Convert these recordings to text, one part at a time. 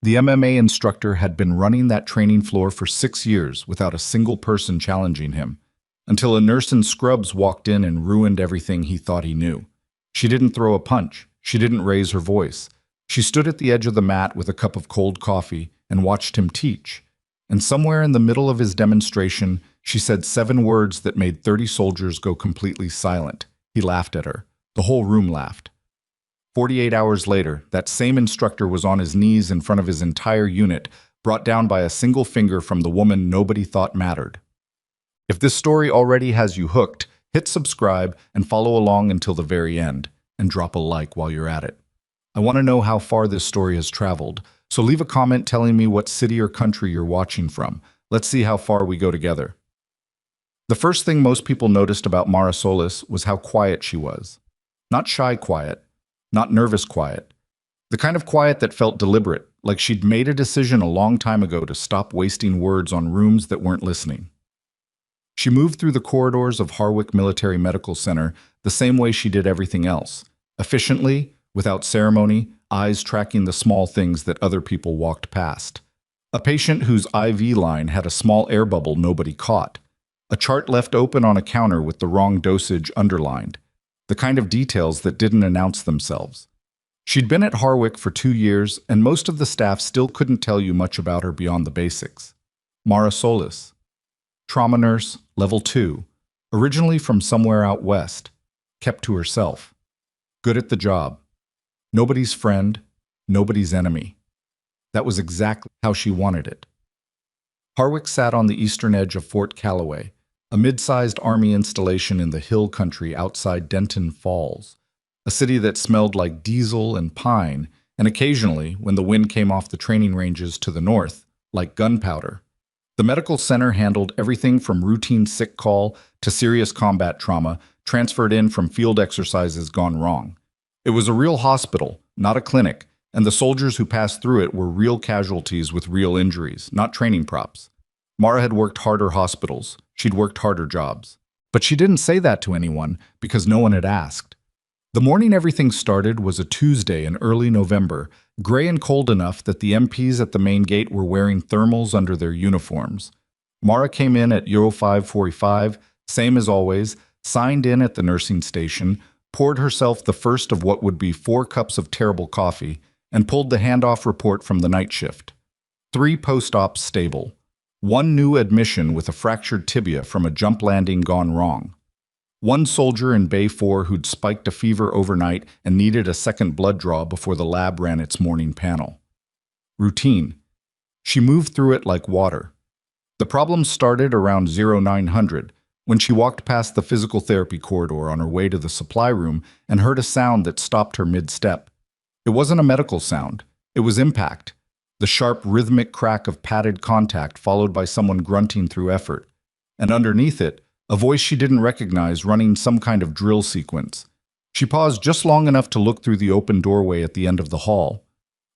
The MMA instructor had been running that training floor for 6 years without a single person challenging him, until a nurse in scrubs walked in and ruined everything he thought he knew. She didn't throw a punch. She didn't raise her voice. She stood at the edge of the mat with a cup of cold coffee and watched him teach. And somewhere in the middle of his demonstration, she said 7 words that made 30 soldiers go completely silent. He laughed at her. The whole room laughed. 48 hours later, that same instructor was on his knees in front of his entire unit, brought down by a single finger from the woman nobody thought mattered. If this story already has you hooked, hit subscribe and follow along until the very end, and drop a like while you're at it. I want to know how far this story has traveled, so leave a comment telling me what city or country you're watching from. Let's see how far we go together. The first thing most people noticed about Mara Solis was how quiet she was. Not shy quiet, not nervous quiet. The kind of quiet that felt deliberate, like she'd made a decision a long time ago to stop wasting words on rooms that weren't listening. She moved through the corridors of Harwick Military Medical Center the same way she did everything else, efficiently, without ceremony, eyes tracking the small things that other people walked past. A patient whose IV line had a small air bubble nobody caught. A chart left open on a counter with the wrong dosage underlined. The kind of details that didn't announce themselves. She'd been at Harwick for 2 years, and most of the staff still couldn't tell you much about her beyond the basics. Mara Solis. Trauma nurse, level 2. Originally from somewhere out west. Kept to herself. Good at the job. Nobody's friend, nobody's enemy. That was exactly how she wanted it. Harwick sat on the eastern edge of Fort Calloway, a mid-sized army installation in the hill country outside Denton Falls, a city that smelled like diesel and pine, and occasionally, when the wind came off the training ranges to the north, like gunpowder. The medical center handled everything from routine sick call to serious combat trauma transferred in from field exercises gone wrong. It was a real hospital, not a clinic, and the soldiers who passed through it were real casualties with real injuries, not training props. Mara had worked harder hospitals. She'd worked harder jobs. But she didn't say that to anyone because no one had asked. The morning everything started was a Tuesday in early November, gray and cold enough that the MPs at the main gate were wearing thermals under their uniforms. Mara came in at Euro 5:45, same as always, signed in at the nursing station, poured herself the first of what would be 4 cups of terrible coffee, and pulled the handoff report from the night shift. 3 post-ops stable. 1 new admission with a fractured tibia from a jump landing gone wrong. 1 soldier in Bay 4 who'd spiked a fever overnight and needed a second blood draw before the lab ran its morning panel. Routine. She moved through it like water. The problem started around 0900, when she walked past the physical therapy corridor on her way to the supply room and heard a sound that stopped her mid-step. It wasn't a medical sound. It was impact. The sharp, rhythmic crack of padded contact followed by someone grunting through effort. And underneath it, a voice she didn't recognize running some kind of drill sequence. She paused just long enough to look through the open doorway at the end of the hall.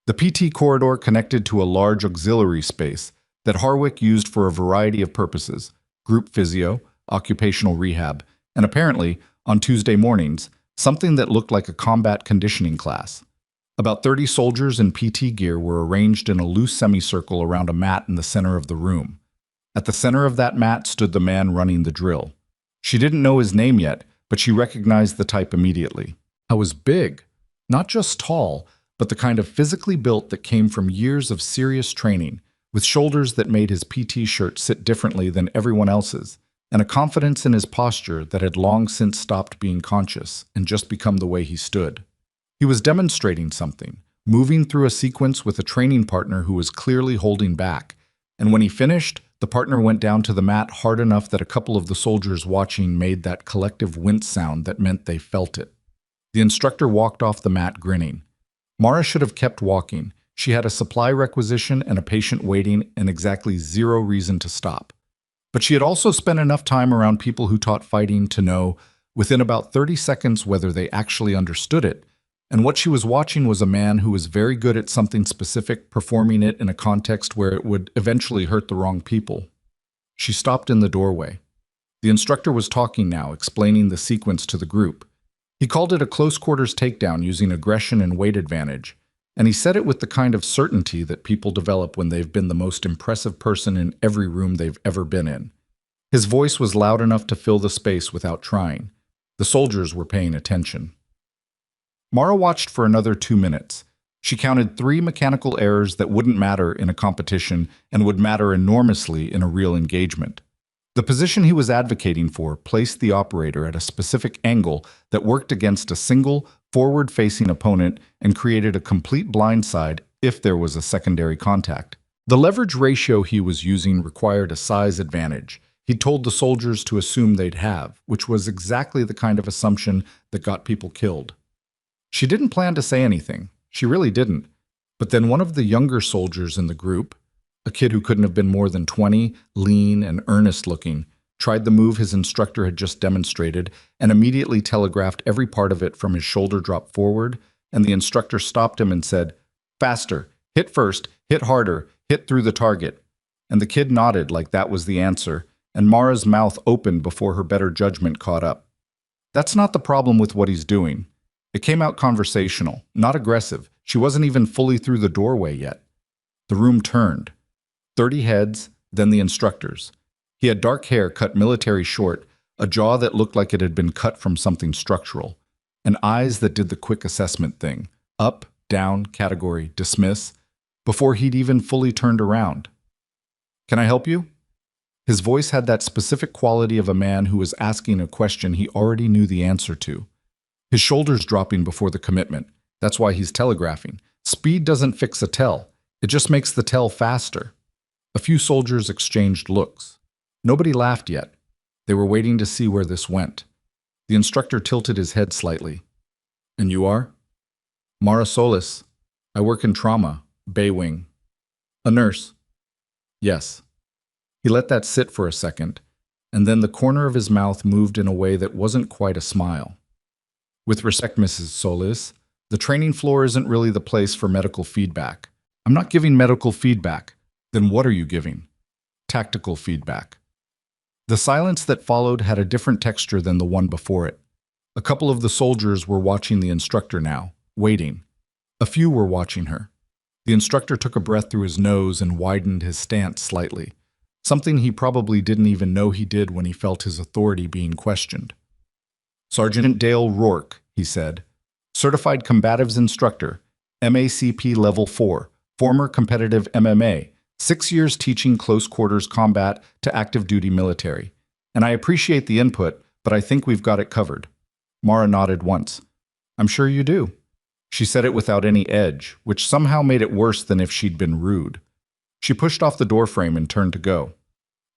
The PT corridor connected to a large auxiliary space that Harwick used for a variety of purposes: group physio, occupational rehab, and apparently, on Tuesday mornings, something that looked like a combat conditioning class. About 30 soldiers in PT gear were arranged in a loose semicircle around a mat in the center of the room. At the center of that mat stood the man running the drill. She didn't know his name yet, but she recognized the type immediately. I was big, not just tall, but the kind of physically built that came from years of serious training, with shoulders that made his PT shirt sit differently than everyone else's, and a confidence in his posture that had long since stopped being conscious and just become the way he stood. He was demonstrating something, moving through a sequence with a training partner who was clearly holding back, and when he finished, the partner went down to the mat hard enough that a couple of the soldiers watching made that collective wince sound that meant they felt it. The instructor walked off the mat grinning. Mara should have kept walking. She had a supply requisition and a patient waiting and exactly 0 reason to stop. But she had also spent enough time around people who taught fighting to know, within about 30 seconds, whether they actually understood it. And what she was watching was a man who was very good at something specific, performing it in a context where it would eventually hurt the wrong people. She stopped in the doorway. The instructor was talking now, explaining the sequence to the group. He called it a close quarters takedown using aggression and weight advantage, and he said it with the kind of certainty that people develop when they've been the most impressive person in every room they've ever been in. His voice was loud enough to fill the space without trying. The soldiers were paying attention. Mara watched for another 2 minutes. She counted 3 mechanical errors that wouldn't matter in a competition and would matter enormously in a real engagement. The position he was advocating for placed the operator at a specific angle that worked against a single, forward-facing opponent and created a complete blindside if there was a secondary contact. The leverage ratio he was using required a size advantage. He told the soldiers to assume they'd have, which was exactly the kind of assumption that got people killed. She didn't plan to say anything. She really didn't. But then one of the younger soldiers in the group, a kid who couldn't have been more than 20, lean and earnest-looking, tried the move his instructor had just demonstrated and immediately telegraphed every part of it from his shoulder drop forward, and the instructor stopped him and said, "Faster, hit first, hit harder, hit through the target." And the kid nodded like that was the answer, and Mara's mouth opened before her better judgment caught up. That's not the problem with what he's doing. It came out conversational, not aggressive. She wasn't even fully through the doorway yet. The room turned. 30 heads, then the instructor's. He had dark hair cut military short, a jaw that looked like it had been cut from something structural, and eyes that did the quick assessment thing. Up, down, category, dismiss, before he'd even fully turned around. "Can I help you?" His voice had that specific quality of a man who was asking a question he already knew the answer to. His shoulders dropping before the commitment. That's why he's telegraphing. Speed doesn't fix a tell. It just makes the tell faster. A few soldiers exchanged looks. Nobody laughed yet. They were waiting to see where this went. The instructor tilted his head slightly. "And you are?" "Mara Solis. I work in trauma, Bay Wing." "A nurse?" "Yes." He let that sit for a second, and then the corner of his mouth moved in a way that wasn't quite a smile. "With respect, Mrs. Solis, the training floor isn't really the place for medical feedback." "I'm not giving medical feedback." "Then what are you giving?" "Tactical feedback." The silence that followed had a different texture than the one before it. A couple of the soldiers were watching the instructor now, waiting. A few were watching her. The instructor took a breath through his nose and widened his stance slightly, something he probably didn't even know he did when he felt his authority being questioned. "Sergeant Dale Rourke," he said, "certified combatives instructor, MACP Level 4, former competitive MMA, 6 years teaching close quarters combat to active duty military. And I appreciate the input, but I think we've got it covered." Mara nodded once. "I'm sure you do." She said it without any edge, which somehow made it worse than if she'd been rude. She pushed off the doorframe and turned to go.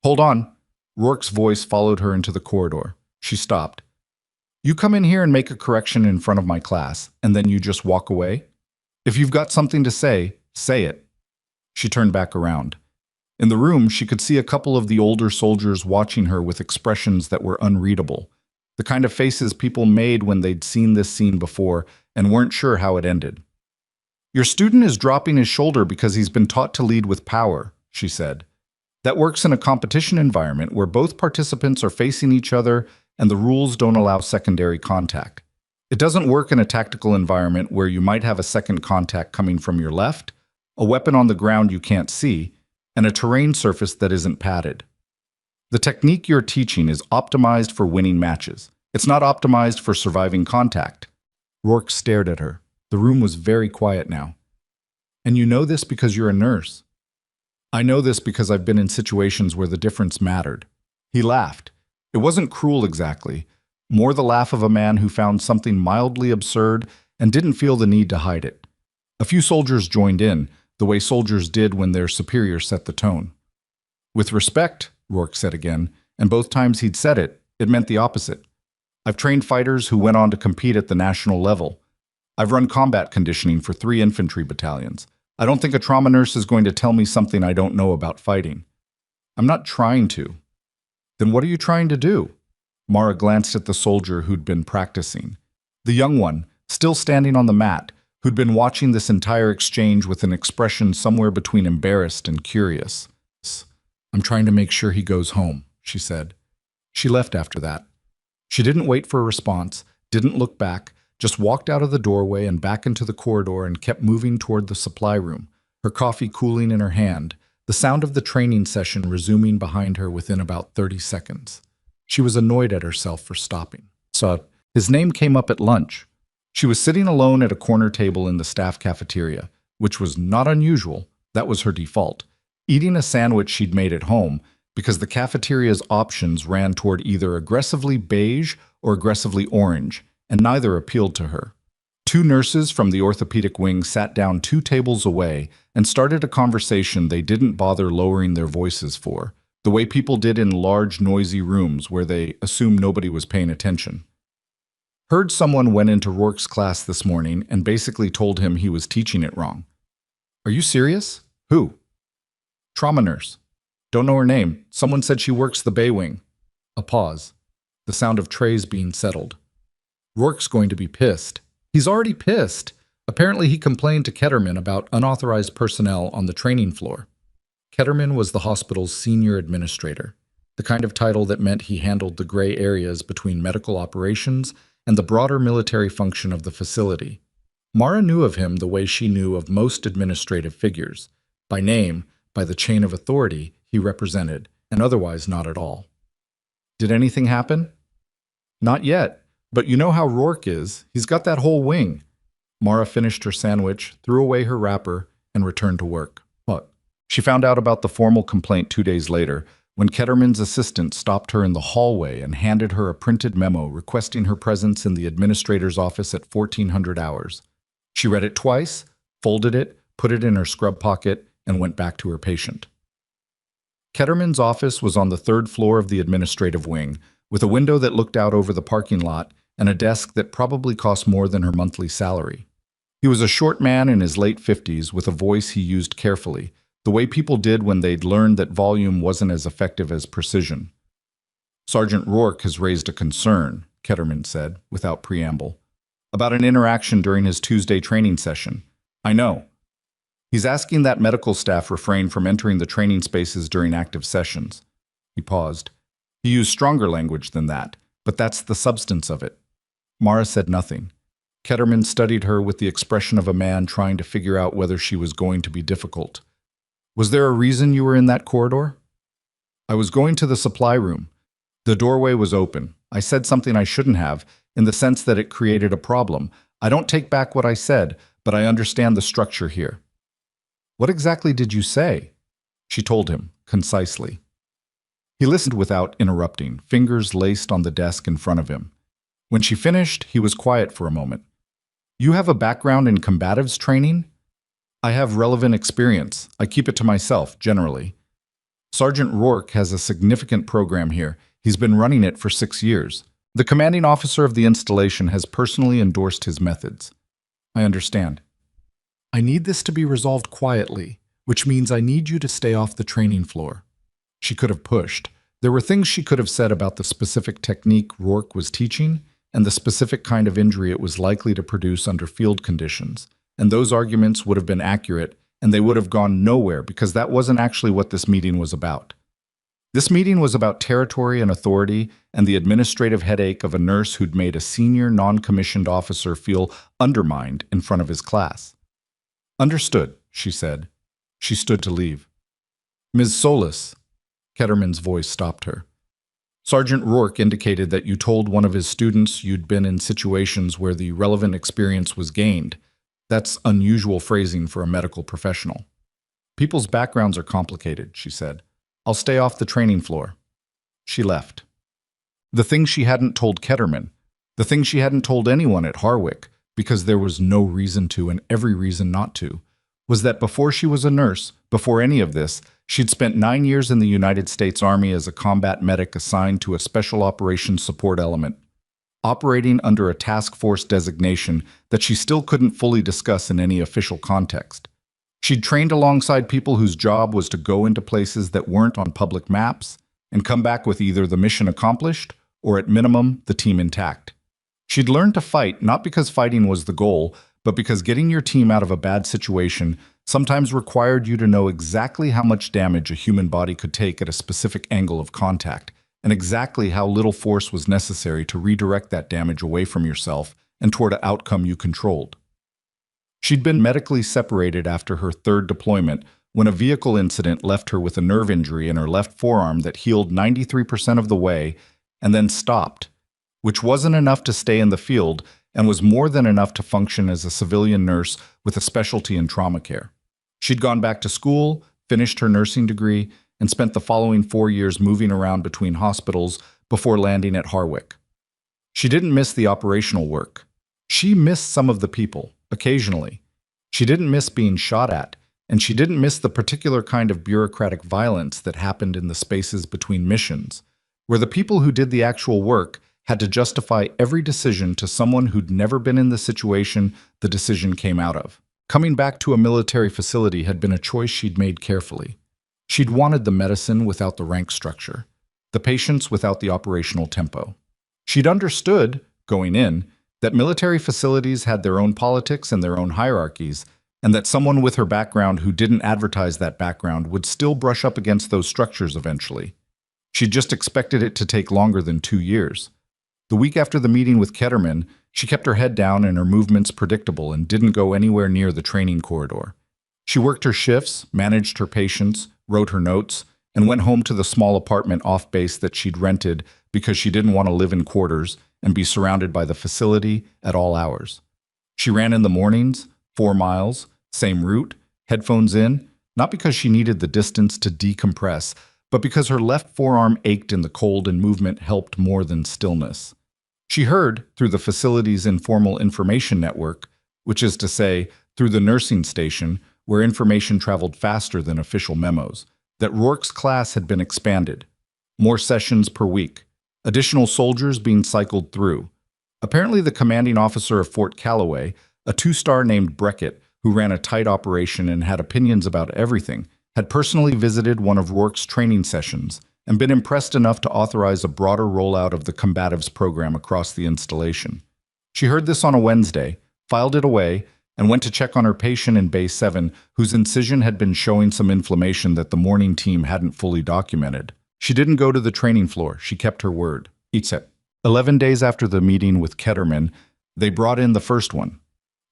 "Hold on." Rourke's voice followed her into the corridor. She stopped. "You come in here and make a correction in front of my class, and then you just walk away? If you've got something to say, say it." She turned back around. In the room, she could see a couple of the older soldiers watching her with expressions that were unreadable, the kind of faces people made when they'd seen this scene before and weren't sure how it ended. "Your student is dropping his shoulder because he's been taught to lead with power," she said. "That works in a competition environment where both participants are facing each other and the rules don't allow secondary contact. It doesn't work in a tactical environment where you might have a second contact coming from your left, a weapon on the ground you can't see, and a terrain surface that isn't padded. The technique you're teaching is optimized for winning matches. It's not optimized for surviving contact." Rourke stared at her. The room was very quiet now. "And you know this because you're a nurse." "I know this because I've been in situations where the difference mattered." He laughed. It wasn't cruel exactly, more the laugh of a man who found something mildly absurd and didn't feel the need to hide it. A few soldiers joined in, the way soldiers did when their superior set the tone. "With respect," Rourke said again, and both times he'd said it, it meant the opposite. "I've trained fighters who went on to compete at the national level. I've run combat conditioning for 3 infantry battalions. I don't think a trauma nurse is going to tell me something I don't know about fighting." "I'm not trying to." "Then what are you trying to do?" Mara glanced at the soldier who'd been practicing. The young one, still standing on the mat, who'd been watching this entire exchange with an expression somewhere between embarrassed and curious. "I'm trying to make sure he goes home," she said. She left after that. She didn't wait for a response, didn't look back, just walked out of the doorway and back into the corridor and kept moving toward the supply room, her coffee cooling in her hand, the sound of the training session resuming behind her within about 30 seconds. She was annoyed at herself for stopping. So, his name came up at lunch. She was sitting alone at a corner table in the staff cafeteria, which was not unusual. That was her default. Eating a sandwich she'd made at home, because the cafeteria's options ran toward either aggressively beige or aggressively orange, and neither appealed to her. Two nurses from the orthopedic wing sat down 2 tables away and started a conversation they didn't bother lowering their voices for, the way people did in large, noisy rooms where they assumed nobody was paying attention. Heard someone went into Rourke's class this morning and basically told him he was teaching it wrong. Are you serious? Who? Trauma nurse. Don't know her name. Someone said she works the Bay Wing. A pause. The sound of trays being settled. Rourke's going to be pissed. He's already pissed. Apparently he complained to Ketterman about unauthorized personnel on the training floor. Ketterman was the hospital's senior administrator, the kind of title that meant he handled the gray areas between medical operations and the broader military function of the facility. Mara knew of him the way she knew of most administrative figures, by name, by the chain of authority he represented, and otherwise not at all. Did anything happen? Not yet, but you know how Rourke is. He's got that whole wing. Mara finished her sandwich, threw away her wrapper, and returned to work. What? She found out about the formal complaint 2 days later, when Ketterman's assistant stopped her in the hallway and handed her a printed memo requesting her presence in the administrator's office at 1400 hours. She read it twice, folded it, put it in her scrub pocket, and went back to her patient. Ketterman's office was on the 3rd floor of the administrative wing, with a window that looked out over the parking lot and a desk that probably cost more than her monthly salary. He was a short man in his late 50s with a voice he used carefully, the way people did when they'd learned that volume wasn't as effective as precision. Sergeant Rourke has raised a concern, Ketterman said, without preamble, about an interaction during his Tuesday training session. I know. He's asking that medical staff refrain from entering the training spaces during active sessions. He paused. He used stronger language than that, but that's the substance of it. Mara said nothing. Ketterman studied her with the expression of a man trying to figure out whether she was going to be difficult. Was there a reason you were in that corridor? I was going to the supply room. The doorway was open. I said something I shouldn't have, in the sense that it created a problem. I don't take back what I said, but I understand the structure here. What exactly did you say? She told him, concisely. He listened without interrupting, fingers laced on the desk in front of him. When she finished, he was quiet for a moment. You have a background in combatives training? I have relevant experience. I keep it to myself, generally. Sergeant Rourke has a significant program here. He's been running it for 6 years. The commanding officer of the installation has personally endorsed his methods. I understand. I need this to be resolved quietly, which means I need you to stay off the training floor. She could have pushed. There were things she could have said about the specific technique Rourke was teaching and the specific kind of injury it was likely to produce under field conditions, and those arguments would have been accurate, and they would have gone nowhere because that wasn't actually what this meeting was about. This meeting was about territory and authority and the administrative headache of a nurse who'd made a senior non-commissioned officer feel undermined in front of his class. Understood, she said. She stood to leave. Ms. Solis, Ketterman's voice stopped her. Sergeant Rourke indicated that you told one of his students you'd been in situations where the relevant experience was gained. That's unusual phrasing for a medical professional. People's backgrounds are complicated, she said. I'll stay off the training floor. She left. The thing she hadn't told Ketterman, the thing she hadn't told anyone at Harwick, because there was no reason to and every reason not to, was that before she was a nurse, before any of this, she'd spent 9 years in the United States Army as a combat medic assigned to a special operations support element, operating under a task force designation that she still couldn't fully discuss in any official context. She'd trained alongside people whose job was to go into places that weren't on public maps and come back with either the mission accomplished or, at minimum, the team intact. She'd learned to fight not because fighting was the goal, but because getting your team out of a bad situation sometimes required you to know exactly how much damage a human body could take at a specific angle of contact, and exactly how little force was necessary to redirect that damage away from yourself and toward an outcome you controlled. She'd been medically separated after her third deployment when a vehicle incident left her with a nerve injury in her left forearm that healed 93% of the way and then stopped, which wasn't enough to stay in the field and was more than enough to function as a civilian nurse with a specialty in trauma care. She'd gone back to school, finished her nursing degree, and spent the following 4 years moving around between hospitals before landing at Harwick. She didn't miss the operational work. She missed some of the people, occasionally. She didn't miss being shot at, and she didn't miss the particular kind of bureaucratic violence that happened in the spaces between missions, where the people who did the actual work had to justify every decision to someone who'd never been in the situation the decision came out of. Coming back to a military facility had been a choice she'd made carefully. She'd wanted the medicine without the rank structure, the patients without the operational tempo. She'd understood, going in, that military facilities had their own politics and their own hierarchies, and that someone with her background who didn't advertise that background would still brush up against those structures eventually. She'd just expected it to take longer than 2 years. The week after the meeting with Ketterman, she kept her head down and her movements predictable and didn't go anywhere near the training corridor. She worked her shifts, managed her patients, wrote her notes, and went home to the small apartment off base that she'd rented because she didn't want to live in quarters and be surrounded by the facility at all hours. She ran in the mornings, 4 miles, same route, headphones in, not because she needed the distance to decompress, but because her left forearm ached in the cold and movement helped more than stillness. She heard, through the facility's informal information network, which is to say, through the nursing station, where information traveled faster than official memos, that Rourke's class had been expanded. More sessions per week. Additional soldiers being cycled through. Apparently the commanding officer of Fort Calloway, a 2-star named Breckett, who ran a tight operation and had opinions about everything, had personally visited one of Rourke's training sessions and been impressed enough to authorize a broader rollout of the combatives program across the installation. She heard this on a Wednesday, filed it away, and went to check on her patient in Bay 7, whose incision had been showing some inflammation that the morning team hadn't fully documented. She didn't go to the training floor. She kept her word. 11 days after the meeting with Ketterman, they brought in the first one.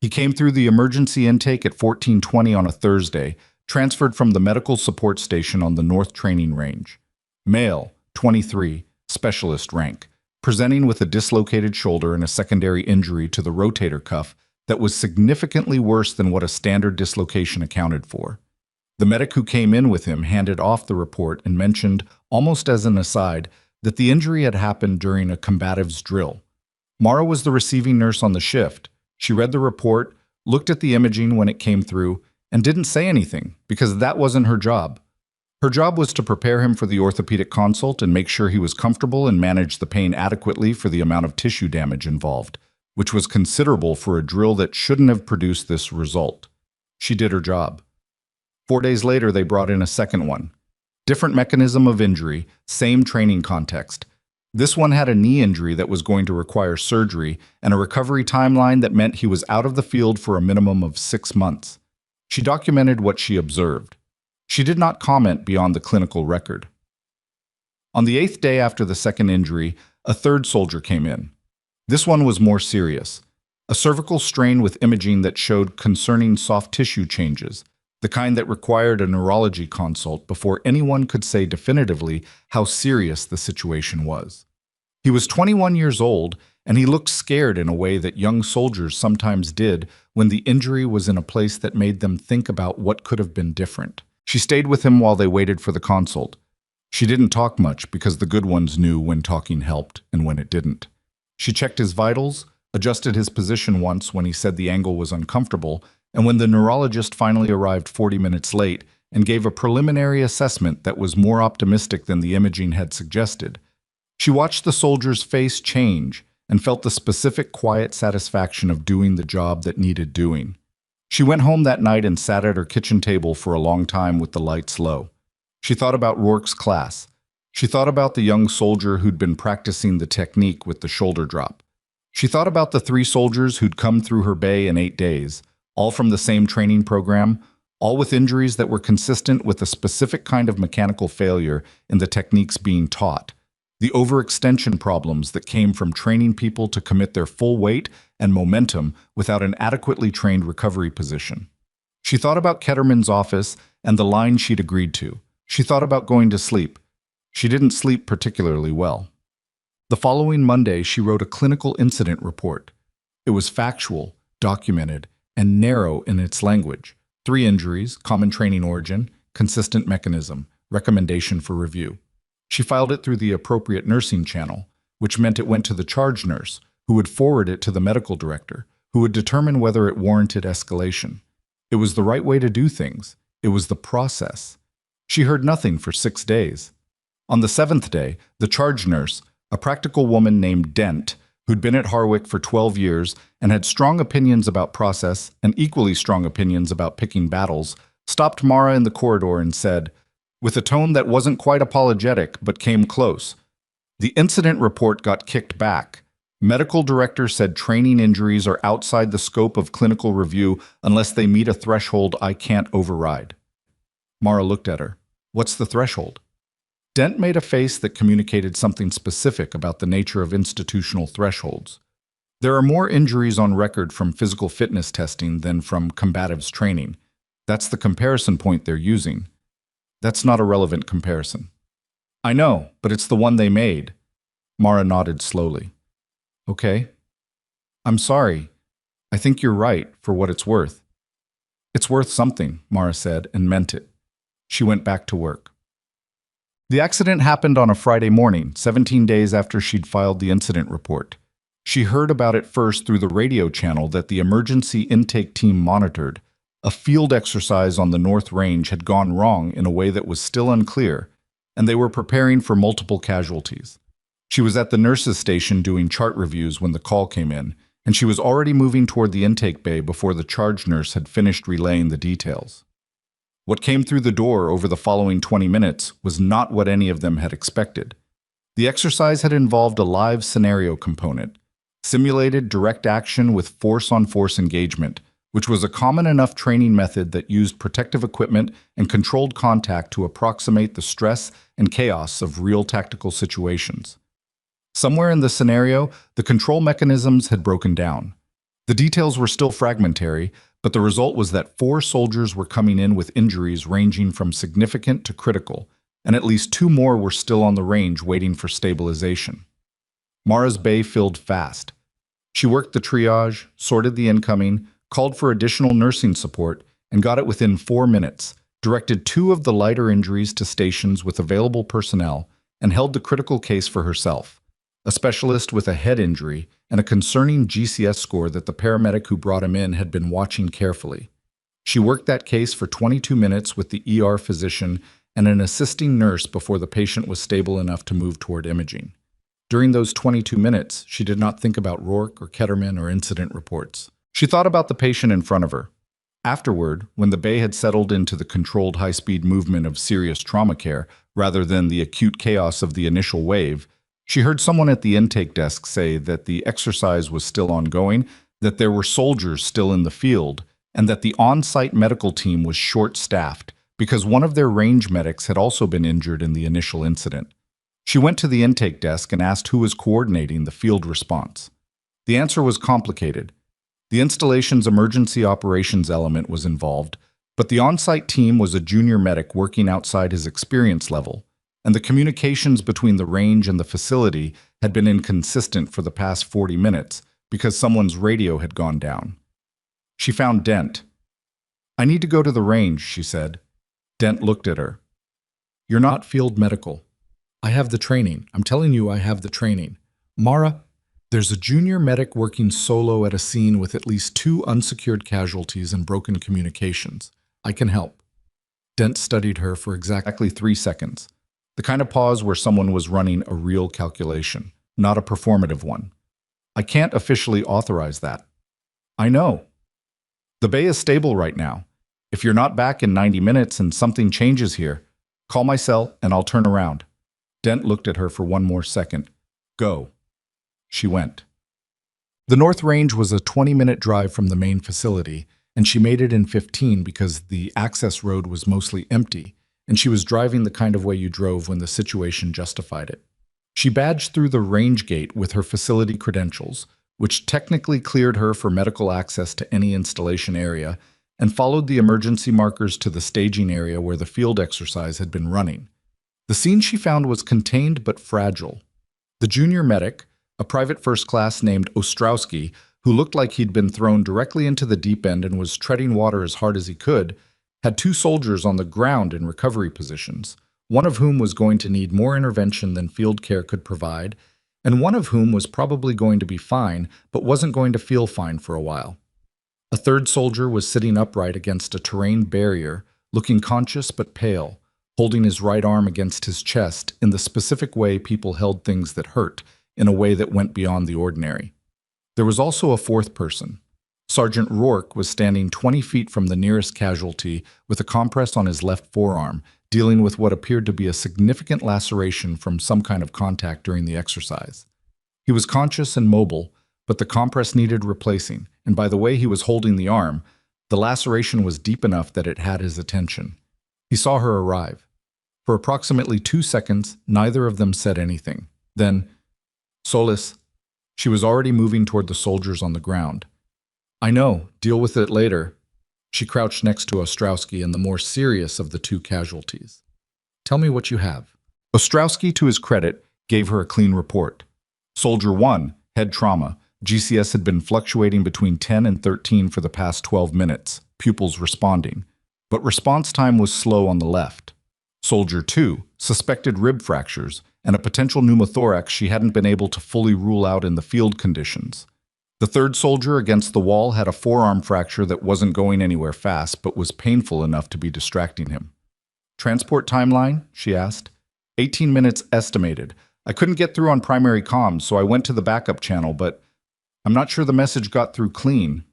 He came through the emergency intake at 14:20 on a Thursday, transferred from the medical support station on the North Training Range. Male, 23, specialist rank, presenting with a dislocated shoulder and a secondary injury to the rotator cuff that was significantly worse than what a standard dislocation accounted for. The medic who came in with him handed off the report and mentioned, almost as an aside, that the injury had happened during a combatives drill. Mara was the receiving nurse on the shift. She read the report, looked at the imaging when it came through, and didn't say anything, because that wasn't her job. Her job was to prepare him for the orthopedic consult and make sure he was comfortable and manage the pain adequately for the amount of tissue damage involved, which was considerable for a drill that shouldn't have produced this result. She did her job. 4 days later, they brought in a second one. Different mechanism of injury, same training context. This one had a knee injury that was going to require surgery and a recovery timeline that meant he was out of the field for a minimum of 6 months. She documented what she observed. She did not comment beyond the clinical record. On the 8th day after the second injury, a third soldier came in. This one was more serious. A cervical strain with imaging that showed concerning soft tissue changes, the kind that required a neurology consult before anyone could say definitively how serious the situation was. He was 21 years old, and he looked scared in a way that young soldiers sometimes did when the injury was in a place that made them think about what could have been different. She stayed with him while they waited for the consult. She didn't talk much because the good ones knew when talking helped and when it didn't. She checked his vitals, adjusted his position once when he said the angle was uncomfortable, and when the neurologist finally arrived 40 minutes late and gave a preliminary assessment that was more optimistic than the imaging had suggested. She watched the soldier's face change and felt the specific quiet satisfaction of doing the job that needed doing. She went home that night and sat at her kitchen table for a long time with the lights low. She thought about Rourke's class. She thought about the young soldier who'd been practicing the technique with the shoulder drop. She thought about the 3 soldiers who'd come through her bay in 8 days, all from the same training program, all with injuries that were consistent with a specific kind of mechanical failure in the techniques being taught. the overextension problems that came from training people to commit their full weight and momentum without an adequately trained recovery position. She thought about Ketterman's office and the line she'd agreed to. She thought about going to sleep. She didn't sleep particularly well. The following Monday, she wrote a clinical incident report. It was factual, documented, and narrow in its language. 3 injuries, common training origin, consistent mechanism, recommendation for review. She filed it through the appropriate nursing channel, which meant it went to the charge nurse, who would forward it to the medical director, who would determine whether it warranted escalation. It was the right way to do things. It was the process. She heard nothing for 6 days. On the 7th day, the charge nurse, a practical woman named Dent, who'd been at Harwick for 12 years and had strong opinions about process and equally strong opinions about picking battles, stopped Mara in the corridor and said, with a tone that wasn't quite apologetic but came close, "The incident report got kicked back. Medical director said training injuries are outside the scope of clinical review unless they meet a threshold I can't override." Mara looked at her. "What's the threshold?" Dent made a face that communicated something specific about the nature of institutional thresholds. There are more injuries on record from physical fitness testing than from combatives training. That's the comparison point they're using. That's not a relevant comparison. I know, but it's the one they made. Mara nodded slowly. Okay. I'm sorry. I think you're right, for what it's worth. It's worth something, Mara said, and meant it. She went back to work. The accident happened on a Friday morning, 17 days after she'd filed the incident report. She heard about it first through the radio channel that the emergency intake team monitored. A field exercise on the North Range had gone wrong in a way that was still unclear, and they were preparing for multiple casualties. She was at the nurses' station doing chart reviews when the call came in, and she was already moving toward the intake bay before the charge nurse had finished relaying the details. What came through the door over the following 20 minutes was not what any of them had expected. The exercise had involved a live scenario component, simulated direct action with force-on-force engagement, which was a common enough training method that used protective equipment and controlled contact to approximate the stress and chaos of real tactical situations. Somewhere in the scenario, the control mechanisms had broken down. The details were still fragmentary, but the result was that 4 soldiers were coming in with injuries ranging from significant to critical, and at least 2 more were still on the range waiting for stabilization. Mara's bay filled fast. She worked the triage, sorted the incoming, called for additional nursing support, and got it within 4 minutes, directed 2 of the lighter injuries to stations with available personnel, and held the critical case for herself. A specialist with a head injury and a concerning GCS score that the paramedic who brought him in had been watching carefully. She worked that case for 22 minutes with the ER physician and an assisting nurse before the patient was stable enough to move toward imaging. During those 22 minutes, she did not think about Rourke or Ketterman or incident reports. She thought about the patient in front of her. Afterward, when the bay had settled into the controlled high-speed movement of serious trauma care rather than the acute chaos of the initial wave, she heard someone at the intake desk say that the exercise was still ongoing, that there were soldiers still in the field, and that the on-site medical team was short-staffed because one of their range medics had also been injured in the initial incident. She went to the intake desk and asked who was coordinating the field response. The answer was complicated. The installation's emergency operations element was involved, but the on-site team was a junior medic working outside his experience level, and the communications between the range and the facility had been inconsistent for the past 40 minutes because someone's radio had gone down. She found Dent. "I need to go to the range," she said. Dent looked at her. "You're not field medical." "I have the training. I'm telling you I have the training." "Mara, there's a junior medic working solo at a scene with at least 2 unsecured casualties and broken communications. I can help." Dent studied her for exactly 3 seconds. The kind of pause where someone was running a real calculation, not a performative one. "I can't officially authorize that." "I know. The bay is stable right now. If you're not back in 90 minutes and something changes here, call my cell and I'll turn around." Dent looked at her for 1 more second. "Go." She went. The North Range was a 20-minute drive from the main facility, and she made it in 15 because the access road was mostly empty, and she was driving the kind of way you drove when the situation justified it. She badged through the range gate with her facility credentials, which technically cleared her for medical access to any installation area, and followed the emergency markers to the staging area where the field exercise had been running. The scene she found was contained but fragile. The junior medic, a private first class named Ostrowski, who looked like he'd been thrown directly into the deep end and was treading water as hard as he could, had two soldiers on the ground in recovery positions, one of whom was going to need more intervention than field care could provide, and one of whom was probably going to be fine, but wasn't going to feel fine for a while. A third soldier was sitting upright against a terrain barrier, looking conscious but pale, holding his right arm against his chest in the specific way people held things that hurt, in a way that went beyond the ordinary. There was also a fourth person. Sergeant Rourke was standing 20 feet from the nearest casualty with a compress on his left forearm, dealing with what appeared to be a significant laceration from some kind of contact during the exercise. He was conscious and mobile, but the compress needed replacing, and by the way he was holding the arm, the laceration was deep enough that it had his attention. He saw her arrive. For approximately 2 seconds, neither of them said anything. Then, "Solis." She was already moving toward the soldiers on the ground. "I know, deal with it later." She crouched next to Ostrowski and the more serious of the two casualties. "Tell me what you have." Ostrowski, to his credit, gave her a clean report. Soldier 1, head trauma. GCS had been fluctuating between 10 and 13 for the past 12 minutes, pupils responding, but response time was slow on the left. Soldier 2, suspected rib fractures, and a potential pneumothorax she hadn't been able to fully rule out in the field conditions. The third soldier against the wall had a forearm fracture that wasn't going anywhere fast, but was painful enough to be distracting him. "Transport timeline?" she asked. 18 minutes estimated. I couldn't get through on primary comms, so I went to the backup channel, but I'm not sure the message got through clean.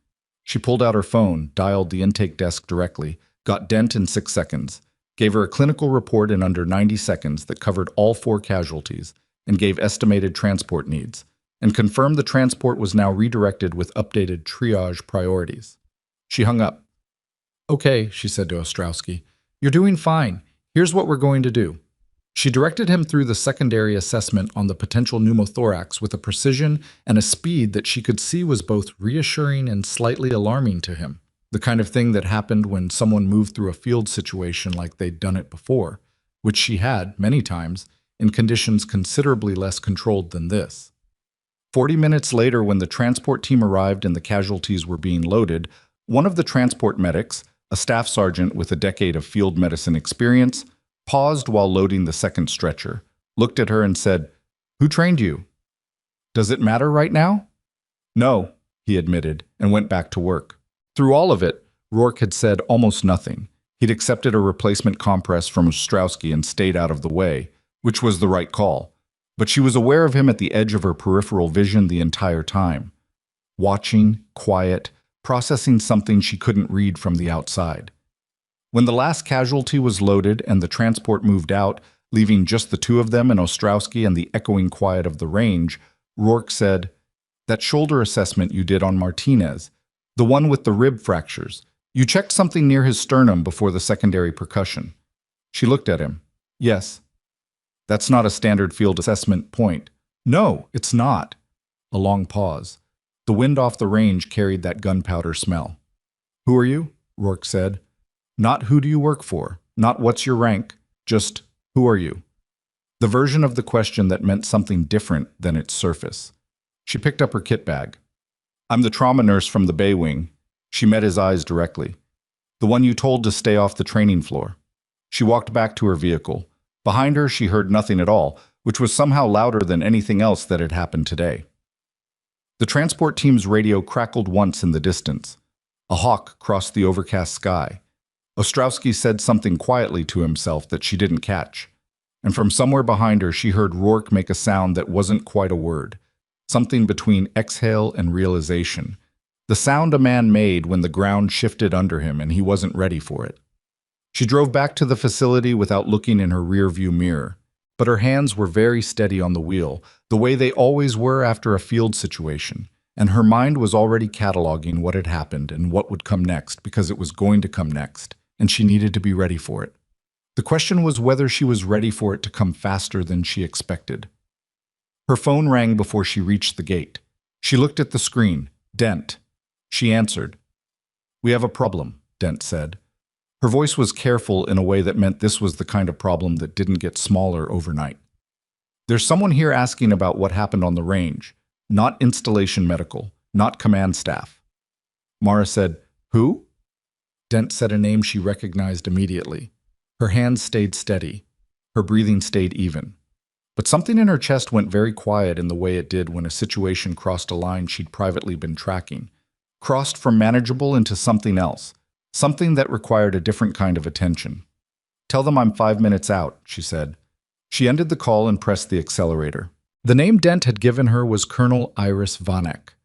She pulled out her phone, dialed the intake desk directly, got Dent in 6 seconds, gave her a clinical report in under 90 seconds that covered all 4 casualties, and gave estimated transport needs, and confirmed the transport was now redirected with updated triage priorities. She hung up. "Okay," she said to Ostrowski. "You're doing fine. Here's what we're going to do." She directed him through the secondary assessment on the potential pneumothorax with a precision and a speed that she could see was both reassuring and slightly alarming to him. The kind of thing that happened when someone moved through a field situation like they'd done it before, which she had, many times, in conditions considerably less controlled than this. 40 minutes later, when the transport team arrived and the casualties were being loaded, one of the transport medics, a staff sergeant with a decade of field medicine experience, paused while loading the second stretcher, looked at her and said, "Who trained you?" "Does it matter right now?" "No," he admitted, and went back to work. Through all of it, Rourke had said almost nothing. He'd accepted a replacement compress from Ostrowski and stayed out of the way, which was the right call. But she was aware of him at the edge of her peripheral vision the entire time. Watching, quiet, processing something she couldn't read from the outside. When the last casualty was loaded and the transport moved out, leaving just the two of them and Ostrowski and the echoing quiet of the range, Rourke said, "That shoulder assessment you did on Martinez, the one with the rib fractures, you checked something near his sternum before the secondary percussion." She looked at him. "Yes." "That's not a standard field assessment point." "No, it's not." A long pause. The wind off the range carried that gunpowder smell. "Who are you?" Rourke said. Not who do you work for, not what's your rank, just who are you? The version of the question that meant something different than its surface. She picked up her kit bag. "I'm the trauma nurse from the Bay Wing." She met his eyes directly. "The one you told to stay off the training floor." She walked back to her vehicle. Behind her, she heard nothing at all, which was somehow louder than anything else that had happened today. The transport team's radio crackled once in the distance. A hawk crossed the overcast sky. Ostrowski said something quietly to himself that she didn't catch. And from somewhere behind her, she heard Rourke make a sound that wasn't quite a word. Something between exhale and realization. The sound a man made when the ground shifted under him and he wasn't ready for it. She drove back to the facility without looking in her rearview mirror. But her hands were very steady on the wheel, the way they always were after a field situation. And her mind was already cataloging what had happened and what would come next because it was going to come next. And she needed to be ready for it. The question was whether she was ready for it to come faster than she expected. Her phone rang before she reached the gate. She looked at the screen. Dent. She answered. "We have a problem," Dent said. Her voice was careful in a way that meant this was the kind of problem that didn't get smaller overnight. "There's someone here asking about what happened on the range. Not installation medical, not command staff." Mara said, "Who?" Dent said a name she recognized immediately. Her hands stayed steady. Her breathing stayed even. But something in her chest went very quiet in the way it did when a situation crossed a line she'd privately been tracking. Crossed from manageable into something else. Something that required a different kind of attention. "Tell them I'm 5 minutes out," she said. She ended the call and pressed the accelerator. The name Dent had given her was Colonel Iris Vanek.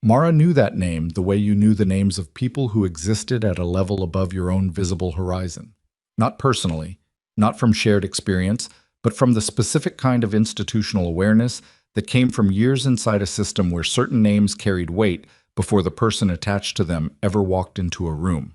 Mara knew that name the way you knew the names of people who existed at a level above your own visible horizon. Not personally, not from shared experience, but from the specific kind of institutional awareness that came from years inside a system where certain names carried weight before the person attached to them ever walked into a room.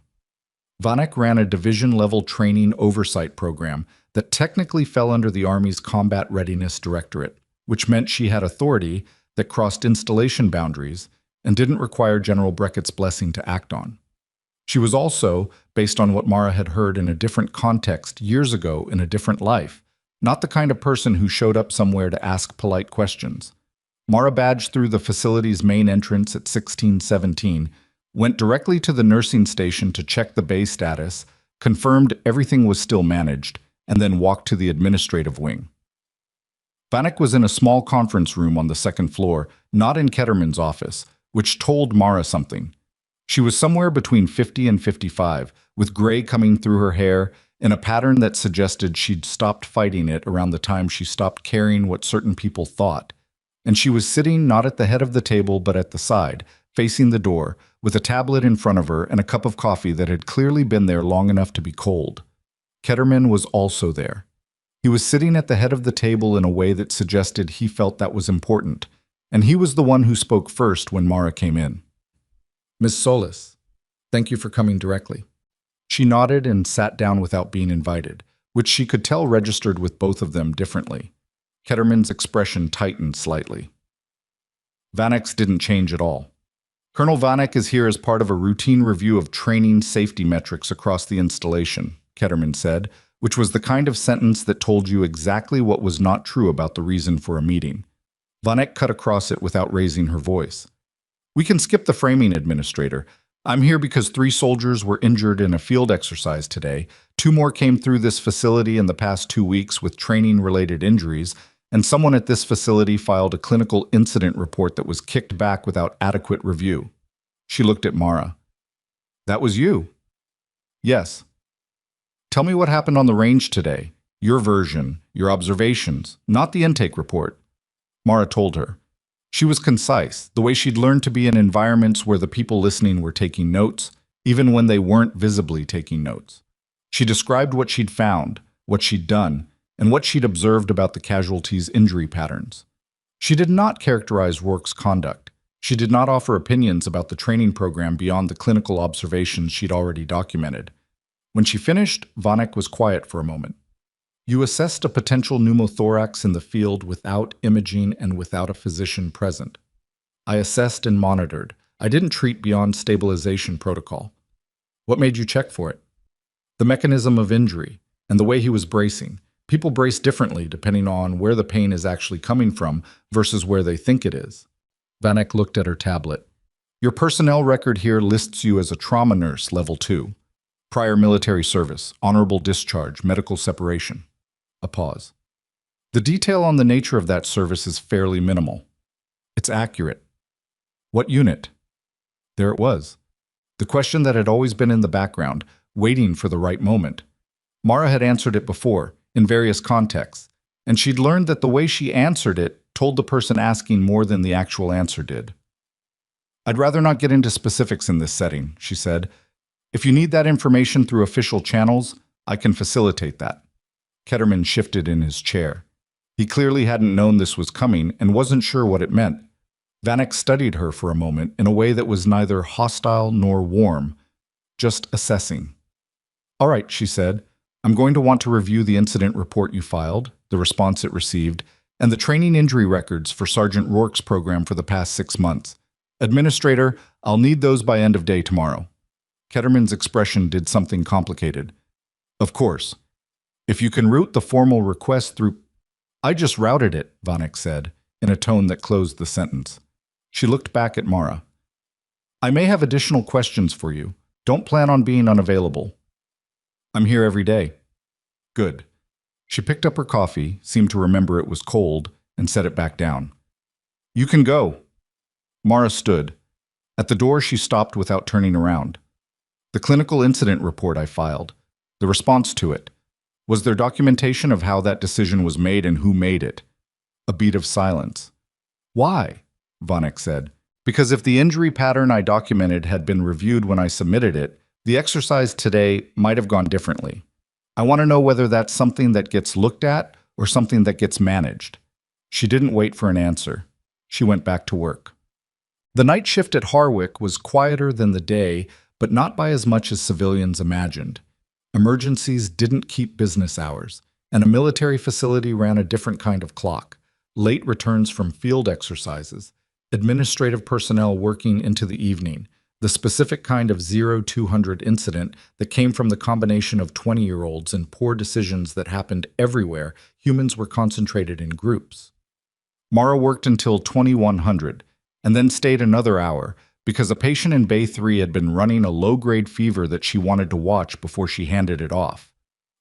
Vanek ran a division-level training oversight program that technically fell under the Army's Combat Readiness Directorate, which meant she had authority that crossed installation boundaries and didn't require General Brackett's blessing to act on. She was also, based on what Mara had heard in a different context years ago in a different life, not the kind of person who showed up somewhere to ask polite questions. Mara badged through the facility's main entrance at 1617, went directly to the nursing station to check the bay status, confirmed everything was still managed, and then walked to the administrative wing. Vanek was in a small conference room on the second floor, not in Ketterman's office, which told Mara something. She was somewhere between 50 and 55, with gray coming through her hair, in a pattern that suggested she'd stopped fighting it around the time she stopped caring what certain people thought. And she was sitting not at the head of the table but at the side, facing the door, with a tablet in front of her and a cup of coffee that had clearly been there long enough to be cold. Ketterman was also there. He was sitting at the head of the table in a way that suggested he felt that was important, and he was the one who spoke first when Mara came in. "Miss Solis, thank you for coming directly." She nodded and sat down without being invited, which she could tell registered with both of them differently. Ketterman's expression tightened slightly. Vanek's didn't change at all. "Colonel Vanek is here as part of a routine review of training safety metrics across the installation," Ketterman said, which was the kind of sentence that told you exactly what was not true about the reason for a meeting. Vanek cut across it without raising her voice. "We can skip the framing, Administrator. I'm here because 3 soldiers were injured in a field exercise today, 2 more came through this facility in the past 2 weeks with training-related injuries, and someone at this facility filed a clinical incident report that was kicked back without adequate review." She looked at Mara. "That was you?" "Yes." "Tell me what happened on the range today. Your version, your observations, not the intake report." Mara told her. She was concise, the way she'd learned to be in environments where the people listening were taking notes, even when they weren't visibly taking notes. She described what she'd found, what she'd done, and what she'd observed about the casualties' injury patterns. She did not characterize Rourke's conduct. She did not offer opinions about the training program beyond the clinical observations she'd already documented. When she finished, Vanek was quiet for a moment. "You assessed a potential pneumothorax in the field without imaging and without a physician present." "I assessed and monitored. I didn't treat beyond stabilization protocol." "What made you check for it?" "The mechanism of injury and the way he was bracing. People brace differently depending on where the pain is actually coming from versus where they think it is." Vanek looked at her tablet. "Your personnel record here lists you as a trauma nurse level 2. Prior military service, honorable discharge, medical separation." A pause. "The detail on the nature of that service is fairly minimal." "It's accurate." "What unit?" There it was. The question that had always been in the background, waiting for the right moment. Mara had answered it before, in various contexts, and she'd learned that the way she answered it told the person asking more than the actual answer did. "I'd rather not get into specifics in this setting," she said. "If you need that information through official channels, I can facilitate that." Ketterman shifted in his chair. He clearly hadn't known this was coming and wasn't sure what it meant. Vanek studied her for a moment in a way that was neither hostile nor warm, just assessing. "All right," she said. "I'm going to want to review the incident report you filed, the response it received, and the training injury records for Sergeant Rourke's program for the past 6 months. Administrator, I'll need those by end of day tomorrow. Ketterman's expression did something complicated. Of course. If you can route the formal request through... I just routed it, Vanek said, in a tone that closed the sentence. She looked back at Mara. I may have additional questions for you. Don't plan on being unavailable. I'm here every day. Good. She picked up her coffee, seemed to remember it was cold, and set it back down. You can go. Mara stood. At the door, she stopped without turning around. The clinical incident report I filed, the response to it. Was there documentation of how that decision was made and who made it? A beat of silence. Why? Vanek said. Because if the injury pattern I documented had been reviewed when I submitted it, the exercise today might have gone differently. I want to know whether that's something that gets looked at or something that gets managed. She didn't wait for an answer. She went back to work. The night shift at Harwick was quieter than the day, but not by as much as civilians imagined. Emergencies didn't keep business hours, and a military facility ran a different kind of clock. Late returns from field exercises, administrative personnel working into the evening, the specific kind of 0-200 incident that came from the combination of 20-year-olds and poor decisions that happened everywhere. Humans were concentrated in groups. Mara worked until 2100 and then stayed another hour because a patient in Bay 3 had been running a low-grade fever that she wanted to watch before she handed it off.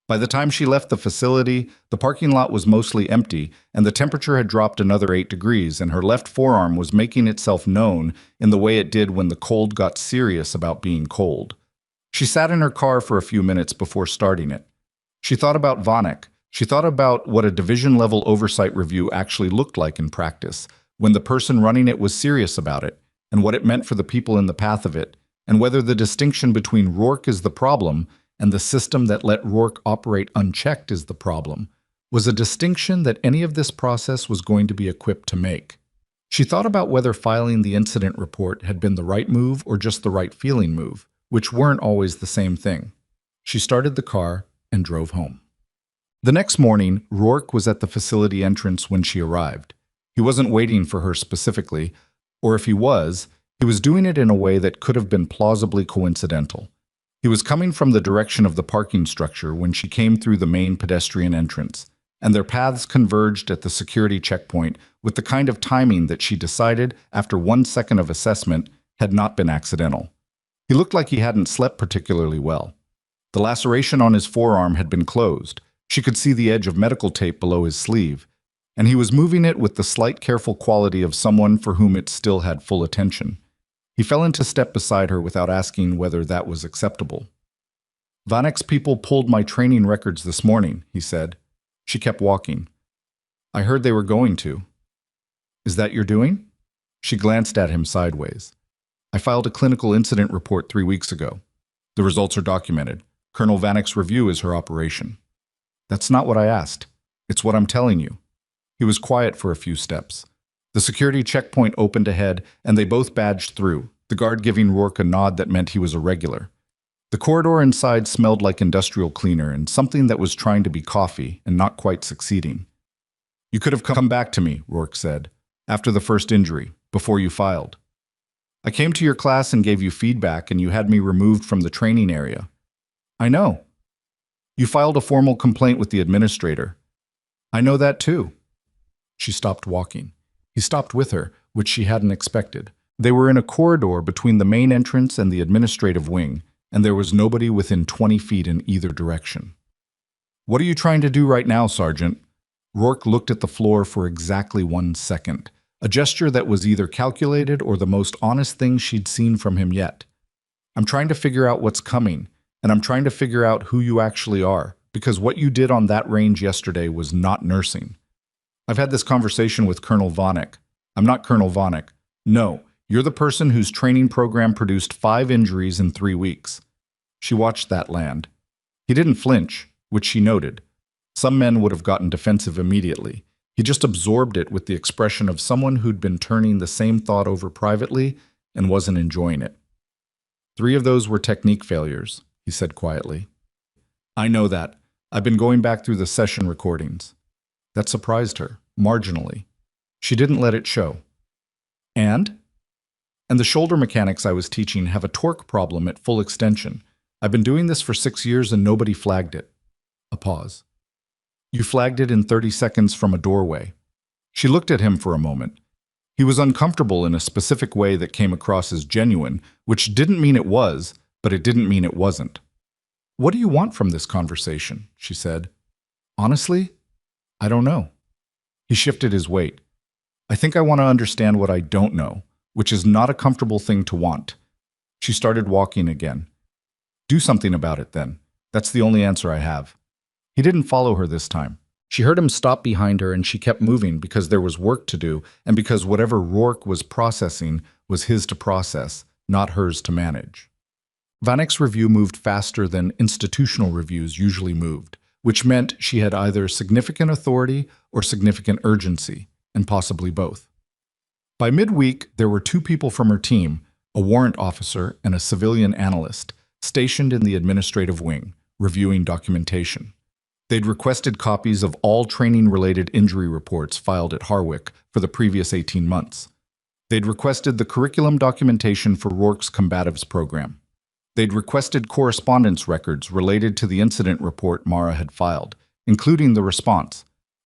By the time she left the facility, the parking lot was mostly empty, and the temperature had dropped another 8 degrees, and her left forearm was making itself known in the way it did when the cold got serious about being cold. She sat in her car for a few minutes before starting it. She thought about Vanek. She thought about what a division-level oversight review actually looked like in practice, when the person running it was serious about it, and what it meant for the people in the path of it, and whether the distinction between Rourke is the problem and the system that let Rourke operate unchecked is the problem, was a distinction that any of this process was going to be equipped to make. She thought about whether filing the incident report had been the right move or just the right feeling move, which weren't always the same thing. She started the car and drove home. The next morning, Rourke was at the facility entrance when she arrived. He wasn't waiting for her specifically, or if he was doing it in a way that could have been plausibly coincidental. He was coming from the direction of the parking structure when she came through the main pedestrian entrance, and their paths converged at the security checkpoint with the kind of timing that she decided, after 1 second of assessment, had not been accidental. He looked like he hadn't slept particularly well. The laceration on his forearm had been closed. She could see the edge of medical tape below his sleeve, and he was moving it with the slight careful quality of someone for whom it still had full attention. He fell into step beside her without asking whether that was acceptable. Vanek's people pulled my training records this morning, he said. She kept walking. I heard they were going to. Is that your doing? She glanced at him sideways. I filed a clinical incident report 3 weeks ago. The results are documented. Colonel Vanek's review is her operation. That's not what I asked. It's what I'm telling you. He was quiet for a few steps. The security checkpoint opened ahead, and they both badged through, the guard giving Rourke a nod that meant he was a regular. The corridor inside smelled like industrial cleaner and something that was trying to be coffee and not quite succeeding. You could have come back to me, Rourke said, after the first injury, before you filed. I came to your class and gave you feedback, and you had me removed from the training area. I know. You filed a formal complaint with the administrator. I know that too. She stopped walking. He stopped with her, which she hadn't expected. They were in a corridor between the main entrance and the administrative wing, and there was nobody within 20 feet in either direction. What are you trying to do right now, Sergeant? Rourke looked at the floor for exactly 1 second, a gesture that was either calculated or the most honest thing she'd seen from him yet. I'm trying to figure out what's coming, and I'm trying to figure out who you actually are, because what you did on that range yesterday was not nursing. I've had this conversation with Colonel Vanek. I'm not Colonel Vanek. No, you're the person whose training program produced 5 injuries in 3 weeks. She watched that land. He didn't flinch, which she noted. Some men would have gotten defensive immediately. He just absorbed it with the expression of someone who'd been turning the same thought over privately and wasn't enjoying it. 3 of those were technique failures, he said quietly. I know that. I've been going back through the session recordings. That surprised her, marginally. She didn't let it show. And? And the shoulder mechanics I was teaching have a torque problem at full extension. I've been doing this for 6 years and nobody flagged it. A pause. You flagged it in 30 seconds from a doorway. She looked at him for a moment. He was uncomfortable in a specific way that came across as genuine, which didn't mean it was, but it didn't mean it wasn't. What do you want from this conversation? She said. Honestly, I don't know. He shifted his weight. I think I want to understand what I don't know, which is not a comfortable thing to want. She started walking again. Do something about it then. That's the only answer I have. He didn't follow her this time. She heard him stop behind her and she kept moving because there was work to do and because whatever Rourke was processing was his to process, not hers to manage. Vanek's review moved faster than institutional reviews usually moved, which meant she had either significant authority or significant urgency, and possibly both. By midweek, there were 2 people from her team, a warrant officer and a civilian analyst, stationed in the administrative wing, reviewing documentation. They'd requested copies of all training-related injury reports filed at Harwick for the previous 18 months. They'd requested the curriculum documentation for Rourke's combatives program. They'd requested correspondence records related to the incident report Mara had filed, including the response.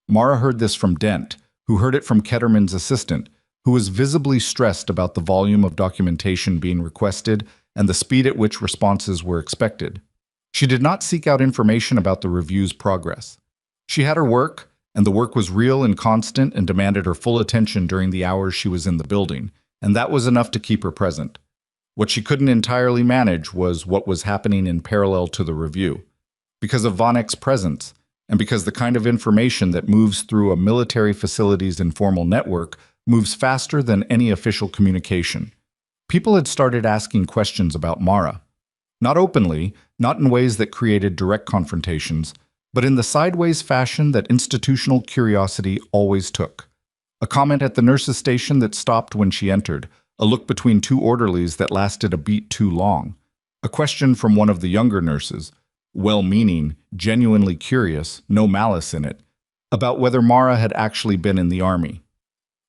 Mara heard this from Dent, who heard it from Ketterman's assistant, who was visibly stressed about the volume of documentation being requested and the speed at which responses were expected. She did not seek out information about the review's progress. She had her work, and the work was real and constant and demanded her full attention during the hours she was in the building, and that was enough to keep her present. What she couldn't entirely manage was what was happening in parallel to the review. Because of Vanek's presence, and because the kind of information that moves through a military facility's informal network moves faster than any official communication, people had started asking questions about Mara. Not openly, not in ways that created direct confrontations, but in the sideways fashion that institutional curiosity always took. A comment at the nurse's station that stopped when she entered, a look between 2 orderlies that lasted a beat too long, a question from one of the younger nurses, well-meaning, genuinely curious, no malice in it, about whether Mara had actually been in the army.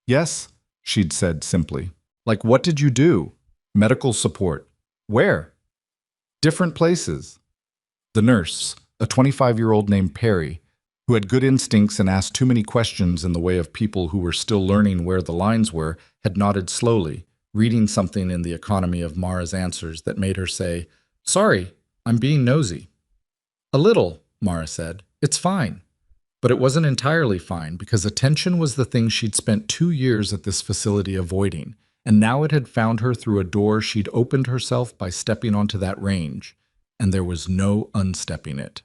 Yes, she'd said simply. Like, what did you do? Medical support. Where? Different places. The nurse, a 25-year-old named Perry, who had good instincts and asked too many questions in the way of people who were still learning where the lines were, had nodded slowly, reading something in the economy of Mara's answers that made her say, "Sorry, I'm being nosy." "A little," Mara said. "It's fine." But it wasn't entirely fine because attention was the thing she'd spent 2 years at this facility avoiding, and now it had found her through a door she'd opened herself by stepping onto that range, and there was no unstepping it.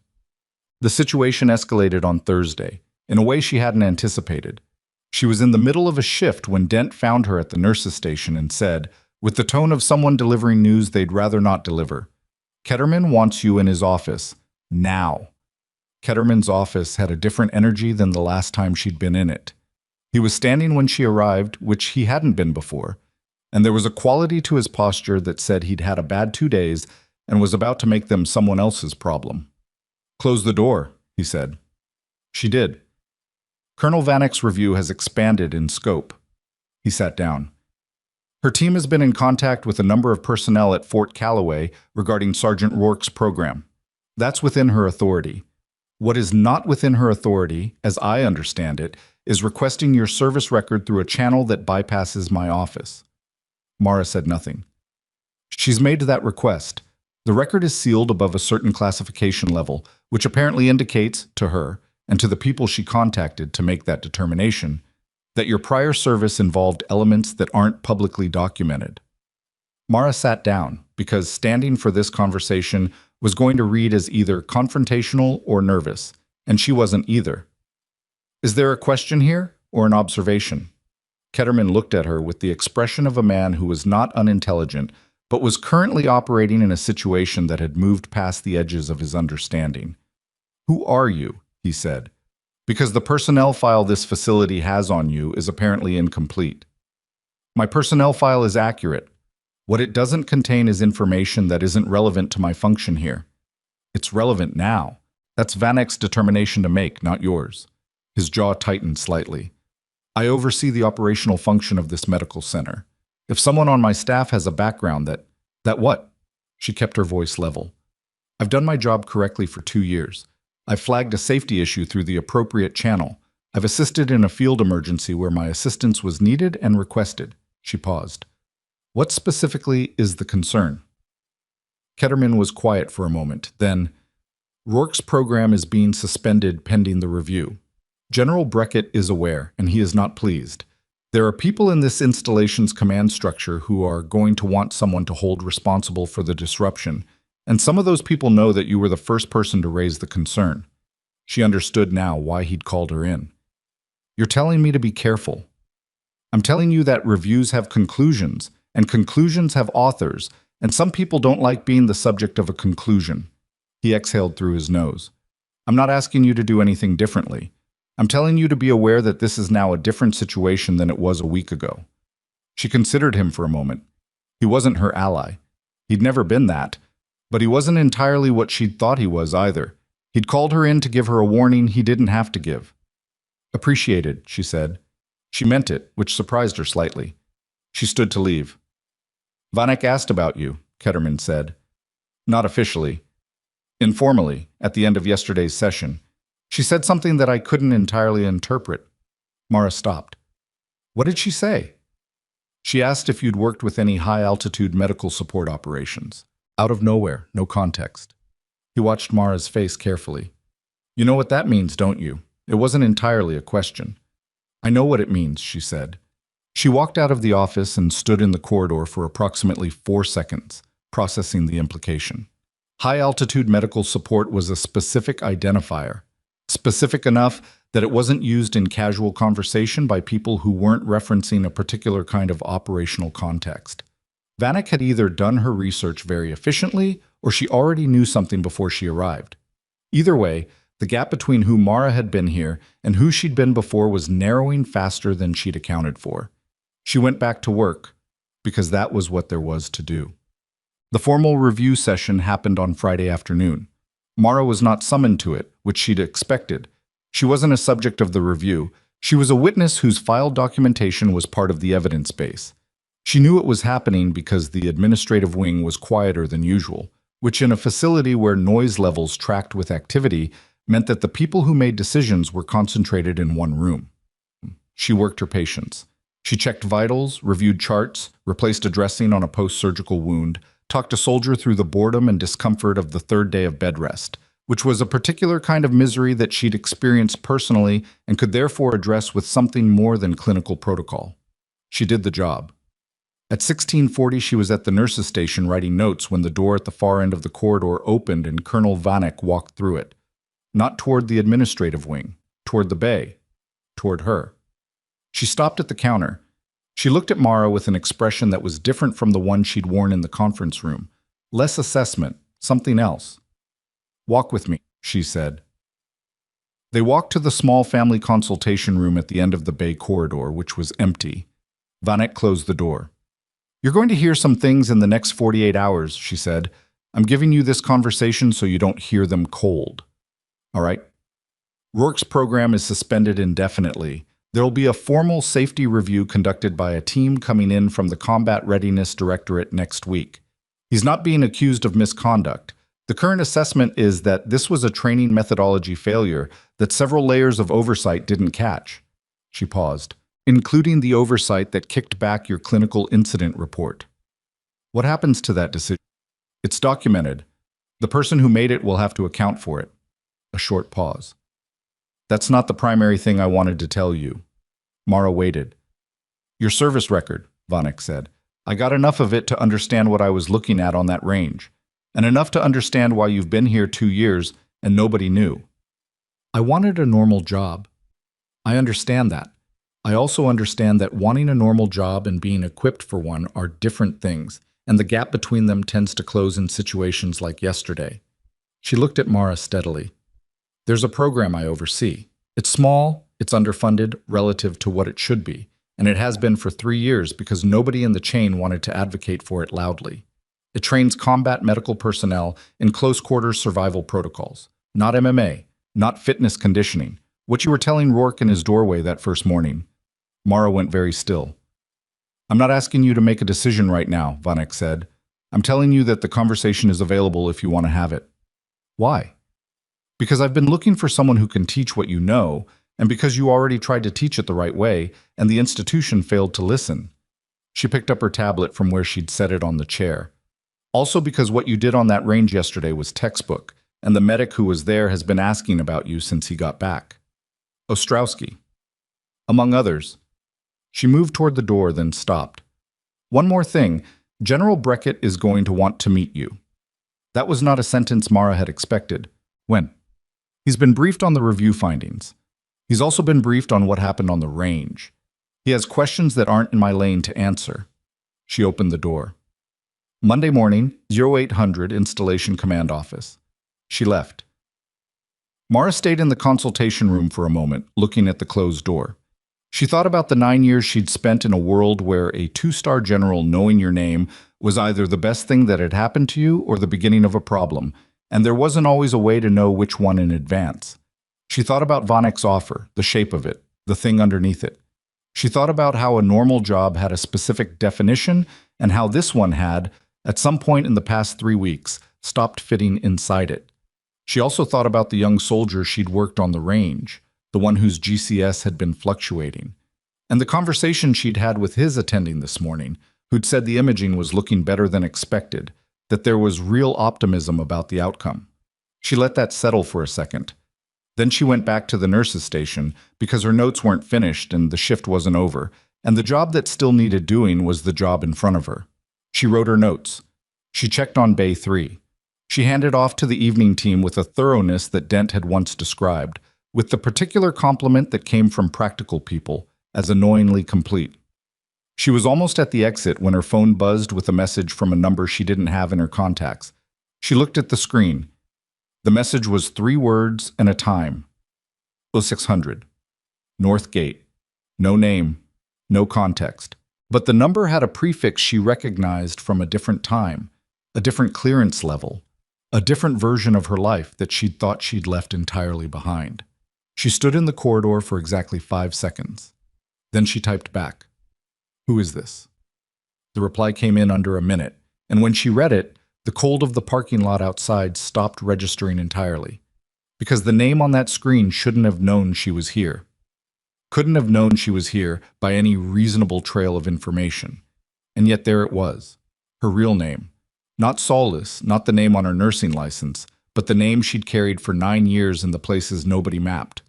The situation escalated on Thursday, in a way she hadn't anticipated. She was in the middle of a shift when Dent found her at the nurse's station and said, with the tone of someone delivering news they'd rather not deliver, "Ketterman wants you in his office. Now." Ketterman's office had a different energy than the last time she'd been in it. He was standing when she arrived, which he hadn't been before, and there was a quality to his posture that said he'd had a bad 2 days and was about to make them someone else's problem. "Close the door," he said. She did. "Colonel Vanek's review has expanded in scope." He sat down. "Her team has been in contact with a number of personnel at Fort Calloway regarding Sergeant Rourke's program. That's within her authority. What is not within her authority, as I understand it, is requesting your service record through a channel that bypasses my office." Mara said nothing. "She's made that request. The record is sealed above a certain classification level, which apparently indicates, to her, and to the people she contacted to make that determination, that your prior service involved elements that aren't publicly documented." Mara sat down, because standing for this conversation was going to read as either confrontational or nervous, and she wasn't either. "Is there a question here, or an observation?" Ketterman looked at her with the expression of a man who was not unintelligent, but was currently operating in a situation that had moved past the edges of his understanding. "Who are you?" he said. "Because the personnel file this facility has on you is apparently incomplete." "My personnel file is accurate. What it doesn't contain is information that isn't relevant to my function here." "It's relevant now. That's Vanek's determination to make, not yours." His jaw tightened slightly. I oversee the operational function of this medical center. If someone on my staff has a background that what? She kept her voice level. I've done my job correctly for 2 years. I've flagged a safety issue through the appropriate channel. I've assisted in a field emergency where my assistance was needed and requested. She paused. What specifically is the concern? Ketterman was quiet for a moment. Then, Rourke's program is being suspended pending the review. General Breckett is aware, and he is not pleased. There are people in this installation's command structure who are going to want someone to hold responsible for the disruption, and some of those people know that you were the first person to raise the concern. She understood now why he'd called her in. You're telling me to be careful. I'm telling you that reviews have conclusions, and conclusions have authors, and some people don't like being the subject of a conclusion. He exhaled through his nose. I'm not asking you to do anything differently. I'm telling you to be aware that this is now a different situation than it was a week ago. She considered him for a moment. He wasn't her ally. He'd never been that, but he wasn't entirely what she'd thought he was either. He'd called her in to give her a warning he didn't have to give. Appreciated, she said. She meant it, which surprised her slightly. She stood to leave. Vanek asked about you, Ketterman said. Not officially. Informally, at the end of yesterday's session. She said something that I couldn't entirely interpret. Mara stopped. What did she say? She asked if you'd worked with any high-altitude medical support operations. Out of nowhere, no context. He watched Mara's face carefully. You know what that means, don't you? It wasn't entirely a question. I know what it means, she said. She walked out of the office and stood in the corridor for approximately 4 seconds, processing the implication. High-altitude medical support was a specific identifier. Specific enough that it wasn't used in casual conversation by people who weren't referencing a particular kind of operational context. Vanek had either done her research very efficiently or she already knew something before she arrived. Either way, the gap between who Mara had been here and who she'd been before was narrowing faster than she'd accounted for. She went back to work, because that was what there was to do. The formal review session happened on Friday afternoon. Mara was not summoned to it, which she'd expected. She wasn't a subject of the review. She was a witness whose filed documentation was part of the evidence base. She knew it was happening because the administrative wing was quieter than usual, which in a facility where noise levels tracked with activity meant that the people who made decisions were concentrated in one room. She worked her patience. She checked vitals, reviewed charts, replaced a dressing on a post-surgical wound, talked a soldier through the boredom and discomfort of the 3rd day of bed rest, which was a particular kind of misery that she'd experienced personally and could therefore address with something more than clinical protocol. She did the job. At 16:40, she was at the nurse's station writing notes when the door at the far end of the corridor opened and Colonel Vanek walked through it. Not toward the administrative wing, toward the bay, toward her. She stopped at the counter. She looked at Mara with an expression that was different from the one she'd worn in the conference room. Less assessment, something else. Walk with me, she said. They walked to the small family consultation room at the end of the bay corridor, which was empty. Vanek closed the door. You're going to hear some things in the next 48 hours, she said. I'm giving you this conversation so you don't hear them cold. All right? Rourke's program is suspended indefinitely. There will be a formal safety review conducted by a team coming in from the Combat Readiness Directorate next week. He's not being accused of misconduct. The current assessment is that this was a training methodology failure that several layers of oversight didn't catch. She paused, including the oversight that kicked back your clinical incident report. What happens to that decision? It's documented. The person who made it will have to account for it. A short pause. That's not the primary thing I wanted to tell you. Mara waited. Your service record, Vanek said. I got enough of it to understand what I was looking at on that range, and enough to understand why you've been here 2 years and nobody knew. I wanted a normal job. I understand that. I also understand that wanting a normal job and being equipped for one are different things, and the gap between them tends to close in situations like yesterday. She looked at Mara steadily. There's a program I oversee. It's small, it's underfunded relative to what it should be, and it has been for 3 years because nobody in the chain wanted to advocate for it loudly. It trains combat medical personnel in close-quarters survival protocols, not MMA, not fitness conditioning, What you were telling Rourke in his doorway that first morning. Mara went very still. I'm not asking you to make a decision right now, Vanek said. I'm telling you that the conversation is available if you want to have it. Why? Because I've been looking for someone who can teach what you know, and because you already tried to teach it the right way, and the institution failed to listen. She picked up her tablet from where she'd set it on the chair. Also because what you did on that range yesterday was textbook, and the medic who was there has been asking about you since he got back. Ostrowski. Among others. She moved toward the door, then stopped. One more thing, General Breckett is going to want to meet you. That was not a sentence Mara had expected. When? He's been briefed on the review findings. He's also been briefed on what happened on the range. He has questions that aren't in my lane to answer. She opened the door. Monday morning, 0800 Installation Command Office. She left. Mara stayed in the consultation room for a moment, looking at the closed door. She thought about the 9 years she'd spent in a world where a two-star general knowing your name was either the best thing that had happened to you or the beginning of a problem, and there wasn't always a way to know which one in advance. She thought about Vonek's offer, the shape of it, the thing underneath it. She thought about how a normal job had a specific definition and how this one had, at some point in the past 3 weeks, stopped fitting inside it. She also thought about the young soldier she'd worked on the range, the one whose GCS had been fluctuating, and the conversation she'd had with his attending this morning, who'd said the imaging was looking better than expected, that there was real optimism about the outcome. She let that settle for a second. Then she went back to the nurse's station because her notes weren't finished and the shift wasn't over, and the job that still needed doing was the job in front of her. She wrote her notes. She checked on Bay 3. She handed off to the evening team with a thoroughness that Dent had once described, with the particular compliment that came from practical people, as annoyingly complete. She was almost at the exit when her phone buzzed with a message from a number she didn't have in her contacts. She looked at the screen. The message was 3 words and a time. 0600. North Gate. No name. No context. But the number had a prefix she recognized from a different time, a different clearance level, a different version of her life that she'd thought she'd left entirely behind. She stood in the corridor for exactly 5 seconds. Then she typed back. Who is this? The reply came in under a minute, and when she read it, the cold of the parking lot outside stopped registering entirely. Because the name on that screen shouldn't have known she was here. Couldn't have known she was here by any reasonable trail of information. And yet there it was. Her real name. Not Solis, not the name on her nursing license, but the name she'd carried for 9 years in the places nobody mapped.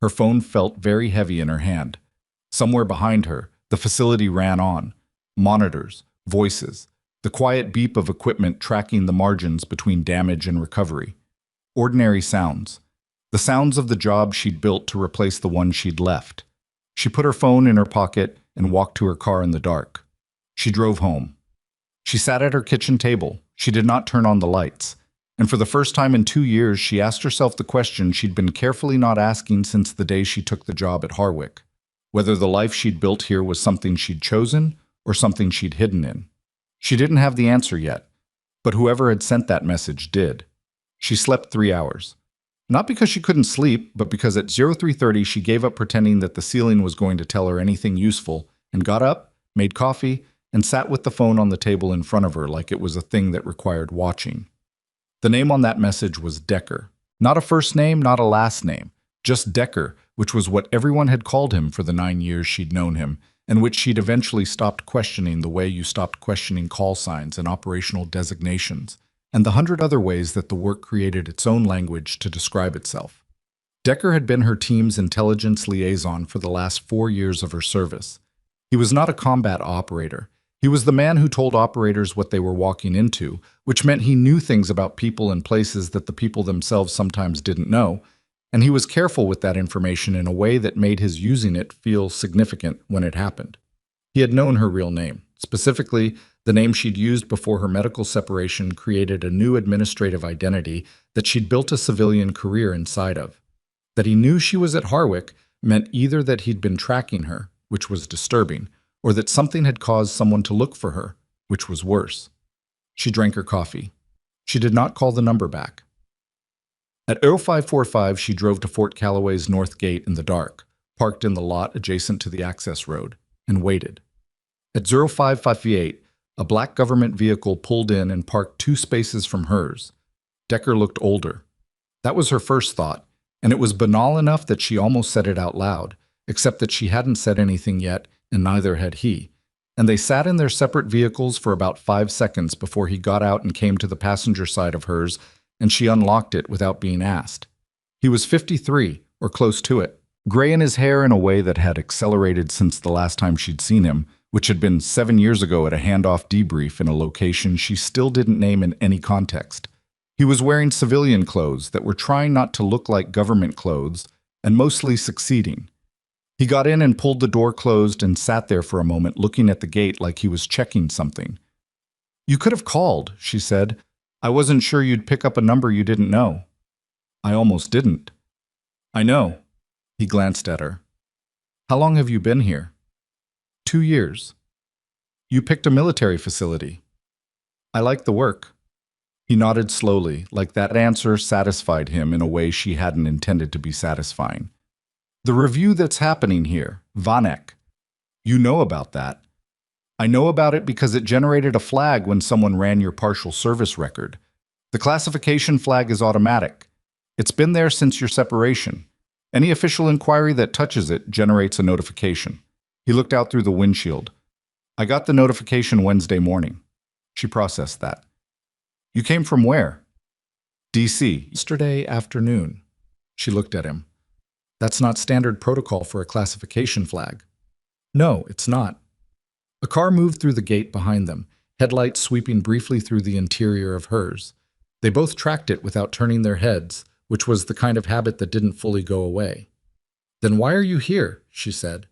Her phone felt very heavy in her hand. Somewhere behind her, the facility ran on. Monitors, voices, the quiet beep of equipment tracking the margins between damage and recovery. Ordinary sounds. The sounds of the job she'd built to replace the one she'd left. She put her phone in her pocket and walked to her car in the dark. She drove home. She sat at her kitchen table. She did not turn on the lights. And for the first time in 2 years, she asked herself the question she'd been carefully not asking since the day she took the job at Harwick. Whether the life she'd built here was something she'd chosen or something she'd hidden in. She didn't have the answer yet, but whoever had sent that message did. She slept 3 hours. Not because she couldn't sleep, but because at 0330 she gave up pretending that the ceiling was going to tell her anything useful and got up, made coffee, and sat with the phone on the table in front of her like it was a thing that required watching. The name on that message was Decker. Not a first name, not a last name. Just Decker, which was what everyone had called him for the 9 years she'd known him, and which she'd eventually stopped questioning the way you stopped questioning call signs and operational designations, and the 100 other ways that the work created its own language to describe itself. Decker had been her team's intelligence liaison for the last 4 years of her service. He was not a combat operator. He was the man who told operators what they were walking into, which meant he knew things about people and places that the people themselves sometimes didn't know, and he was careful with that information in a way that made his using it feel significant when it happened. He had known her real name. Specifically, the name she'd used before her medical separation created a new administrative identity that she'd built a civilian career inside of. That he knew she was at Harwick meant either that he'd been tracking her, which was disturbing, or that something had caused someone to look for her, which was worse. She drank her coffee. She did not call the number back. At 0545, she drove to Fort Calloway's north gate in the dark, parked in the lot adjacent to the access road, and waited. At 0558, a black government vehicle pulled in and parked 2 spaces from hers. Decker looked older. That was her first thought, and it was banal enough that she almost said it out loud, except that she hadn't said anything yet, and neither had he. And they sat in their separate vehicles for about 5 seconds before he got out and came to the passenger side of hers, and she unlocked it without being asked. He was 53, or close to it, gray in his hair in a way that had accelerated since the last time she'd seen him, which had been 7 years ago at a handoff debrief in a location she still didn't name in any context. He was wearing civilian clothes that were trying not to look like government clothes, and mostly succeeding. He got in and pulled the door closed and sat there for a moment looking at the gate like he was checking something. "You could have called," she said. "I wasn't sure you'd pick up a number you didn't know." "I almost didn't." "I know." He glanced at her. "How long have you been here?" 2 years. "You picked a military facility." "I like the work." He nodded slowly, like that answer satisfied him in a way she hadn't intended to be satisfying. "The review that's happening here, Vanek. You know about that." "I know about it because it generated a flag when someone ran your partial service record. The classification flag is automatic. It's been there since your separation. Any official inquiry that touches it generates a notification." He looked out through the windshield. "I got the notification Wednesday morning." She processed that. "You came from where?" "D.C. yesterday afternoon." She looked at him. "That's not standard protocol for a classification flag." "No, it's not." A car moved through the gate behind them, headlights sweeping briefly through the interior of hers. They both tracked it without turning their heads, which was the kind of habit that didn't fully go away. "Then why are you here?" she said,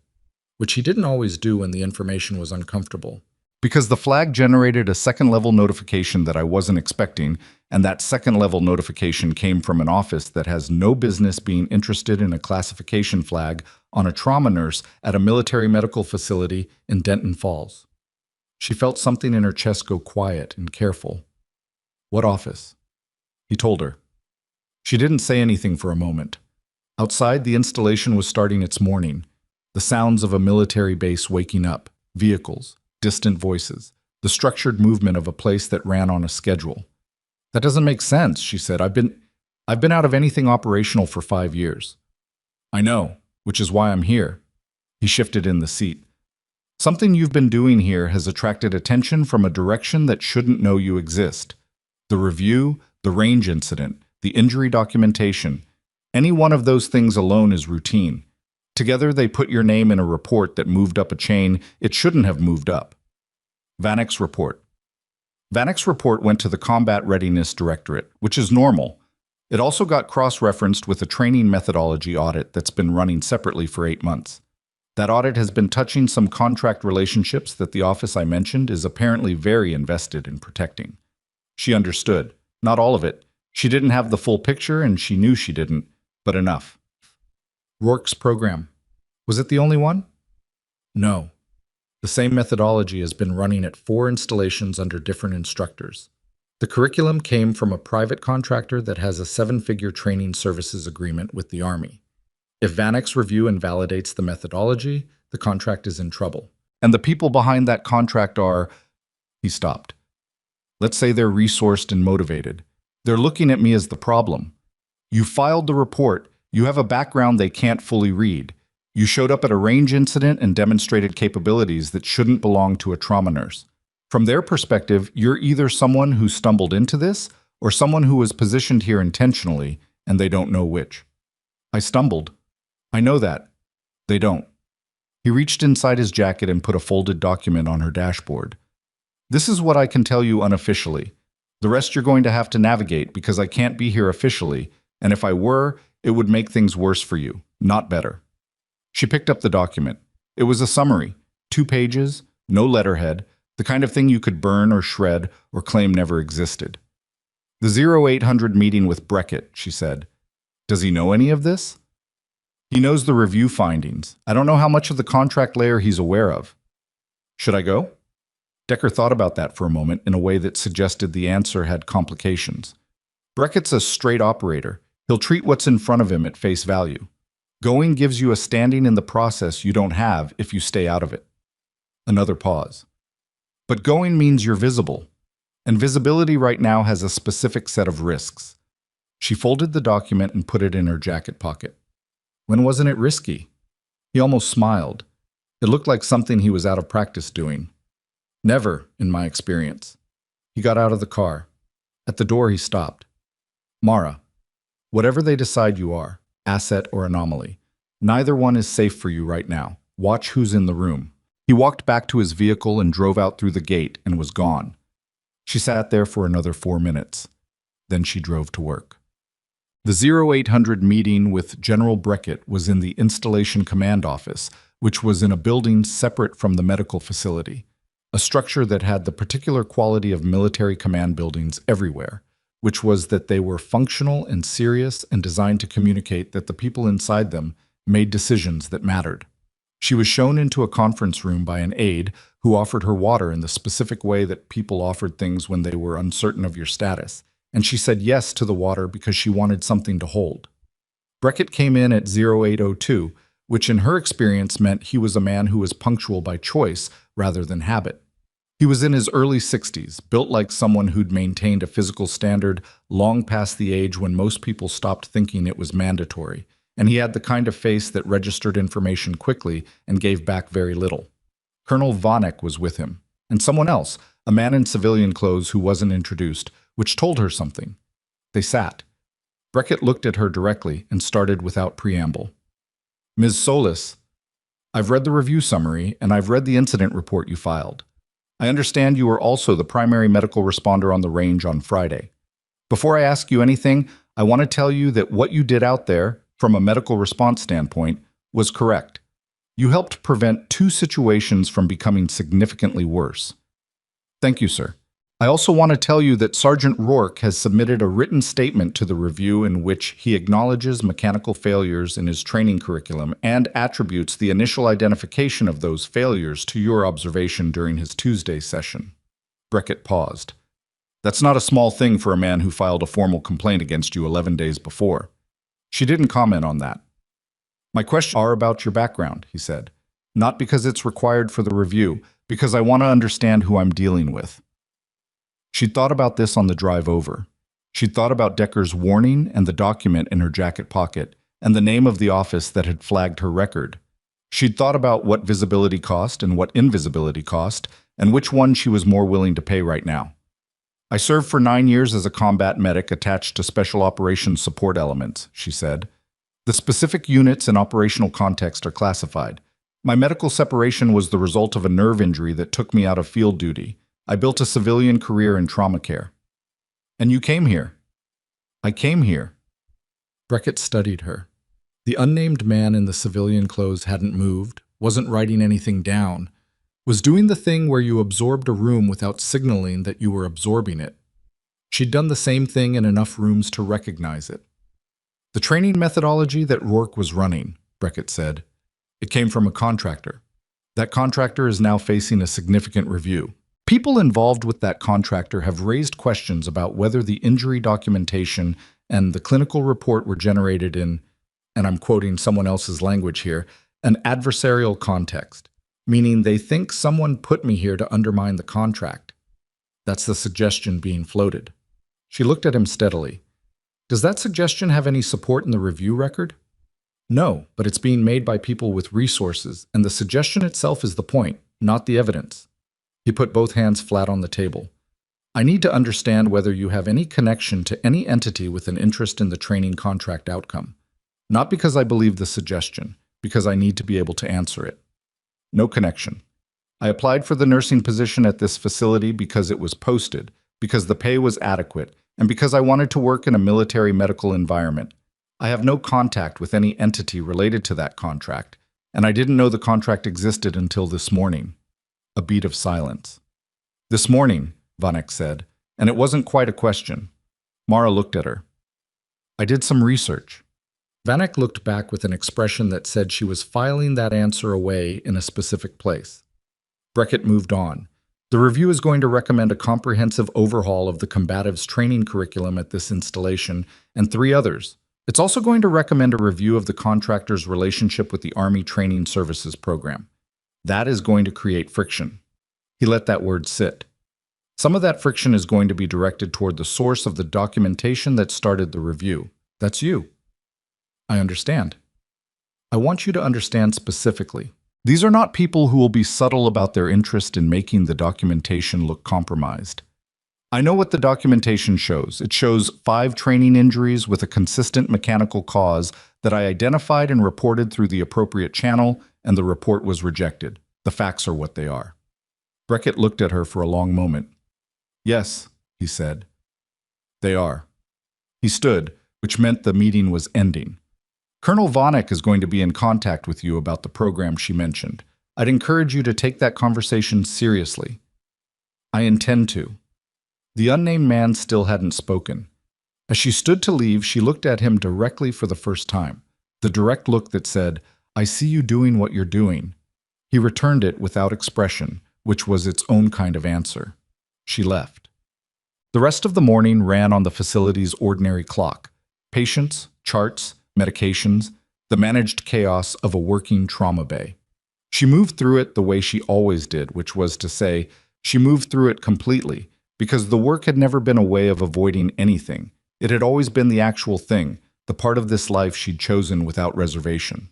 which he didn't always do when the information was uncomfortable. "Because the flag generated a second-level notification that I wasn't expecting, and that second-level notification came from an office that has no business being interested in a classification flag on a trauma nurse at a military medical facility in Denton Falls." She felt something in her chest go quiet and careful. "What office?" He told her. She didn't say anything for a moment. Outside, the installation was starting its morning. The sounds of a military base waking up, vehicles, distant voices, the structured movement of a place that ran on a schedule. "That doesn't make sense," she said. I've been out of anything operational for 5 years." "I know, which is why I'm here." He shifted in the seat. "Something you've been doing here has attracted attention from a direction that shouldn't know you exist. The review, the range incident, the injury documentation, any one of those things alone is routine. Together, they put your name in a report that moved up a chain it shouldn't have moved up." Vanek's report. Vanek's report went to the Combat Readiness Directorate, which is normal. It also got cross-referenced with a training methodology audit that's been running separately for 8 months. That audit has been touching some contract relationships that the office I mentioned is apparently very invested in protecting. She understood. Not all of it. She didn't have the full picture, and she knew she didn't, but enough. Rourke's program. Was it the only one? No. The same methodology has been running at 4 installations under different instructors. The curriculum came from a private contractor that has a 7-figure training services agreement with the Army. If Vanek's review invalidates the methodology, the contract is in trouble. And the people behind that contract are... He stopped. "Let's say they're resourced and motivated. They're looking at me as the problem. You filed the report. You have a background they can't fully read. You showed up at a range incident and demonstrated capabilities that shouldn't belong to a trauma nurse. From their perspective, you're either someone who stumbled into this or someone who was positioned here intentionally, and they don't know which." "I stumbled." "I know that. They don't." He reached inside his jacket and put a folded document on her dashboard. "This is what I can tell you unofficially. The rest you're going to have to navigate because I can't be here officially, and if I were, it would make things worse for you, not better." She picked up the document. It was a summary, 2 pages, no letterhead, the kind of thing you could burn or shred or claim never existed. "The 0800 meeting with Breckett," she said. "Does he know any of this?" "He knows the review findings. I don't know how much of the contract layer he's aware of." "Should I go?" Decker thought about that for a moment in a way that suggested the answer had complications. "Breckett's a straight operator. He'll treat what's in front of him at face value. Going gives you a standing in the process you don't have if you stay out of it. Another pause. But going means you're visible. And visibility right now has a specific set of risks. She folded the document and put it in her jacket pocket. When wasn't it risky? He almost smiled. It looked like something he was out of practice doing. Never, in my experience. He got out of the car. At the door, he stopped. Mara, whatever they decide you are, asset or anomaly, neither one is safe for you right now. Watch who's in the room. He walked back to his vehicle and drove out through the gate and was gone. She sat there for another 4 minutes. Then she drove to work. The 0800 meeting with General Breckett was in the Installation Command Office, which was in a building separate from the medical facility, a structure that had the particular quality of military command buildings everywhere, which was that they were functional and serious and designed to communicate that the people inside them made decisions that mattered. She was shown into a conference room by an aide who offered her water in the specific way that people offered things when they were uncertain of your status, and she said yes to the water because she wanted something to hold. Breckett came in at 0802, which in her experience meant he was a man who was punctual by choice rather than habit. He was in his early 60s, built like someone who'd maintained a physical standard long past the age when most people stopped thinking it was mandatory, and he had the kind of face that registered information quickly and gave back very little. Colonel Vanek was with him, and someone else, a man in civilian clothes who wasn't introduced, which told her something. They sat. Breckett looked at her directly and started without preamble. Ms. Solis, I've read the review summary and I've read the incident report you filed. I understand you were also the primary medical responder on the range on Friday. Before I ask you anything, I want to tell you that what you did out there, from a medical response standpoint, was correct. You helped prevent 2 situations from becoming significantly worse. Thank you, sir. I also want to tell you that Sergeant Rourke has submitted a written statement to the review in which he acknowledges mechanical failures in his training curriculum and attributes the initial identification of those failures to your observation during his Tuesday session. Breckett paused. That's not a small thing for a man who filed a formal complaint against you 11 days before. She didn't comment on that. My questions are about your background, he said. Not because it's required for the review, because I want to understand who I'm dealing with. She'd thought about this on the drive over. She'd thought about Decker's warning and the document in her jacket pocket, and the name of the office that had flagged her record. She'd thought about what visibility cost and what invisibility cost, and which one she was more willing to pay right now. I served for 9 years as a combat medic attached to Special Operations Support Elements, she said. The specific units and operational context are classified. My medical separation was the result of a nerve injury that took me out of field duty. I built a civilian career in trauma care. And you came here. I came here. Breckett studied her. The unnamed man in the civilian clothes hadn't moved, wasn't writing anything down, was doing the thing where you absorbed a room without signaling that you were absorbing it. She'd done the same thing in enough rooms to recognize it. The training methodology that Rourke was running, Breckett said, it came from a contractor. That contractor is now facing a significant review. People involved with that contractor have raised questions about whether the injury documentation and the clinical report were generated in, and I'm quoting someone else's language here, an adversarial context, meaning they think someone put me here to undermine the contract. That's the suggestion being floated. She looked at him steadily. Does that suggestion have any support in the review record? No, but it's being made by people with resources, and the suggestion itself is the point, not the evidence. He put both hands flat on the table. I need to understand whether you have any connection to any entity with an interest in the training contract outcome. Not because I believe the suggestion, because I need to be able to answer it. No connection. I applied for the nursing position at this facility because it was posted, because the pay was adequate, and because I wanted to work in a military medical environment. I have no contact with any entity related to that contract, and I didn't know the contract existed until this morning. A beat of silence. This morning, Vanek said, and it wasn't quite a question. Mara looked at her. I did some research. Vanek looked back with an expression that said she was filing that answer away in a specific place. Breckett moved on. The review is going to recommend a comprehensive overhaul of the combatives training curriculum at this installation and 3 others, It's also going to recommend a review of the contractor's relationship with the Army Training Services Program. That is going to create friction. He let that word sit. Some of that friction is going to be directed toward the source of the documentation that started the review. That's you. I understand. I want you to understand specifically. These are not people who will be subtle about their interest in making the documentation look compromised. I know what the documentation shows. It shows 5 training injuries with a consistent mechanical cause that I identified and reported through the appropriate channel, and the report was rejected. The facts are what they are. Beckett looked at her for a long moment. Yes, he said. They are. He stood, which meant the meeting was ending. Colonel Vanek is going to be in contact with you about the program she mentioned. I'd encourage you to take that conversation seriously. I intend to. The unnamed man still hadn't spoken. As she stood to leave, she looked at him directly for the first time. The direct look that said, "I see you doing what you're doing." He returned it without expression, which was its own kind of answer. She left. The rest of the morning ran on the facility's ordinary clock. Patients, charts, medications, the managed chaos of a working trauma bay. She moved through it the way she always did, which was to say, she moved through it completely, because the work had never been a way of avoiding anything. It had always been the actual thing, the part of this life she'd chosen without reservation.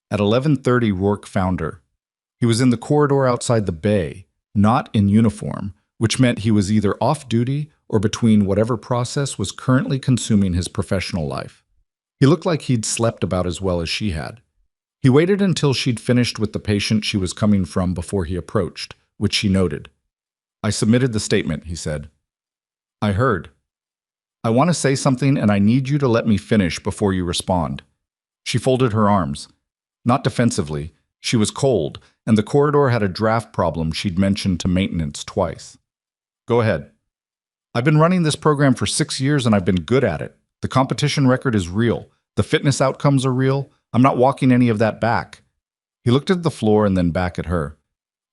At 11:30, Rourke found her. He was in the corridor outside the bay, not in uniform, which meant he was either off duty or between whatever process was currently consuming his professional life. He looked like he'd slept about as well as she had. He waited until she'd finished with the patient she was coming from before he approached, which she noted. "I submitted the statement," he said. "I heard. I want to say something and I need you to let me finish before you respond." She folded her arms. Not defensively. She was cold, and the corridor had a draft problem she'd mentioned to maintenance twice. "Go ahead. I've been running this program for 6 years and I've been good at it. The competition record is real. The fitness outcomes are real. I'm not walking any of that back." He looked at the floor and then back at her.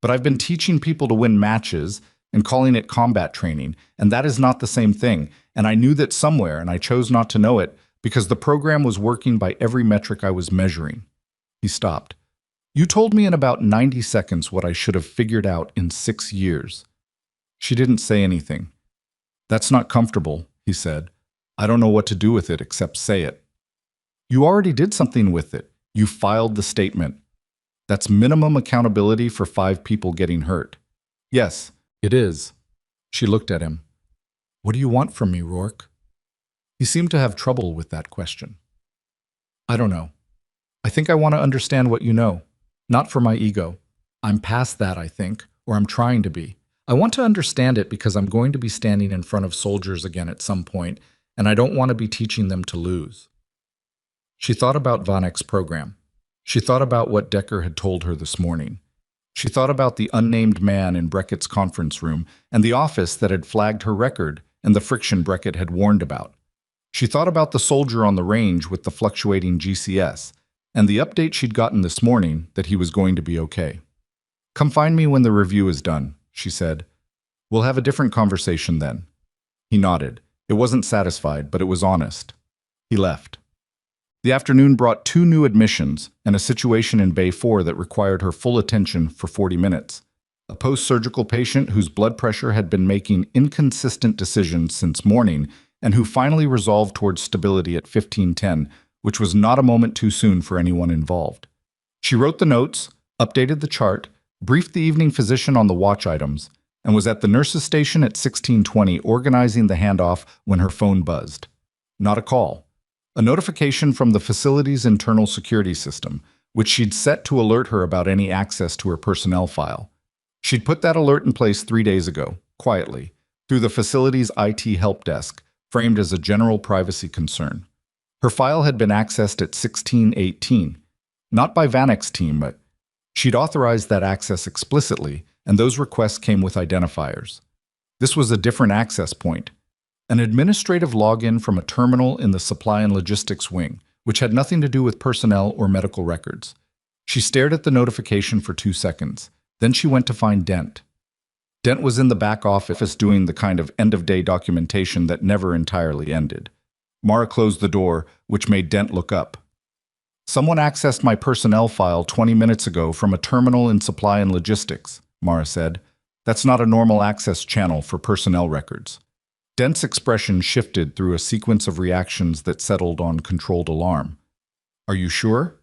"But I've been teaching people to win matches and calling it combat training, and that is not the same thing, and I knew that somewhere, and I chose not to know it, because the program was working by every metric I was measuring." He stopped. "You told me in about 90 seconds what I should have figured out in 6 years. She didn't say anything. "That's not comfortable," he said. "I don't know what to do with it except say it." "You already did something with it. You filed the statement. That's minimum accountability for 5 people getting hurt." "Yes, it is." She looked at him. "What do you want from me, Rourke?" He seemed to have trouble with that question. "I don't know. I think I want to understand what you know. Not for my ego. I'm past that, I think, or I'm trying to be. I want to understand it because I'm going to be standing in front of soldiers again at some point, and I don't want to be teaching them to lose." She thought about Vanek's program. She thought about what Decker had told her this morning. She thought about the unnamed man in Beckett's conference room and the office that had flagged her record and the friction Beckett had warned about. She thought about the soldier on the range with the fluctuating GCS and the update she'd gotten this morning that he was going to be okay. "Come find me when the review is done," she said. "We'll have a different conversation then." He nodded. It wasn't satisfied, but it was honest. He left. The afternoon brought 2 new admissions and a situation in Bay 4 that required her full attention for 40 minutes. A post-surgical patient whose blood pressure had been making inconsistent decisions since morning and who finally resolved towards stability at 15:10, which was not a moment too soon for anyone involved. She wrote the notes, updated the chart, briefed the evening physician on the watch items, and was at the nurse's station at 16:20 organizing the handoff when her phone buzzed. Not a call. A notification from the facility's internal security system, which she'd set to alert her about any access to her personnel file. She'd put that alert in place 3 days ago, quietly, through the facility's IT help desk, framed as a general privacy concern. Her file had been accessed at 16:18, not by Vanek's team, but she'd authorized that access explicitly, and those requests came with identifiers. This was a different access point. An administrative login from a terminal in the supply and logistics wing, which had nothing to do with personnel or medical records. She stared at the notification for 2 seconds. Then she went to find Dent. Dent was in the back office doing the kind of end-of-day documentation that never entirely ended. Mara closed the door, which made Dent look up. Someone accessed my personnel file 20 minutes ago from a terminal in supply and logistics, Mara said. That's not a normal access channel for personnel records. Dent's expression shifted through a sequence of reactions that settled on controlled alarm. Are you sure?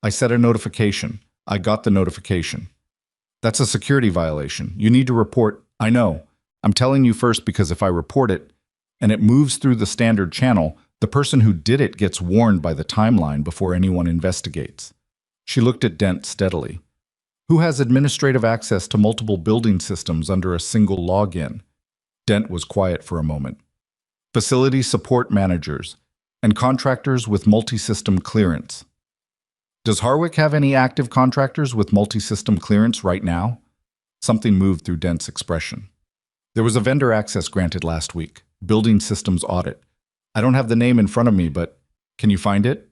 I set a notification. I got the notification. That's a security violation. You need to report. I know. I'm telling you first because if I report it, and it moves through the standard channel, the person who did it gets warned by the timeline before anyone investigates. She looked at Dent steadily. Who has administrative access to multiple building systems under a single login? Dent was quiet for a moment. Facility support managers and contractors with multi-system clearance. Does Harwick have any active contractors with multi-system clearance right now? Something moved through Dent's expression. There was a vendor access granted last week. Building systems audit. I don't have the name in front of me, but can you find it?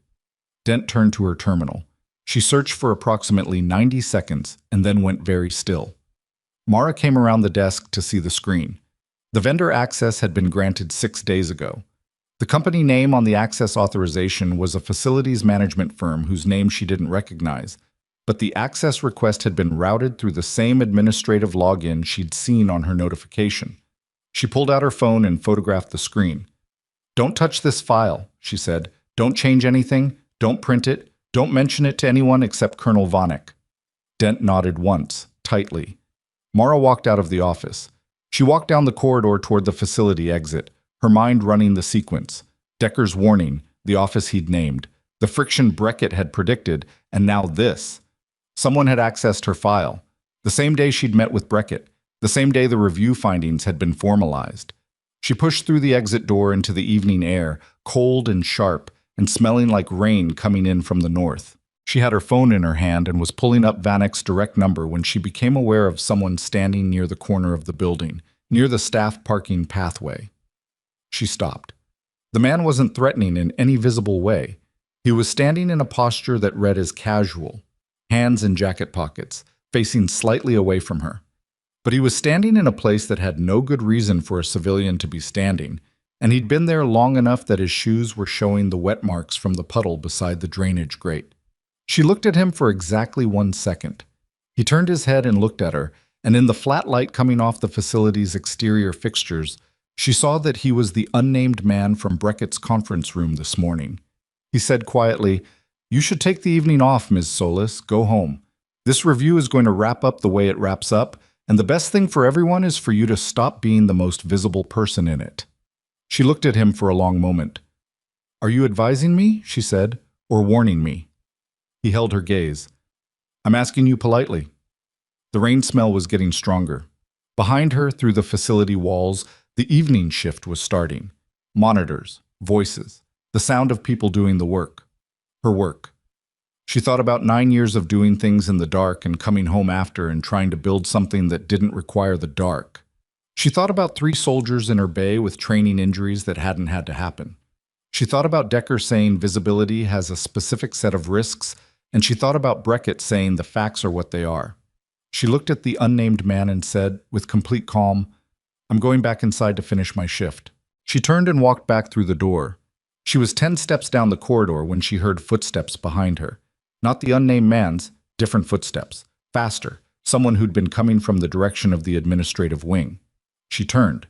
Dent turned to her terminal. She searched for approximately 90 seconds and then went very still. Mara came around the desk to see the screen. The vendor access had been granted 6 days ago. The company name on the access authorization was a facilities management firm whose name she didn't recognize, but the access request had been routed through the same administrative login she'd seen on her notification. She pulled out her phone and photographed the screen. Don't touch this file, she said. Don't change anything. Don't print it. Don't mention it to anyone except Colonel Vanek. Dent nodded once, tightly. Mara walked out of the office. She walked down the corridor toward the facility exit, her mind running the sequence. Decker's warning, the office he'd named, the friction Beckett had predicted, and now this. Someone had accessed her file. The same day she'd met with Beckett, the same day the review findings had been formalized. She pushed through the exit door into the evening air, cold and sharp, and smelling like rain coming in from the north. She had her phone in her hand and was pulling up Vanek's direct number when she became aware of someone standing near the corner of the building, near the staff parking pathway. She stopped. The man wasn't threatening in any visible way. He was standing in a posture that read as casual, hands in jacket pockets, facing slightly away from her. But he was standing in a place that had no good reason for a civilian to be standing, and he'd been there long enough that his shoes were showing the wet marks from the puddle beside the drainage grate. She looked at him for exactly 1 second. He turned his head and looked at her, and in the flat light coming off the facility's exterior fixtures, she saw that he was the unnamed man from Beckett's conference room this morning. He said quietly, "You should take the evening off, Ms. Solis. Go home. This review is going to wrap up the way it wraps up, and the best thing for everyone is for you to stop being the most visible person in it." She looked at him for a long moment. "Are you advising me," she said, "or warning me?" He held her gaze. "I'm asking you politely." The rain smell was getting stronger. Behind her, through the facility walls, the evening shift was starting. Monitors, voices, the sound of people doing the work. Her work. She thought about 9 years of doing things in the dark and coming home after and trying to build something that didn't require the dark. She thought about 3 soldiers in her bay with training injuries that hadn't had to happen. She thought about Decker saying visibility has a specific set of risks, and she thought about Beckett saying the facts are what they are. She looked at the unnamed man and said, with complete calm, "I'm going back inside to finish my shift." She turned and walked back through the door. She was 10 steps down the corridor when she heard footsteps behind her. Not the unnamed man's, different footsteps. Faster, someone who'd been coming from the direction of the administrative wing. She turned.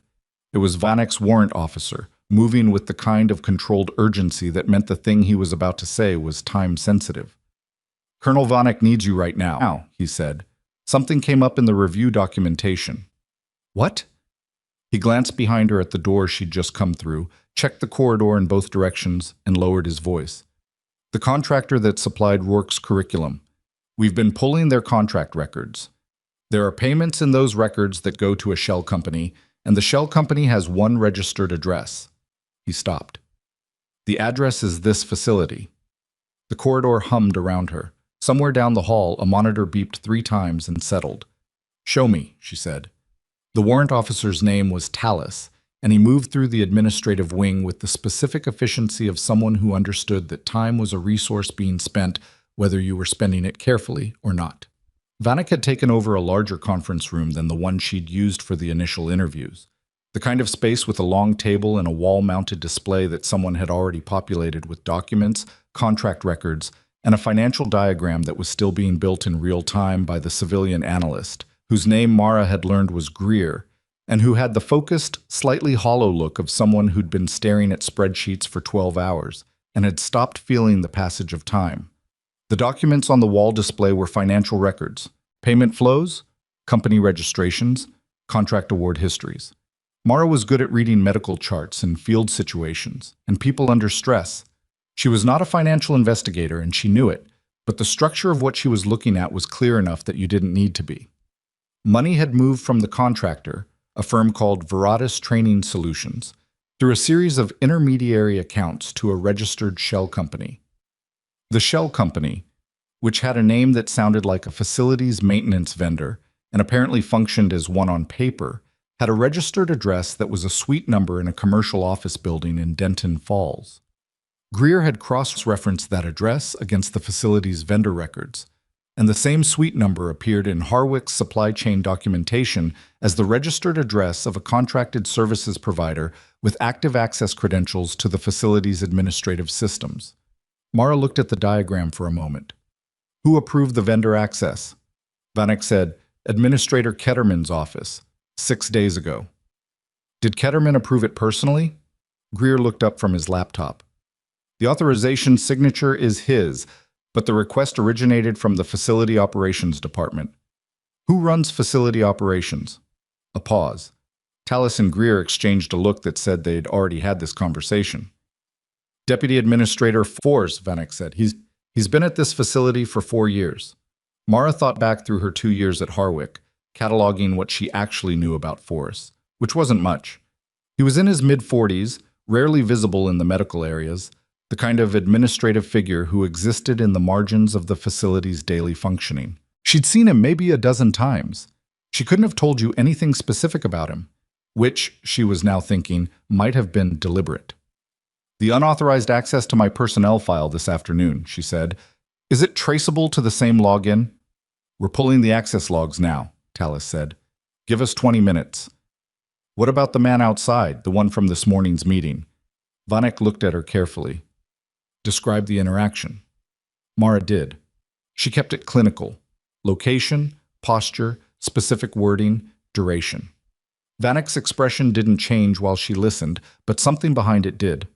It was Vanek's warrant officer, moving with the kind of controlled urgency that meant the thing he was about to say was time-sensitive. "Colonel Vanek needs you right now," he said. "Something came up in the review documentation." "What?" He glanced behind her at the door she'd just come through, checked the corridor in both directions, and lowered his voice. "The contractor that supplied Rourke's curriculum. We've been pulling their contract records. There are payments in those records that go to a shell company, and the shell company has one registered address." He stopped. "The address is this facility." The corridor hummed around her. Somewhere down the hall, a monitor beeped 3 times and settled. "Show me," she said. The warrant officer's name was Tallis, and he moved through the administrative wing with the specific efficiency of someone who understood that time was a resource being spent whether you were spending it carefully or not. Vanek had taken over a larger conference room than the one she'd used for the initial interviews. The kind of space with a long table and a wall-mounted display that someone had already populated with documents, contract records, and a financial diagram that was still being built in real time by the civilian analyst, whose name Mara had learned was Greer, and who had the focused, slightly hollow look of someone who'd been staring at spreadsheets for 12 hours and had stopped feeling the passage of time. The documents on the wall display were financial records, payment flows, company registrations, contract award histories. Mara was good at reading medical charts and field situations, and people under stress. She was not a financial investigator, and she knew it, but the structure of what she was looking at was clear enough that you didn't need to be. Money had moved from the contractor, a firm called Veratus Training Solutions, through a series of intermediary accounts to a registered shell company. The shell company, which had a name that sounded like a facilities maintenance vendor and apparently functioned as one on paper, had a registered address that was a suite number in a commercial office building in Denton Falls. Greer had cross-referenced that address against the facility's vendor records, and the same suite number appeared in Harwick's supply chain documentation as the registered address of a contracted services provider with active access credentials to the facility's administrative systems. Mara looked at the diagram for a moment. Who approved the vendor access? Vanek said, Administrator Ketterman's office, 6 days ago. Did Ketterman approve it personally? Greer looked up from his laptop. The authorization signature is his, but the request originated from the Facility Operations Department. Who runs Facility Operations? A pause. Tallis and Greer exchanged a look that said they'd already had this conversation. Deputy Administrator Force, Vanek said. He's been at this facility for 4 years. Mara thought back through her 2 years at Harwick, cataloging what she actually knew about Forrest, which wasn't much. He was in his mid-40s, rarely visible in the medical areas, the kind of administrative figure who existed in the margins of the facility's daily functioning. She'd seen him maybe a dozen times. She couldn't have told you anything specific about him, which, she was now thinking, might have been deliberate. The unauthorized access to my personnel file this afternoon, she said. Is it traceable to the same login? We're pulling the access logs now, Tallis said. Give us 20 minutes. What about the man outside, the one from this morning's meeting? Vanek looked at her carefully. Describe the interaction. Mara did. She kept it clinical. Location, posture, specific wording, duration. Vanek's expression didn't change while she listened, but something behind it did.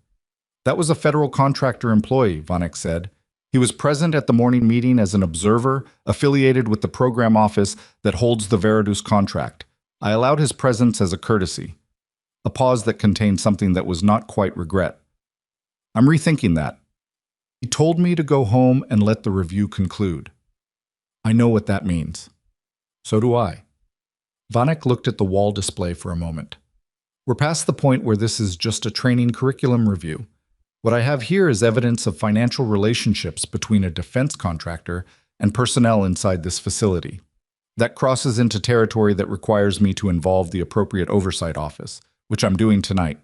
That was a federal contractor employee, Vanek said. He was present at the morning meeting as an observer, affiliated with the program office that holds the Veratus contract. I allowed his presence as a courtesy. A pause that contained something that was not quite regret. I'm rethinking that. He told me to go home and let the review conclude. I know what that means. So do I. Vanek looked at the wall display for a moment. We're past the point where this is just a training curriculum review. What I have here is evidence of financial relationships between a defense contractor and personnel inside this facility. That crosses into territory that requires me to involve the appropriate oversight office, which I'm doing tonight.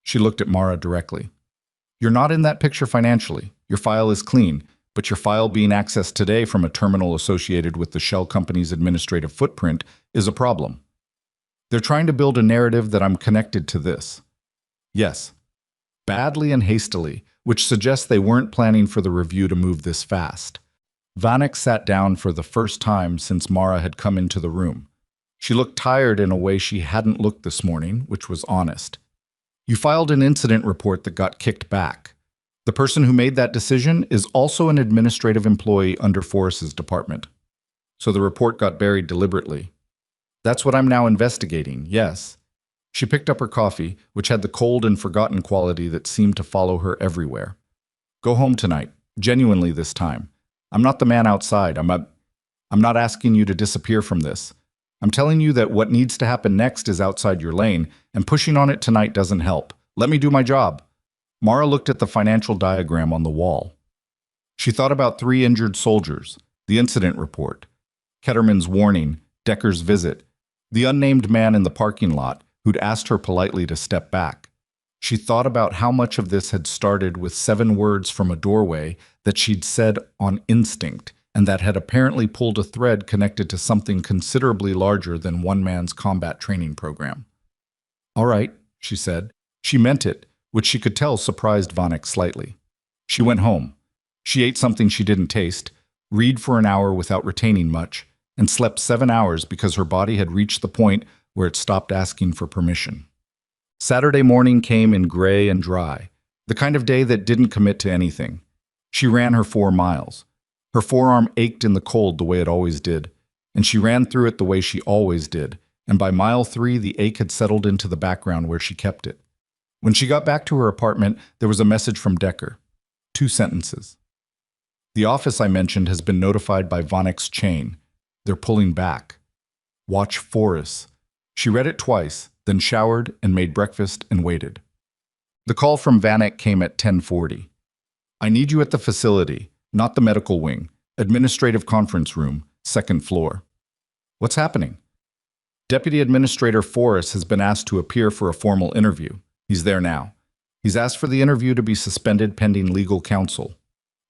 She looked at Mara directly. You're not in that picture financially. Your file is clean, but your file being accessed today from a terminal associated with the shell company's administrative footprint is a problem. They're trying to build a narrative that I'm connected to this. Yes. Badly and hastily, which suggests they weren't planning for the review to move this fast. Vanek sat down for the first time since Mara had come into the room. She looked tired in a way she hadn't looked this morning, which was honest. You filed an incident report that got kicked back. The person who made that decision is also an administrative employee under Forrest's department. So the report got buried deliberately. That's what I'm now investigating, yes. She picked up her coffee, which had the cold and forgotten quality that seemed to follow her everywhere. Go home tonight, genuinely this time. I'm not the man outside. I'm not asking you to disappear from this. I'm telling you that what needs to happen next is outside your lane, and pushing on it tonight doesn't help. Let me do my job. Mara looked at the financial diagram on the wall. She thought about 3 injured soldiers, the incident report, Ketterman's warning, Decker's visit, the unnamed man in the parking lot who'd asked her politely to step back. She thought about how much of this had started with 7 words from a doorway that she'd said on instinct, and that had apparently pulled a thread connected to something considerably larger than one man's combat training program. All right, she said. She meant it, which she could tell surprised Vanek slightly. She went home. She ate something she didn't taste, read for an hour without retaining much, and slept 7 hours because her body had reached the point where it stopped asking for permission. Saturday morning came in gray and dry, the kind of day that didn't commit to anything. She ran her 4 miles. Her forearm ached in the cold the way it always did, and she ran through it the way she always did, and by mile 3 the ache had settled into the background where she kept it. When she got back to her apartment, there was a message from Decker. 2 sentences. The office I mentioned has been notified by Vanek's chain. They're pulling back. Watch Forrest. She read it twice, then showered and made breakfast and waited. The call from Vanek came at 10:40. I need you at the facility, not the medical wing, administrative conference room, 2nd floor. What's happening? Deputy Administrator Forrest has been asked to appear for a formal interview. He's there now. He's asked for the interview to be suspended pending legal counsel.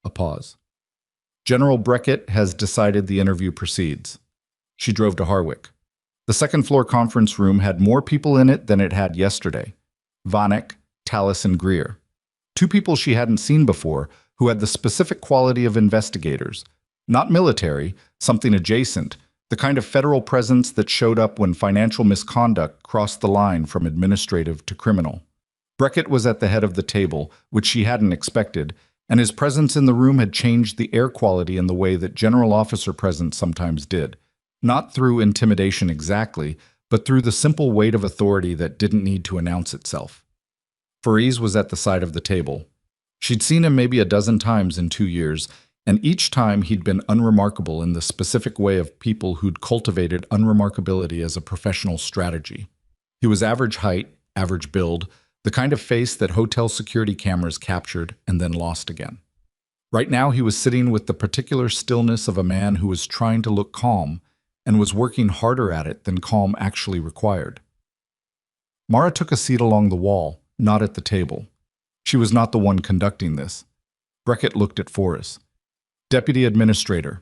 A pause. General Breckett has decided the interview proceeds. She drove to Harwick. The 2nd floor conference room had more people in it than it had yesterday. Vanek, Tallis, and Greer. 2 people she hadn't seen before who had the specific quality of investigators. Not military, something adjacent, the kind of federal presence that showed up when financial misconduct crossed the line from administrative to criminal. Breckett was at the head of the table, which she hadn't expected, and his presence in the room had changed the air quality in the way that general officer presence sometimes did. Not through intimidation exactly, but through the simple weight of authority that didn't need to announce itself. Fariz was at the side of the table. She'd seen him maybe a dozen times in 2 years, and each time he'd been unremarkable in the specific way of people who'd cultivated unremarkability as a professional strategy. He was average height, average build, the kind of face that hotel security cameras captured and then lost again. Right now he was sitting with the particular stillness of a man who was trying to look calm and was working harder at it than calm actually required. Mara took a seat along the wall, not at the table. She was not the one conducting this. Breckett looked at Forrest. Deputy Administrator,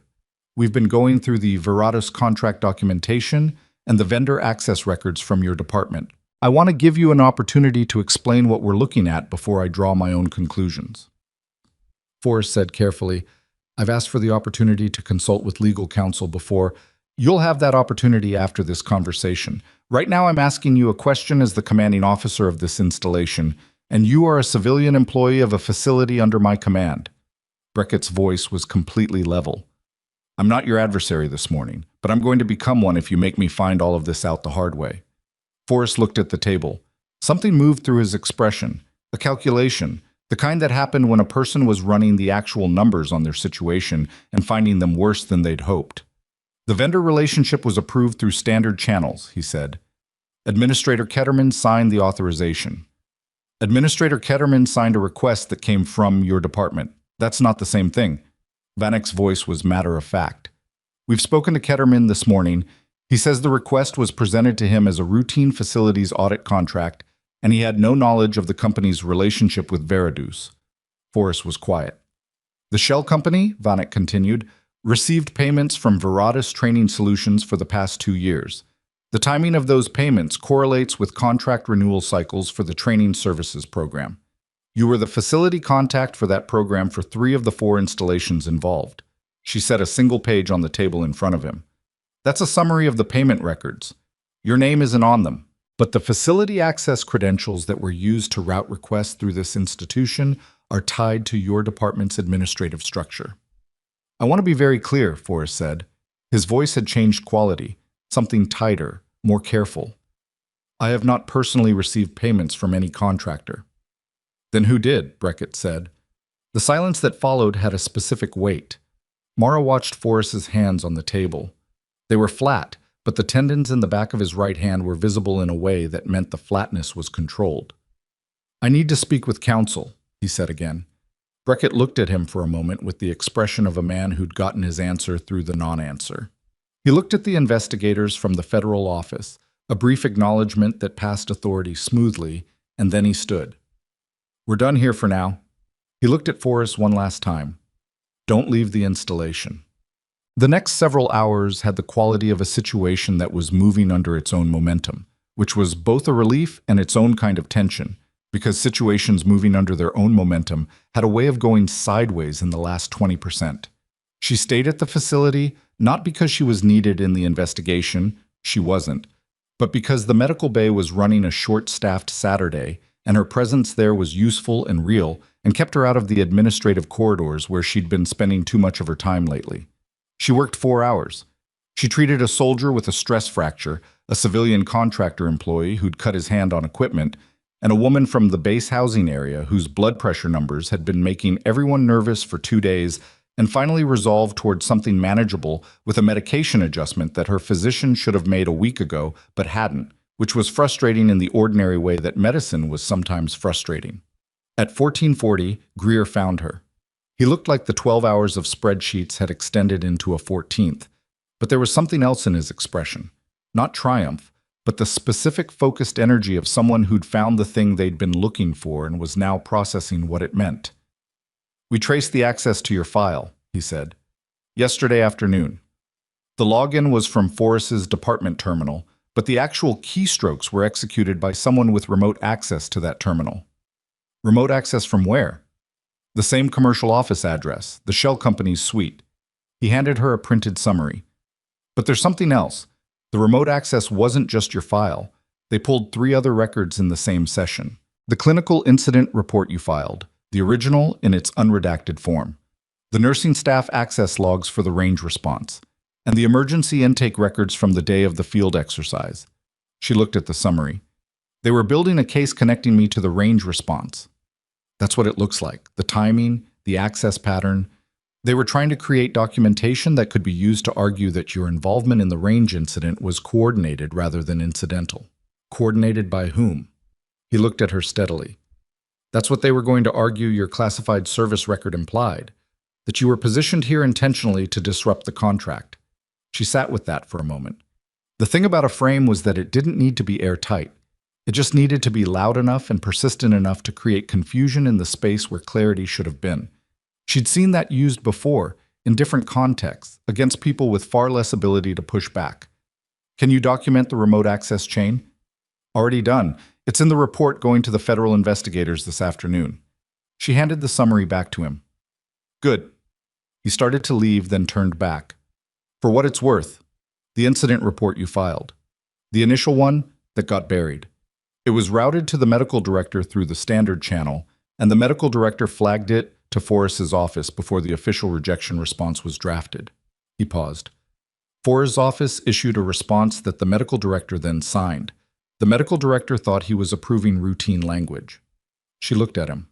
we've been going through the Veratus contract documentation and the vendor access records from your department. I want to give you an opportunity to explain what we're looking at before I draw my own conclusions. Forrest said carefully, I've asked for the opportunity to consult with legal counsel before. You'll have that opportunity after this conversation. Right now I'm asking you a question as the commanding officer of this installation, and you are a civilian employee of a facility under my command. Breckett's voice was completely level. I'm not your adversary this morning, but I'm going to become one if you make me find all of this out the hard way. Forrest looked at the table. Something moved through his expression, a calculation, the kind that happened when a person was running the actual numbers on their situation and finding them worse than they'd hoped. The vendor relationship was approved through standard channels, he said. Administrator Ketterman signed the authorization. Administrator Ketterman signed a request that came from your department. That's not the same thing. Vanek's voice was matter of fact. We've spoken to Ketterman this morning. He says the request was presented to him as a routine facilities audit contract, and he had no knowledge of the company's relationship with Veradus. Forrest was quiet. The shell company, Vanek continued, received payments from Veratus Training Solutions for the past 2 years. The timing of those payments correlates with contract renewal cycles for the training services program. You were the facility contact for that program for 3 of the 4 installations involved. She set a single page on the table in front of him. That's a summary of the payment records. Your name isn't on them, but the facility access credentials that were used to route requests through this institution are tied to your department's administrative structure. I want to be very clear, Forrest said. His voice had changed quality, something tighter, more careful. I have not personally received payments from any contractor. Then who did? Breckett said. The silence that followed had a specific weight. Mara watched Forrest's hands on the table. They were flat, but the tendons in the back of his right hand were visible in a way that meant the flatness was controlled. I need to speak with counsel, he said again. Breckett looked at him for a moment with the expression of a man who'd gotten his answer through the non-answer. He looked at the investigators from the federal office, a brief acknowledgement that passed authority smoothly, and then he stood. We're done here for now. He looked at Forrest one last time. Don't leave the installation. The next several hours had the quality of a situation that was moving under its own momentum. which was both a relief and its own kind of tension, because situations moving under their own momentum had a way of going sideways in the last 20%. She stayed at the facility not because she was needed in the investigation, she wasn't, but because the medical bay was running a short-staffed Saturday, and her presence there was useful and real and kept her out of the administrative corridors where she'd been spending too much of her time lately. She worked 4 hours. She treated a soldier with a stress fracture, a civilian contractor employee who'd cut his hand on equipment, and a woman from the base housing area whose blood pressure numbers had been making everyone nervous for 2 days and finally resolved towards something manageable with a medication adjustment that her physician should have made a week ago but hadn't, which was frustrating in the ordinary way that medicine was sometimes frustrating. At 14:40, Greer found her. He looked like the 12 hours of spreadsheets had extended into a 14th, but there was something else in his expression. Not triumph, but the specific focused energy of someone who'd found the thing they'd been looking for and was now processing what it meant. "We traced the access to your file," he said. "Yesterday afternoon. The login was from Forrest's department terminal, but the actual keystrokes were executed by someone with remote access to that terminal." "Remote access from where?" "The same commercial office address, the shell company's suite." He handed her a printed summary. "But there's something else. The remote access wasn't just your file. They pulled 3 other records in the same session. The clinical incident report you filed, the original in its unredacted form, the nursing staff access logs for the range response, and the emergency intake records from the day of the field exercise." She looked at the summary. "They were building a case connecting me to the range response." That's what it looks like. The timing, the access pattern. They were trying to create documentation that could be used to argue that your involvement in the range incident was coordinated rather than incidental. Coordinated by whom? He looked at her steadily. "That's what they were going to argue your classified service record implied, that you were positioned here intentionally to disrupt the contract." She sat with that for a moment. The thing about a frame was that it didn't need to be airtight. It just needed to be loud enough and persistent enough to create confusion in the space where clarity should have been. She'd seen that used before, in different contexts, against people with far less ability to push back. "Can you document the remote access chain?" "Already done. It's in the report going to the federal investigators this afternoon." She handed the summary back to him. "Good." He started to leave, then turned back. "For what it's worth, the incident report you filed. The initial one that got buried. It was routed to the medical director through the standard channel, and the medical director flagged it to Forrest's office before the official rejection response was drafted." He paused. Forrest's office issued a response that the medical director then signed. The medical director thought he was approving routine language. She looked at him.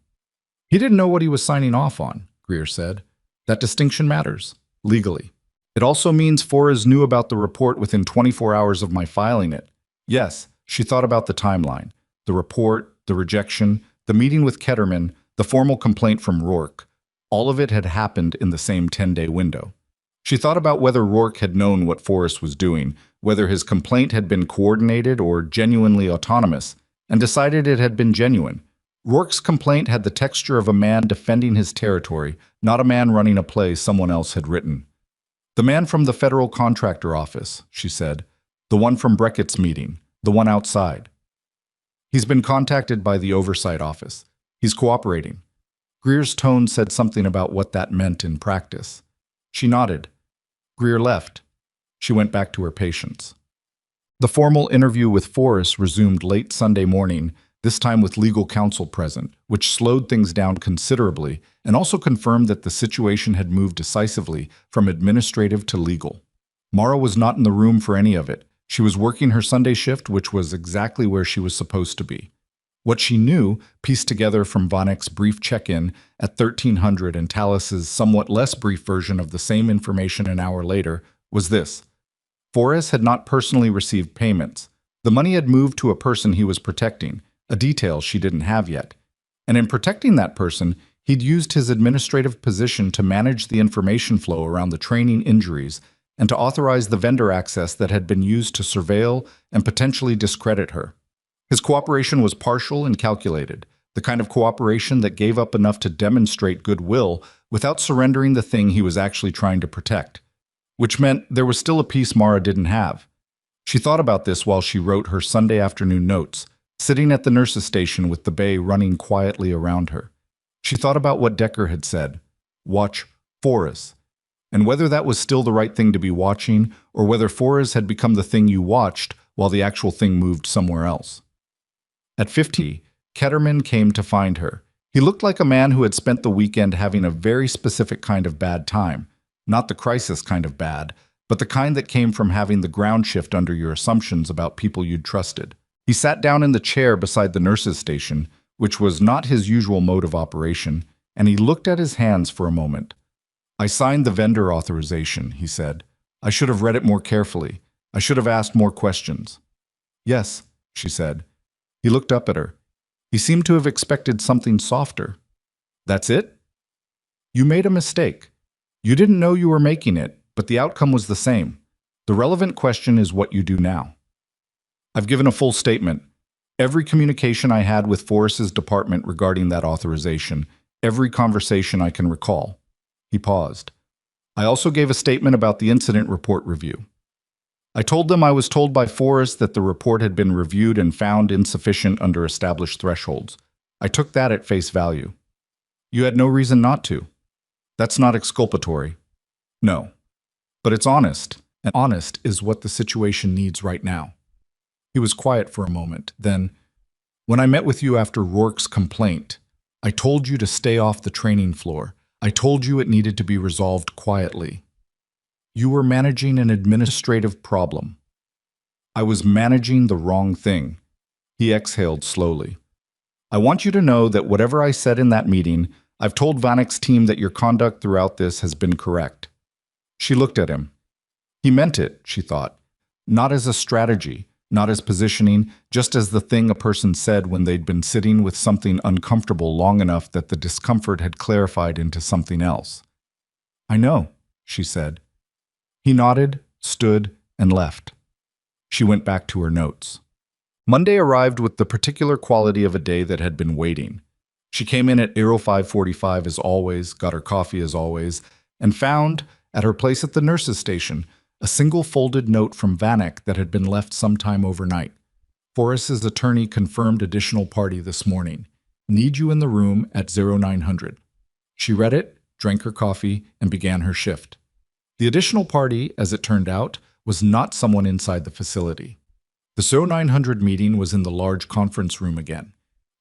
"He didn't know what he was signing off on," Greer said. "That distinction matters, legally. It also means Forrest knew about the report within 24 hours of my filing it." Yes, she thought about the timeline. The report, the rejection, the meeting with Ketterman, the formal complaint from Rourke. All of it had happened in the same 10-day window. She thought about whether Rourke had known what Forrest was doing, whether his complaint had been coordinated or genuinely autonomous, and decided it had been genuine. Rourke's complaint had the texture of a man defending his territory, not a man running a play someone else had written. "The man from the federal contractor office," she said. "The one from Brackett's meeting. The one outside. He's been contacted by the oversight office. He's cooperating." Greer's tone said something about what that meant in practice. She nodded. Greer left. She went back to her patients. The formal interview with Forrest resumed late Sunday morning, this time with legal counsel present, which slowed things down considerably and also confirmed that the situation had moved decisively from administrative to legal. Mara was not in the room for any of it. She was working her Sunday shift, which was exactly where she was supposed to be. What she knew, pieced together from Vonek's brief check-in at 1300 and Talas's somewhat less brief version of the same information an hour later, was this. Forrest had not personally received payments. The money had moved to a person he was protecting, a detail she didn't have yet. And in protecting that person, he'd used his administrative position to manage the information flow around the training injuries and to authorize the vendor access that had been used to surveil and potentially discredit her. His cooperation was partial and calculated, the kind of cooperation that gave up enough to demonstrate goodwill without surrendering the thing he was actually trying to protect. Which meant there was still a piece Mara didn't have. She thought about this while she wrote her Sunday afternoon notes, sitting at the nurse's station with the bay running quietly around her. She thought about what Decker had said, watch Forrest, and whether that was still the right thing to be watching, or whether Forrest had become the thing you watched while the actual thing moved somewhere else. At 50, Ketterman came to find her. He looked like a man who had spent the weekend having a very specific kind of bad time, not the crisis kind of bad, but the kind that came from having the ground shift under your assumptions about people you'd trusted. He sat down in the chair beside the nurse's station, which was not his usual mode of operation, and he looked at his hands for a moment. I signed the vendor authorization, he said. I should have read it more carefully. I should have asked more questions. Yes, she said. He looked up at her. He seemed to have expected something softer. That's it? You made a mistake. You didn't know you were making it, but the outcome was the same. The relevant question is what you do now. I've given a full statement. Every communication I had with Forrest's department regarding that authorization, every conversation I can recall. He paused. I also gave a statement about the incident report review. I told them I was told by Forrest that the report had been reviewed and found insufficient under established thresholds. I took that at face value. You had no reason not to. That's not exculpatory. No. But it's honest, and honest is what the situation needs right now. He was quiet for a moment. Then, when I met with you after Rourke's complaint, I told you to stay off the training floor. I told you it needed to be resolved quietly. You were managing an administrative problem. I was managing the wrong thing. He exhaled slowly. I want you to know that whatever I said in that meeting, I've told Vanek's team that your conduct throughout this has been correct. She looked at him. He meant it, she thought. Not as a strategy, not as positioning, just as the thing a person said when they'd been sitting with something uncomfortable long enough that the discomfort had clarified into something else. I know, she said. He nodded, stood, and left. She went back to her notes. Monday arrived with the particular quality of a day that had been waiting. She came in at 5:45 as always, got her coffee as always, and found, at her place at the nurse's station, a single folded note from Vanek that had been left sometime overnight. Forrest's attorney confirmed additional party this morning. Need you in the room at 0900. She read it, drank her coffee, and began her shift. The additional party, as it turned out, was not someone inside the facility. The 0900 meeting was in the large conference room again,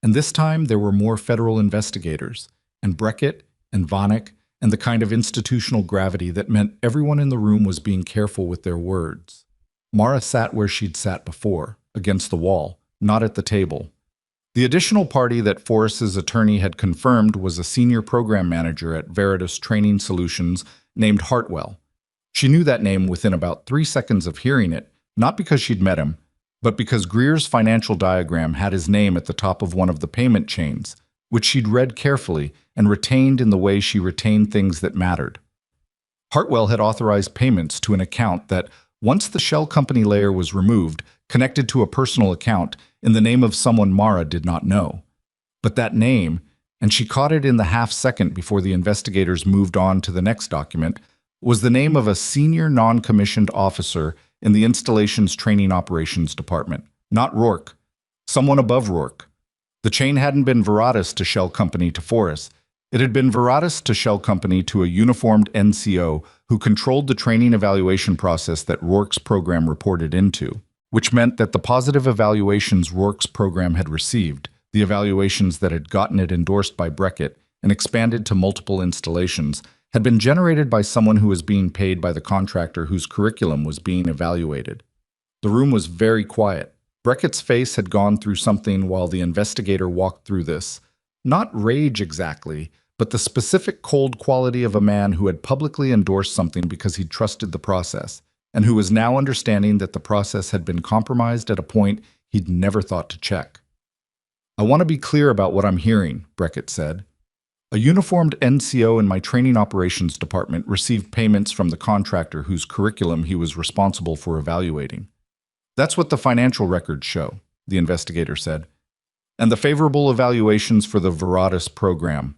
and this time there were more federal investigators, and Breckett and Vanek, and the kind of institutional gravity that meant everyone in the room was being careful with their words. Mara sat where she'd sat before, against the wall, not at the table. The additional party that Forrest's attorney had confirmed was a senior program manager at Veritas Training Solutions named Hartwell. She knew that name within about 3 seconds of hearing it, not because she'd met him, but because Greer's financial diagram had his name at the top of one of the payment chains, which she'd read carefully and retained in the way she retained things that mattered. Hartwell had authorized payments to an account that, once the shell company layer was removed, connected to a personal account in the name of someone Mara did not know. But that name, and she caught it in the half-second before the investigators moved on to the next document, was the name of a senior non-commissioned officer in the Installations Training Operations Department. Not Rourke. Someone above Rourke. The chain hadn't been Veritas to Shell Company to Forrest. It had been Veritas to Shell Company to a uniformed NCO who controlled the training evaluation process that Rourke's program reported into, which meant that the positive evaluations Rourke's program had received, the evaluations that had gotten it endorsed by Breckett and expanded to multiple installations, had been generated by someone who was being paid by the contractor whose curriculum was being evaluated. The room was very quiet. Breckett's face had gone through something while the investigator walked through this. Not rage exactly, but the specific cold quality of a man who had publicly endorsed something because he trusted the process, and who was now understanding that the process had been compromised at a point he'd never thought to check. I want to be clear about what I'm hearing, Breckett said. A uniformed NCO in my training operations department received payments from the contractor whose curriculum he was responsible for evaluating. That's what the financial records show, the investigator said. And the favorable evaluations for the Veritas program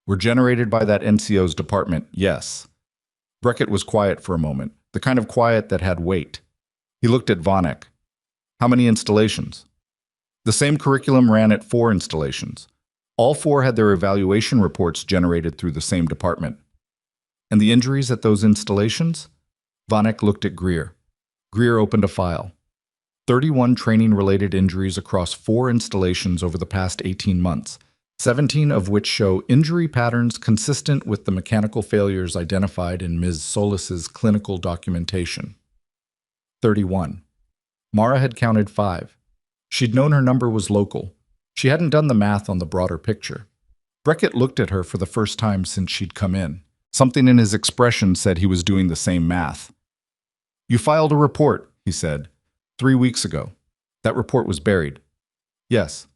were generated by that NCO's department, yes. Breckett was quiet for a moment, the kind of quiet that had weight. He looked at Vanek. How many installations? The same curriculum ran at 4 installations. All 4 had their evaluation reports generated through the same department. And the injuries at those installations? Vanek looked at Greer. Greer opened a file. 31 training-related injuries across 4 installations over the past 18 months, 17 of which show injury patterns consistent with the mechanical failures identified in Ms. Solis's clinical documentation. 31. Mara had counted 5. She'd known her number was local. She hadn't done the math on the broader picture. Beckett looked at her for the first time since she'd come in. Something in his expression said he was doing the same math. You filed a report, he said, 3 weeks ago. That report was buried. Yes.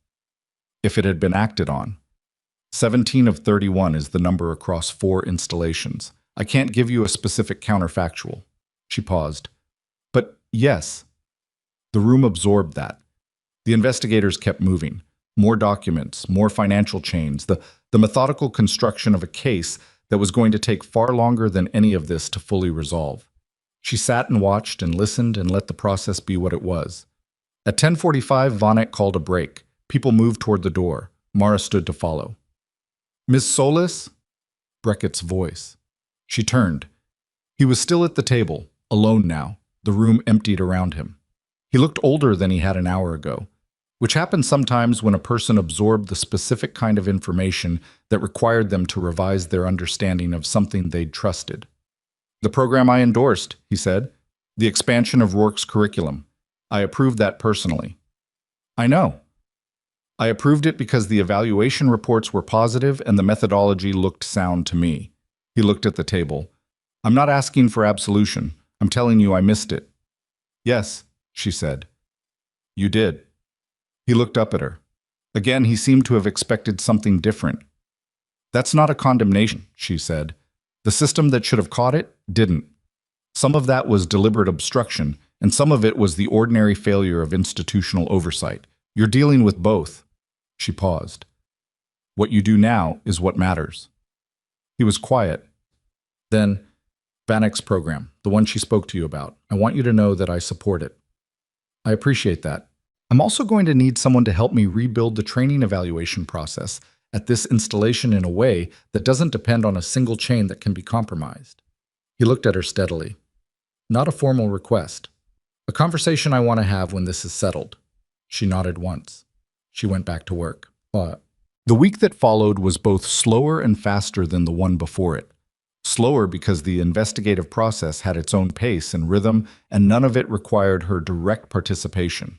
If it had been acted on. 17 of 31 is the number across 4 installations. I can't give you a specific counterfactual. She paused. But yes. The room absorbed that. The investigators kept moving. More documents, more financial chains, the methodical construction of a case that was going to take far longer than any of this to fully resolve. She sat and watched and listened and let the process be what it was. At 10:45, Vanek called a break. People moved toward the door. Mara stood to follow. Miss Solis? Beckett's voice. She turned. He was still at the table, alone now, the room emptied around him. He looked older than he had an hour ago, which happened sometimes when a person absorbed the specific kind of information that required them to revise their understanding of something they'd trusted. The program I endorsed, he said. The expansion of Rourke's curriculum. I approved that personally. I know. I approved it because the evaluation reports were positive and the methodology looked sound to me. He looked at the table. I'm not asking for absolution. I'm telling you I missed it. Yes, she said. You did. He looked up at her. Again, he seemed to have expected something different. That's not a condemnation, she said. The system that should have caught it didn't. Some of that was deliberate obstruction, and some of it was the ordinary failure of institutional oversight. You're dealing with both. She paused. What you do now is what matters. He was quiet. Then, Vanek's program, the one she spoke to you about, I want you to know that I support it. I appreciate that. I'm also going to need someone to help me rebuild the training evaluation process at this installation in a way that doesn't depend on a single chain that can be compromised. He looked at her steadily. Not a formal request. A conversation I want to have when this is settled. She nodded once. She went back to work. The week that followed was both slower and faster than the one before it. Slower because the investigative process had its own pace and rhythm, and none of it required her direct participation.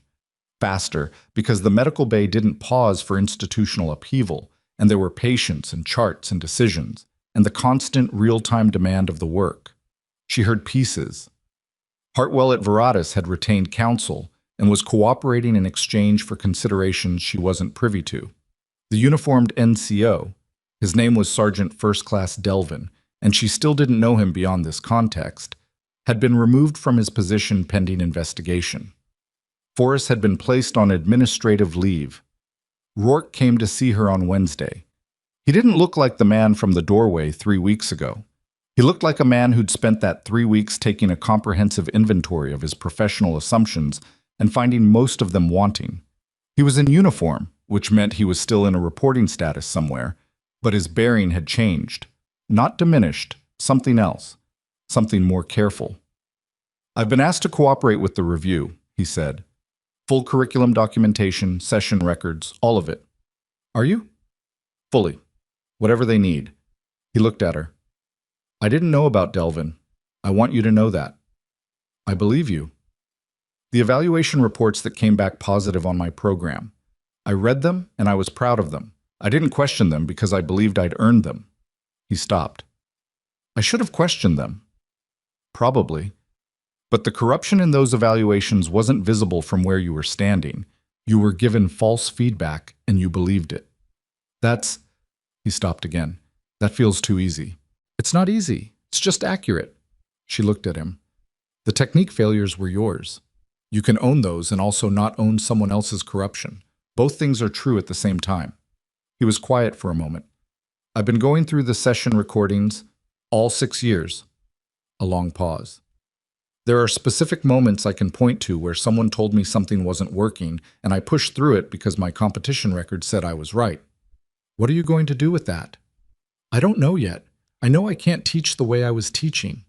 Faster because the medical bay didn't pause for institutional upheaval, and there were patients and charts and decisions, and the constant real-time demand of the work. She heard pieces. Hartwell at Veratus had retained counsel and was cooperating in exchange for considerations she wasn't privy to. The uniformed NCO, his name was Sergeant First Class Delvin, and she still didn't know him beyond this context, had been removed from his position pending investigation. Forrest had been placed on administrative leave. Rourke came to see her on Wednesday. He didn't look like the man from the doorway 3 weeks ago. He looked like a man who'd spent that 3 weeks taking a comprehensive inventory of his professional assumptions and finding most of them wanting. He was in uniform, which meant he was still in a reporting status somewhere, but his bearing had changed. Not diminished, something else, something more careful. I've been asked to cooperate with the review, he said. Full curriculum documentation, session records, all of it. Are you? Fully. Whatever they need. He looked at her. I didn't know about Delvin. I want you to know that. I believe you. The evaluation reports that came back positive on my program. I read them and I was proud of them. I didn't question them because I believed I'd earned them. He stopped. I should have questioned them. Probably. But the corruption in those evaluations wasn't visible from where you were standing. You were given false feedback and you believed it. That's... He stopped again. That feels too easy. It's not easy. It's just accurate. She looked at him. The technique failures were yours. You can own those and also not own someone else's corruption. Both things are true at the same time. He was quiet for a moment. I've been going through the session recordings all 6 years. A long pause. There are specific moments I can point to where someone told me something wasn't working, and I pushed through it because my competition record said I was right. What are you going to do with that? I don't know yet. I know I can't teach the way I was teaching.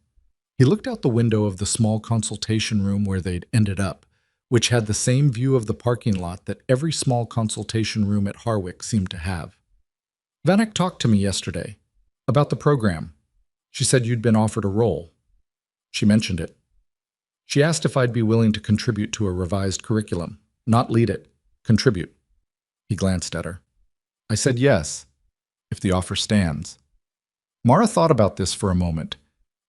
He looked out the window of the small consultation room where they'd ended up, which had the same view of the parking lot that every small consultation room at Harwick seemed to have. Vanek talked to me yesterday about the program. She said you'd been offered a role. She mentioned it. She asked if I'd be willing to contribute to a revised curriculum, not lead it, contribute. He glanced at her. I said yes, if the offer stands. Mara thought about this for a moment.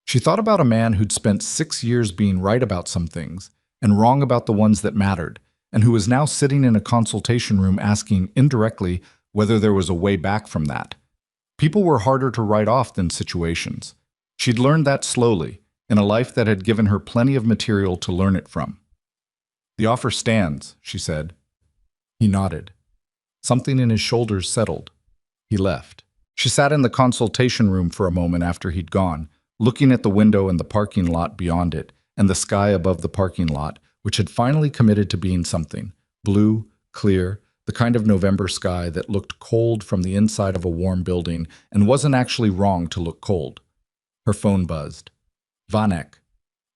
She thought about a man who'd spent 6 years being right about some things and wrong about the ones that mattered, and who was now sitting in a consultation room asking indirectly whether there was a way back from that. People were harder to write off than situations. She'd learned that slowly, in a life that had given her plenty of material to learn it from. The offer stands, she said. He nodded. Something in his shoulders settled. He left. She sat in the consultation room for a moment after he'd gone, looking at the window and the parking lot beyond it, and the sky above the parking lot, which had finally committed to being something. Blue, clear, the kind of November sky that looked cold from the inside of a warm building and wasn't actually wrong to look cold. Her phone buzzed. Vanek.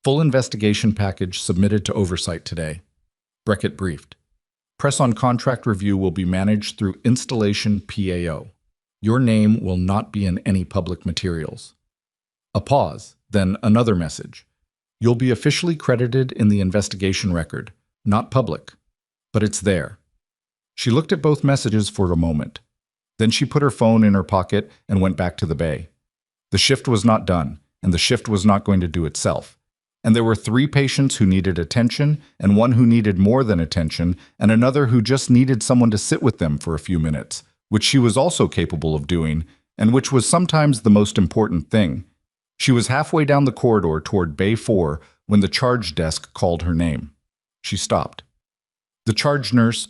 Full investigation package submitted to oversight today. Breckett briefed. Press on contract review will be managed through installation PAO. Your name will not be in any public materials. A pause, then another message. You'll be officially credited in the investigation record, not public, but it's there. She looked at both messages for a moment. Then she put her phone in her pocket and went back to the bay. The shift was not done, and the shift was not going to do itself. And there were 3 patients who needed attention, and one who needed more than attention, and another who just needed someone to sit with them for a few minutes, which she was also capable of doing, and which was sometimes the most important thing. She was halfway down the corridor toward Bay 4 when the charge desk called her name. She stopped. The charge nurse,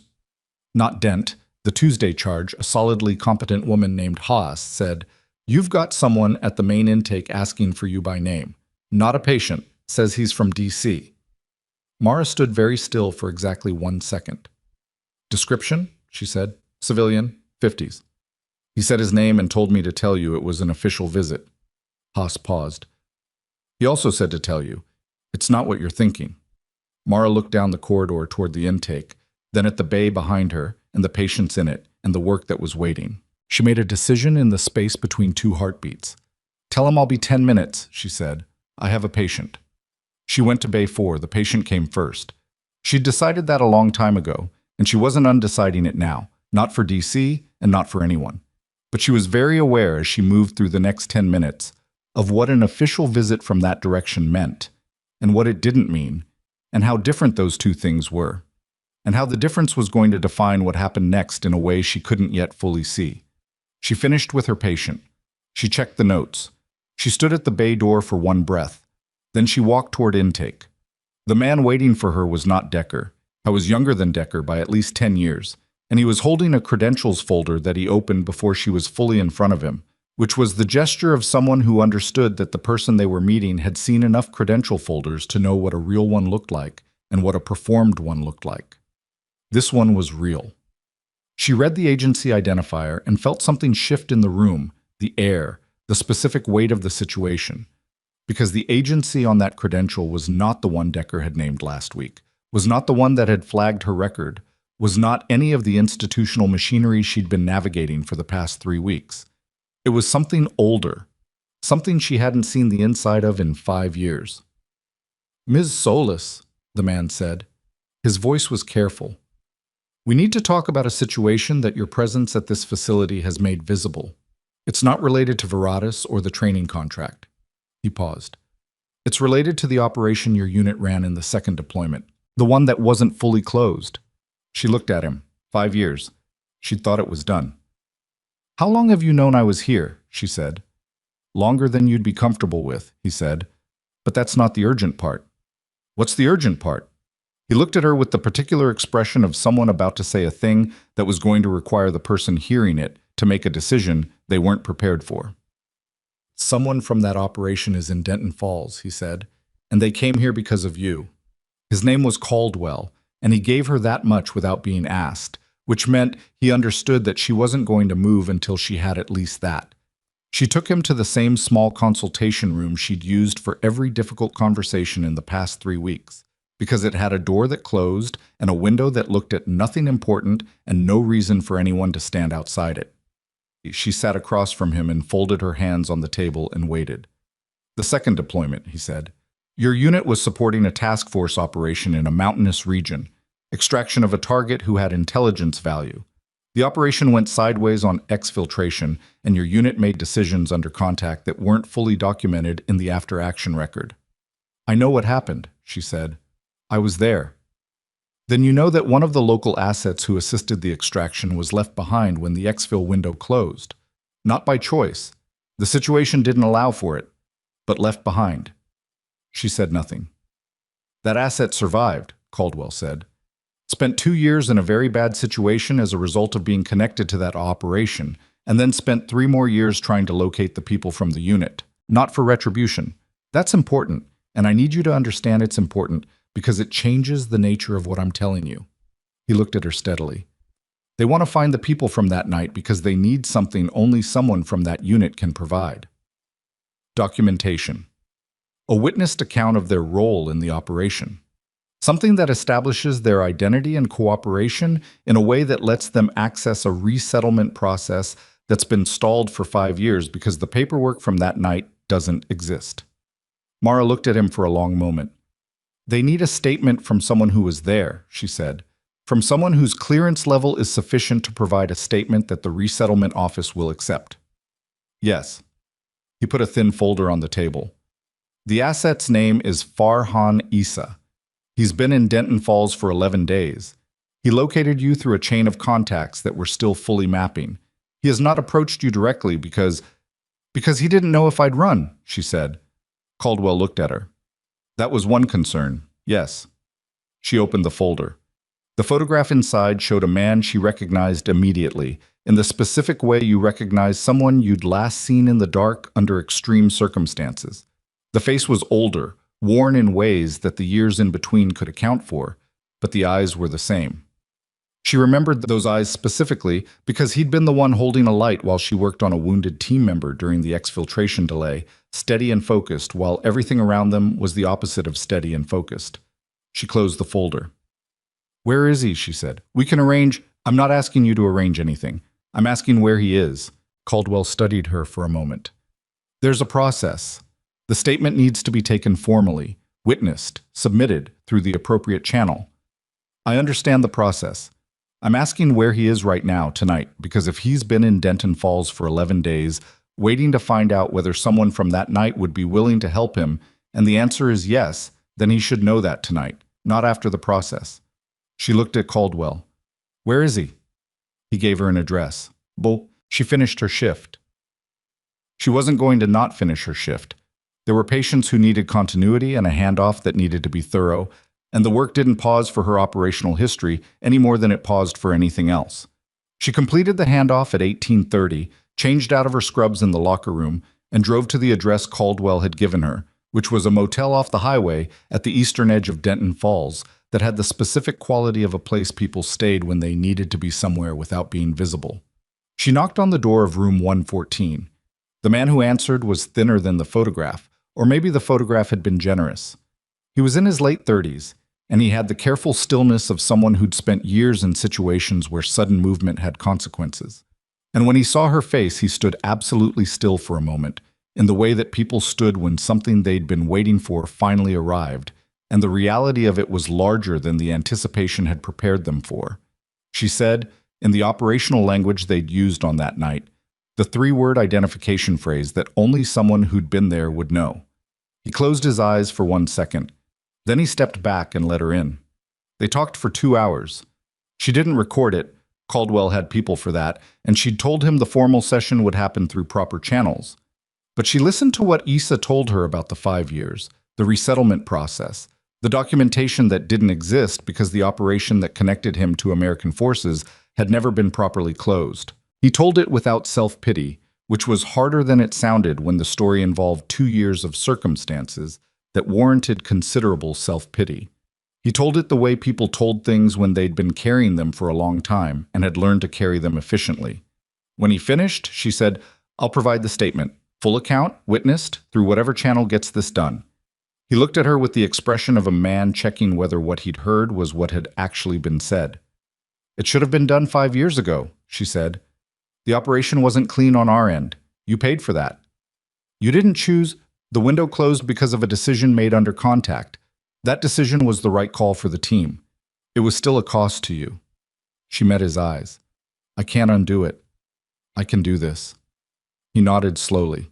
not Dent, the Tuesday charge, a solidly competent woman named Haas, said, "You've got someone at the main intake asking for you by name. Not a patient. Says he's from DC. Mara stood very still for exactly 1 second. Description, she said. Civilian, 50s. He said his name and told me to tell you it was an official visit. Haas paused. He also said to tell you, it's not what you're thinking. Mara looked down the corridor toward the intake, then at the bay behind her and the patients in it and the work that was waiting. She made a decision in the space between 2 heartbeats. Tell him I'll be 10 minutes, she said. I have a patient. She went to Bay 4. The patient came first. She'd decided that a long time ago, and she wasn't undeciding it now, not for DC and not for anyone. But she was very aware as she moved through the next 10 minutes of what an official visit from that direction meant, and what it didn't mean, and how different those 2 things were, and how the difference was going to define what happened next in a way she couldn't yet fully see. She finished with her patient. She checked the notes. She stood at the bay door for 1 breath. Then she walked toward intake. The man waiting for her was not Decker. I was younger than Decker by at least 10 years, and he was holding a credentials folder that he opened before she was fully in front of him, which was the gesture of someone who understood that the person they were meeting had seen enough credential folders to know what a real one looked like and what a performed one looked like. This one was real. She read the agency identifier and felt something shift in the room, the air, the specific weight of the situation. Because the agency on that credential was not the one Decker had named last week, was not the one that had flagged her record, was not any of the institutional machinery she'd been navigating for the past 3 weeks. It was something older, something she hadn't seen the inside of in 5 years. Ms. Solis, the man said. His voice was careful. We need to talk about a situation that your presence at this facility has made visible. It's not related to Veratus or the training contract. He paused. It's related to the operation your unit ran in the 2nd deployment, the one that wasn't fully closed. She looked at him. 5 years. She'd thought it was done. How long have you known I was here? She said. Longer than you'd be comfortable with, he said. But that's not the urgent part. What's the urgent part? He looked at her with the particular expression of someone about to say a thing that was going to require the person hearing it to make a decision they weren't prepared for. Someone from that operation is in Denton Falls, he said. And they came here because of you. His name was Caldwell, and he gave her that much without being asked, which meant he understood that she wasn't going to move until she had at least that. She took him to the same small consultation room she'd used for every difficult conversation in the past 3 weeks, because it had a door that closed and a window that looked at nothing important and no reason for anyone to stand outside it. She sat across from him and folded her hands on the table and waited. "The second deployment," he said. "Your unit was supporting a task force operation in a mountainous region, extraction of a target who had intelligence value. The operation went sideways on exfiltration, and your unit made decisions under contact that weren't fully documented in the after-action record." "I know what happened," she said. "I was there." "Then you know that one of the local assets who assisted the extraction was left behind when the exfil window closed. Not by choice. The situation didn't allow for it, but left behind." She said nothing. "That asset survived," Caldwell said. "Spent 2 years in a very bad situation as a result of being connected to that operation, and then spent 3 more years trying to locate the people from the unit. Not for retribution. That's important, and I need you to understand it's important because it changes the nature of what I'm telling you." He looked at her steadily. "They want to find the people from that night because they need something only someone from that unit can provide. Documentation. A witnessed account of their role in the operation. Something that establishes their identity and cooperation in a way that lets them access a resettlement process that's been stalled for 5 years because the paperwork from that night doesn't exist." Mara looked at him for a long moment. "They need a statement from someone who was there," she said. "From someone whose clearance level is sufficient to provide a statement that the resettlement office will accept." "Yes." He put a thin folder on the table. "The asset's name is Farhan Issa. He's been in Denton Falls for 11 days. He located you through a chain of contacts that we're still fully mapping. He has not approached you directly because he didn't know if I'd run," she said. Caldwell looked at her. "That was one concern, yes." She opened the folder. The photograph inside showed a man she recognized immediately, in the specific way you recognize someone you'd last seen in the dark under extreme circumstances. The face was older, worn in ways that the years in between could account for, but the eyes were the same. She remembered those eyes specifically because he'd been the one holding a light while she worked on a wounded team member during the exfiltration delay, steady and focused, while everything around them was the opposite of steady and focused. She closed the folder. "Where is he?" she said. "We can arrange—" "I'm not asking you to arrange anything. I'm asking where he is." Caldwell studied her for a moment. "There's a process. The statement needs to be taken formally, witnessed, submitted through the appropriate channel. I understand the process. I'm asking where he is right now, tonight, because if he's been in Denton Falls for 11 days, waiting to find out whether someone from that night would be willing to help him, and the answer is yes, then he should know that tonight, not after the process." She looked at Caldwell. "Where is he?" He gave her an address. She finished her shift. She wasn't going to not finish her shift. There were patients who needed continuity and a handoff that needed to be thorough, and the work didn't pause for her operational history any more than it paused for anything else. She completed the handoff at 18:30, changed out of her scrubs in the locker room, and drove to the address Caldwell had given her, which was a motel off the highway at the eastern edge of Denton Falls that had the specific quality of a place people stayed when they needed to be somewhere without being visible. She knocked on the door of room 114. The man who answered was thinner than the photograph, or maybe the photograph had been generous. He was in his late 30s, and he had the careful stillness of someone who'd spent years in situations where sudden movement had consequences. And when he saw her face, he stood absolutely still for a moment, in the way that people stood when something they'd been waiting for finally arrived, and the reality of it was larger than the anticipation had prepared them for. She said, in the operational language they'd used on that night, the 3-word identification phrase that only someone who'd been there would know. He closed his eyes for 1 second. Then he stepped back and let her in. They talked for 2 hours. She didn't record it. Caldwell had people for that, and she'd told him the formal session would happen through proper channels. But she listened to what Issa told her about the 5 years, the resettlement process, the documentation that didn't exist because the operation that connected him to American forces had never been properly closed. He told it without self-pity, which was harder than it sounded when the story involved 2 years of circumstances that warranted considerable self-pity. He told it the way people told things when they'd been carrying them for a long time and had learned to carry them efficiently. When he finished, she said, "I'll provide the statement. Full account, witnessed, through whatever channel gets this done." He looked at her with the expression of a man checking whether what he'd heard was what had actually been said. "It should have been done 5 years ago," she said. "The operation wasn't clean on our end. You paid for that. You didn't choose. The window closed because of a decision made under contact. That decision was the right call for the team. It was still a cost to you." She met his eyes. "I can't undo it. I can do this." He nodded slowly.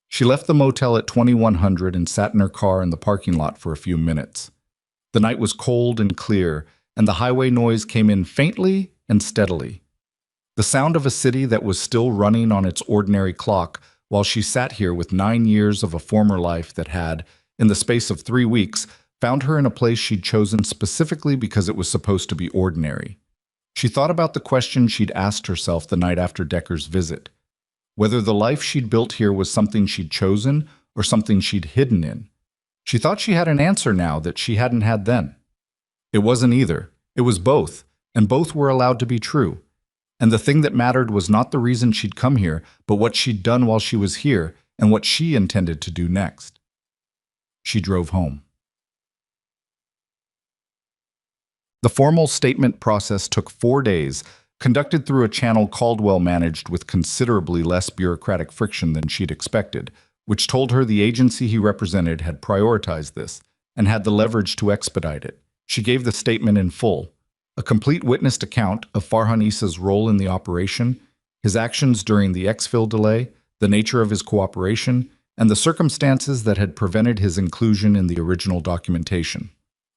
She left the motel at 2100 and sat in her car in the parking lot for a few minutes. The night was cold and clear, and the highway noise came in faintly and steadily. The sound of a city that was still running on its ordinary clock while she sat here with 9 years of a former life that had, in the space of 3 weeks, found her in a place she'd chosen specifically because it was supposed to be ordinary. She thought about the question she'd asked herself the night after Decker's visit. Whether the life she'd built here was something she'd chosen or something she'd hidden in. She thought she had an answer now that she hadn't had then. It wasn't either. It was both, and both were allowed to be true. And the thing that mattered was not the reason she'd come here, but what she'd done while she was here and what she intended to do next. She drove home. The formal statement process took 4 days, conducted through a channel Caldwell managed with considerably less bureaucratic friction than she'd expected, which told her the agency he represented had prioritized this and had the leverage to expedite it. She gave the statement in full, a complete witnessed account of Farhan Issa's role in the operation, his actions during the exfil delay, the nature of his cooperation, and the circumstances that had prevented his inclusion in the original documentation.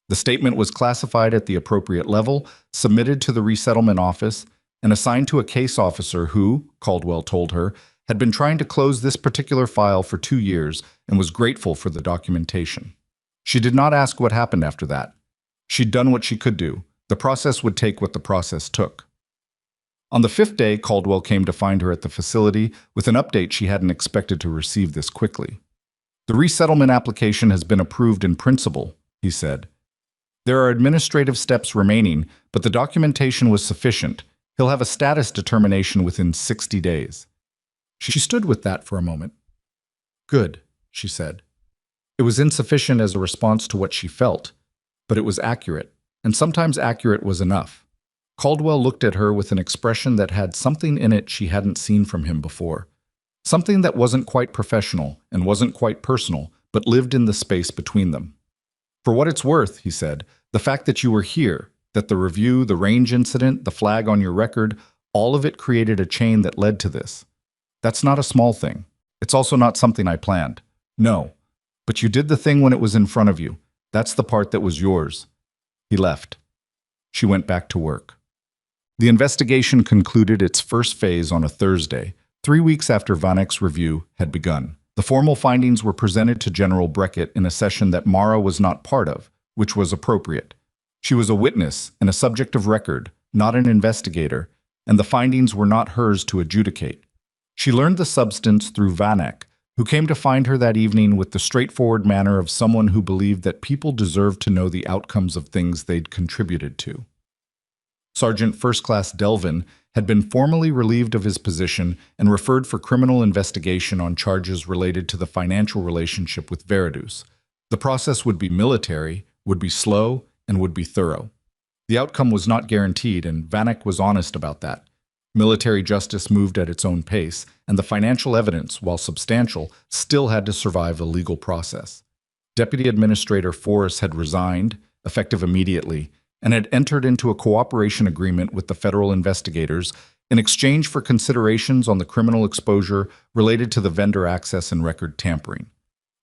The statement was classified at the appropriate level, submitted to the resettlement office, and assigned to a case officer who, Caldwell told her, had been trying to close this particular file for 2 years and was grateful for the documentation. She did not ask what happened after that. She'd done what she could do. The process would take what the process took. On the 5th day, Caldwell came to find her at the facility with an update she hadn't expected to receive this quickly. "The resettlement application has been approved in principle," he said. "There are administrative steps remaining, but the documentation was sufficient. He'll have a status determination within 60 days. She stood with that for a moment. "Good," she said. It was insufficient as a response to what she felt, but it was accurate, and sometimes accurate was enough. Caldwell looked at her with an expression that had something in it she hadn't seen from him before. Something that wasn't quite professional and wasn't quite personal, but lived in the space between them. "For what it's worth," he said, "the fact that you were here, that the review, the range incident, the flag on your record, all of it created a chain that led to this. That's not a small thing. It's also not something I planned. No. But you did the thing when it was in front of you. That's the part that was yours." He left. She went back to work. The investigation concluded its first phase on a Thursday, 3 weeks after Vanek's review had begun. The formal findings were presented to General Breckett in a session that Mara was not part of, which was appropriate. She was a witness and a subject of record, not an investigator, and the findings were not hers to adjudicate. She learned the substance through Vanek, who came to find her that evening with the straightforward manner of someone who believed that people deserved to know the outcomes of things they'd contributed to. Sergeant First Class Delvin had been formally relieved of his position and referred for criminal investigation on charges related to the financial relationship with Veridus. The process would be military, would be slow, and would be thorough. The outcome was not guaranteed, and Vanek was honest about that. Military justice moved at its own pace, and the financial evidence, while substantial, still had to survive a legal process. Deputy Administrator Forrest had resigned, effective immediately, and had entered into a cooperation agreement with the federal investigators in exchange for considerations on the criminal exposure related to the vendor access and record tampering.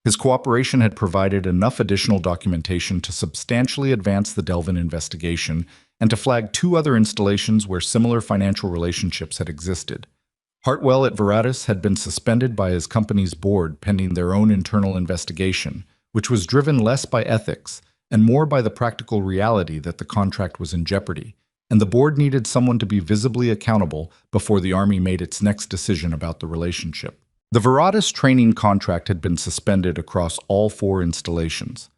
His cooperation had provided enough additional documentation to substantially advance the Delvin investigation and to flag 2 other installations where similar financial relationships had existed. Hartwell at Veridus had been suspended by his company's board pending their own internal investigation, which was driven less by ethics and more by the practical reality that the contract was in jeopardy, and the board needed someone to be visibly accountable before the Army made its next decision about the relationship. The Veratus training contract had been suspended across all 4 installations.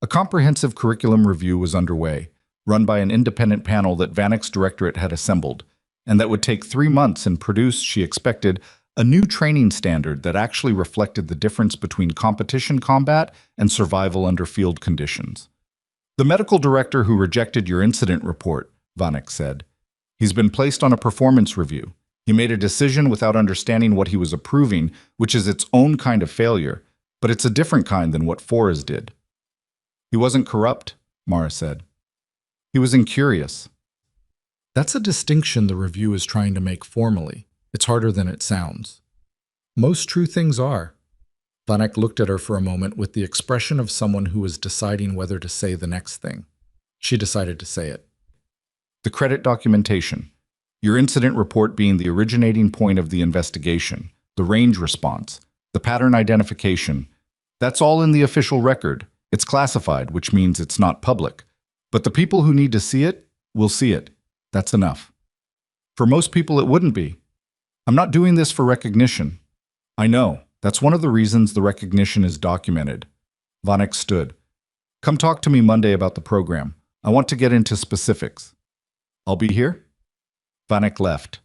A comprehensive curriculum review was underway, run by an independent panel that Vanek's directorate had assembled, and that would take 3 months and produce, she expected, a new training standard that actually reflected the difference between competition combat and survival under field conditions. The medical director who rejected your incident report, Vanek said. He's been placed on a performance review. He made a decision without understanding what he was approving, which is its own kind of failure, but it's a different kind than what Forres did. He wasn't corrupt, Mara said. He was incurious. That's a distinction the review is trying to make formally. It's harder than it sounds. Most true things are. Vanek looked at her for a moment with the expression of someone who was deciding whether to say the next thing. She decided to say it. The credit documentation. Your incident report being the originating point of the investigation, the range response, the pattern identification. That's all in the official record. It's classified, which means it's not public. But the people who need to see it will see it. That's enough. For most people, it wouldn't be. I'm not doing this for recognition. I know. That's one of the reasons the recognition is documented. Vanek stood. Come talk to me Monday about the program. I want to get into specifics. I'll be here? Vanek left.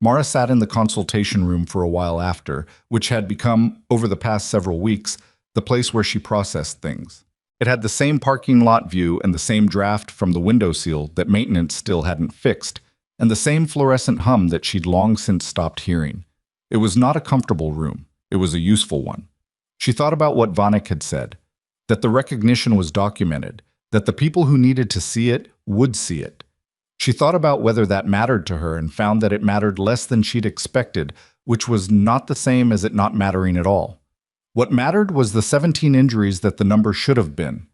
Mara sat in the consultation room for a while after, which had become, over the past several weeks, the place where she processed things. It had the same parking lot view and the same draft from the windowsill that maintenance still hadn't fixed, and the same fluorescent hum that she'd long since stopped hearing. It was not a comfortable room. It was a useful one. She thought about what Vanek had said, that the recognition was documented, that the people who needed to see it would see it. She thought about whether that mattered to her and found that it mattered less than she'd expected, which was not the same as it not mattering at all. What mattered was the 17 injuries that the number should have been.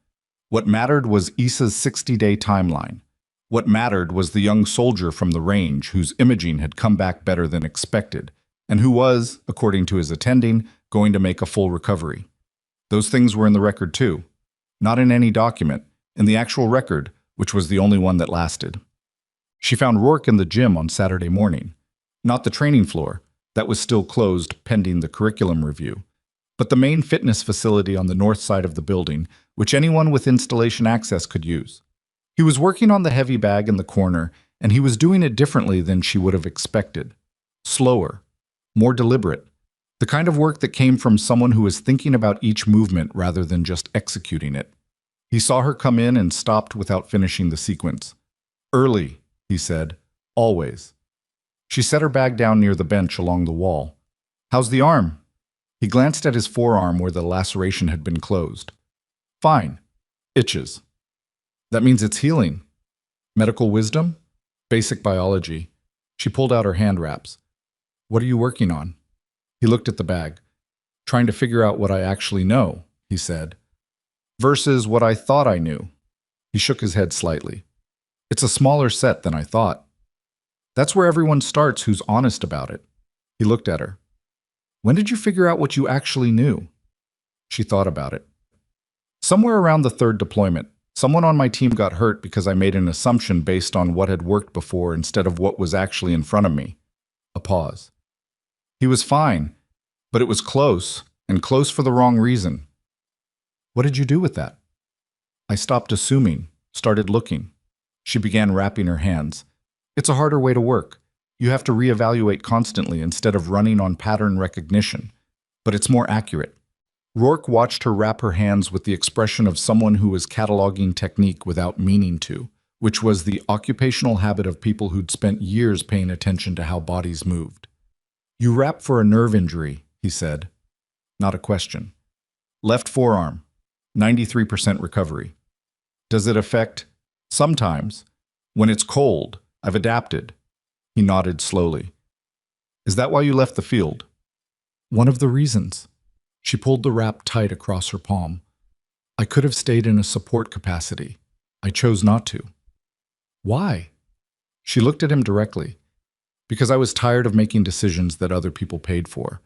What mattered was Issa's 60-day timeline. What mattered was the young soldier from the range whose imaging had come back better than expected, and who was, according to his attending, going to make a full recovery. Those things were in the record too. Not in any document, in the actual record, which was the only one that lasted. She found Rourke in the gym on Saturday morning. Not the training floor, that was still closed pending the curriculum review, but the main fitness facility on the north side of the building, which anyone with installation access could use. He was working on the heavy bag in the corner, and he was doing it differently than she would have expected. Slower, more deliberate, the kind of work that came from someone who was thinking about each movement rather than just executing it. He saw her come in and stopped without finishing the sequence. Early, he said, always. She set her bag down near the bench along the wall. How's the arm? He glanced at his forearm where the laceration had been closed. Fine. Itches. That means it's healing. Medical wisdom? Basic biology. She pulled out her hand wraps. What are you working on? He looked at the bag. Trying to figure out what I actually know, he said. Versus what I thought I knew. He shook his head slightly. It's a smaller set than I thought. That's where everyone starts who's honest about it. He looked at her. When did you figure out what you actually knew? She thought about it. Somewhere around the 3rd deployment, someone on my team got hurt because I made an assumption based on what had worked before instead of what was actually in front of me. A pause. He was fine, but it was close, and close for the wrong reason. What did you do with that? I stopped assuming, started looking. She began wrapping her hands. It's a harder way to work. You have to reevaluate constantly instead of running on pattern recognition. But it's more accurate. Rourke watched her wrap her hands with the expression of someone who was cataloging technique without meaning to, which was the occupational habit of people who'd spent years paying attention to how bodies moved. You wrap for a nerve injury, he said. Not a question. Left forearm, 93% recovery. Does it affect? Sometimes. When it's cold, I've adapted. He nodded slowly. Is that why you left the field? One of the reasons. She pulled the wrap tight across her palm. I could have stayed in a support capacity. I chose not to. Why? She looked at him directly. Because I was tired of making decisions that other people paid for.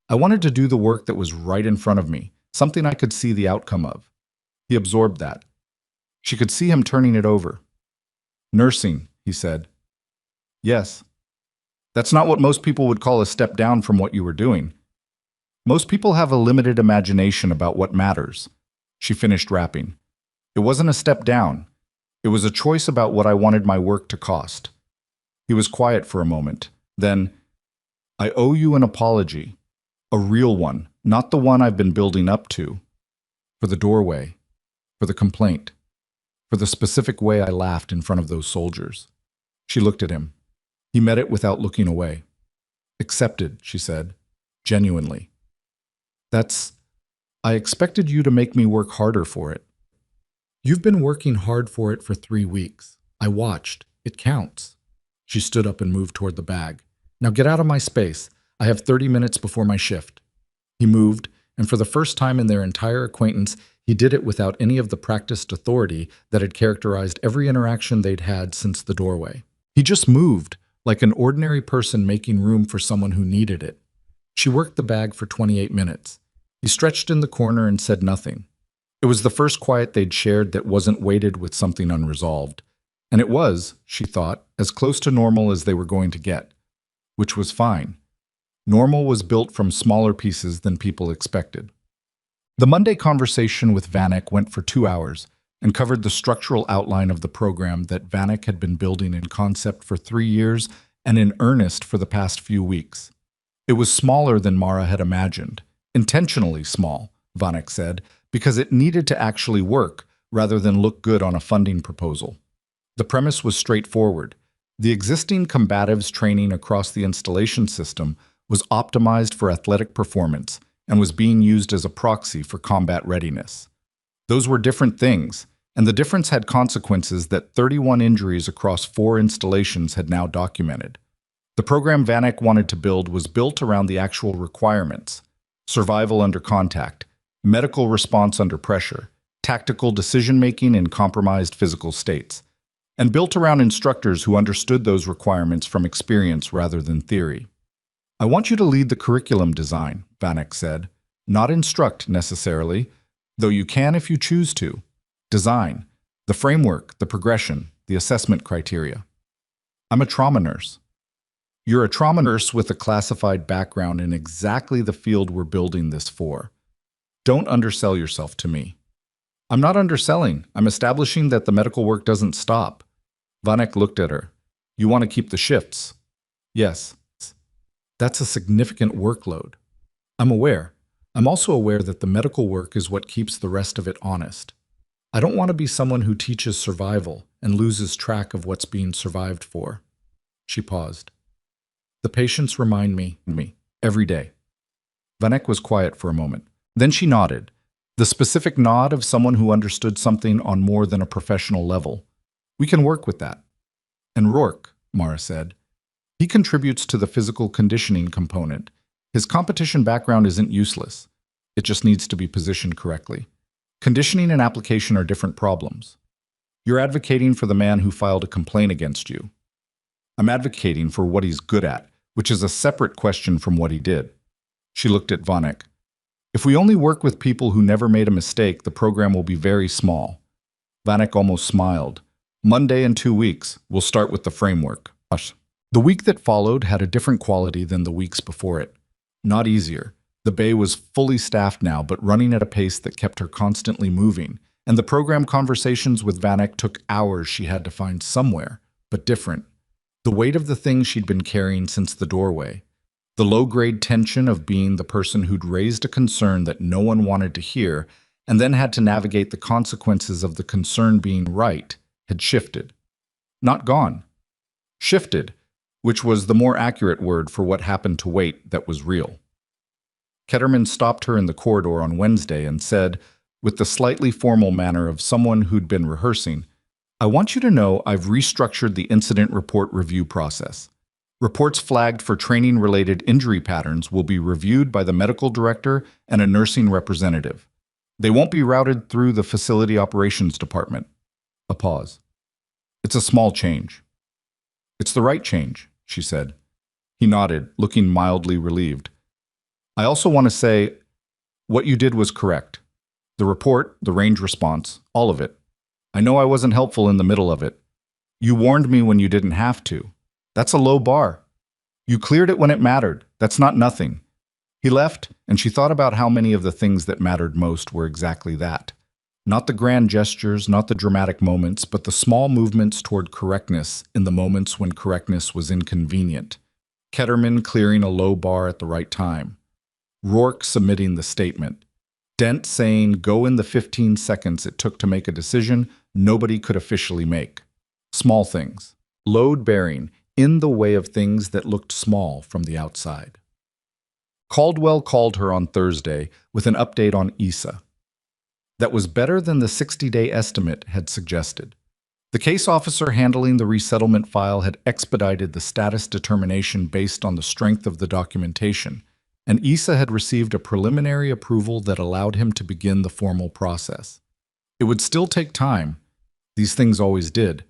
I wanted to do the work that was right in front of me, something I could see the outcome of. He absorbed that. She could see him turning it over. Nursing, he said. Yes. That's not what most people would call a step down from what you were doing. Most people have a limited imagination about what matters. She finished rapping. It wasn't a step down. It was a choice about what I wanted my work to cost. He was quiet for a moment. Then, I owe you an apology. A real one, not the one I've been building up to. For the doorway. For the complaint. For the specific way I laughed in front of those soldiers. She looked at him. He met it without looking away. Accepted, she said, genuinely. I expected you to make me work harder for it. You've been working hard for it for 3 weeks. I watched. It counts. She stood up and moved toward the bag. Now get out of my space. I have 30 minutes before my shift. He moved, and for the first time in their entire acquaintance, he did it without any of the practiced authority that had characterized every interaction they'd had since the doorway. He just moved, like an ordinary person making room for someone who needed it. She worked the bag for 28 minutes. He stretched in the corner and said nothing. It was the first quiet they'd shared that wasn't weighted with something unresolved. And it was, she thought, as close to normal as they were going to get. Which was fine. Normal was built from smaller pieces than people expected. The Monday conversation with Vanek went for 2 hours and covered the structural outline of the program that Vanek had been building in concept for 3 years and in earnest for the past few weeks. It was smaller than Mara had imagined. Intentionally small, Vanek said, because it needed to actually work rather than look good on a funding proposal. The premise was straightforward. The existing combatives training across the installation system was optimized for athletic performance and was being used as a proxy for combat readiness. Those were different things, and the difference had consequences that 31 injuries across 4 installations had now documented. The program Vanek wanted to build was built around the actual requirements: survival under contact, medical response under pressure, tactical decision-making in compromised physical states, and built around instructors who understood those requirements from experience rather than theory. I want you to lead the curriculum design, Vanek said. Not instruct, necessarily, though you can if you choose to. Design, the framework, the progression, the assessment criteria. I'm a trauma nurse. You're a trauma nurse with a classified background in exactly the field we're building this for. Don't undersell yourself to me. I'm not underselling. I'm establishing that the medical work doesn't stop. Vanek looked at her. You want to keep the shifts? Yes. That's a significant workload. I'm aware. I'm also aware that the medical work is what keeps the rest of it honest. I don't want to be someone who teaches survival and loses track of what's being survived for. She paused. The patients remind me, every day. Vanek was quiet for a moment. Then she nodded, the specific nod of someone who understood something on more than a professional level. We can work with that. And Rourke, Mara said, he contributes to the physical conditioning component. His competition background isn't useless. It just needs to be positioned correctly. Conditioning and application are different problems. You're advocating for the man who filed a complaint against you. I'm advocating for what he's good at, which is a separate question from what he did. She looked at Vanek. If we only work with people who never made a mistake, the program will be very small. Vanek almost smiled. Monday in 2 weeks, we'll start with the framework. The week that followed had a different quality than the weeks before it. Not easier. The bay was fully staffed now, but running at a pace that kept her constantly moving, and the program conversations with Vanek took hours she had to find somewhere, but different. The weight of the things she'd been carrying since the doorway, the low-grade tension of being the person who'd raised a concern that no one wanted to hear and then had to navigate the consequences of the concern being right, had shifted. Not gone. Shifted, which was the more accurate word for what happened to weight that was real. Ketterman stopped her in the corridor on Wednesday and said, with the slightly formal manner of someone who'd been rehearsing, I want you to know I've restructured the incident report review process. Reports flagged for training-related injury patterns will be reviewed by the medical director and a nursing representative. They won't be routed through the facility operations department. A pause. It's a small change. It's the right change, she said. He nodded, looking mildly relieved. I also want to say, what you did was correct. The report, the range response, all of it. I know I wasn't helpful in the middle of it. You warned me when you didn't have to. That's a low bar. You cleared it when it mattered. That's not nothing. He left, and she thought about how many of the things that mattered most were exactly that. Not the grand gestures, not the dramatic moments, but the small movements toward correctness in the moments when correctness was inconvenient. Ketterman clearing a low bar at the right time. Rourke submitting the statement. Dent saying go in the 15 seconds it took to make a decision nobody could officially make. Small things. Load bearing, in the way of things that looked small from the outside. Caldwell called her on Thursday with an update on Issa. That was better than the 60-day estimate had suggested. The case officer handling the resettlement file had expedited the status determination based on the strength of the documentation, and Issa had received a preliminary approval that allowed him to begin the formal process. It would still take time. These things always did.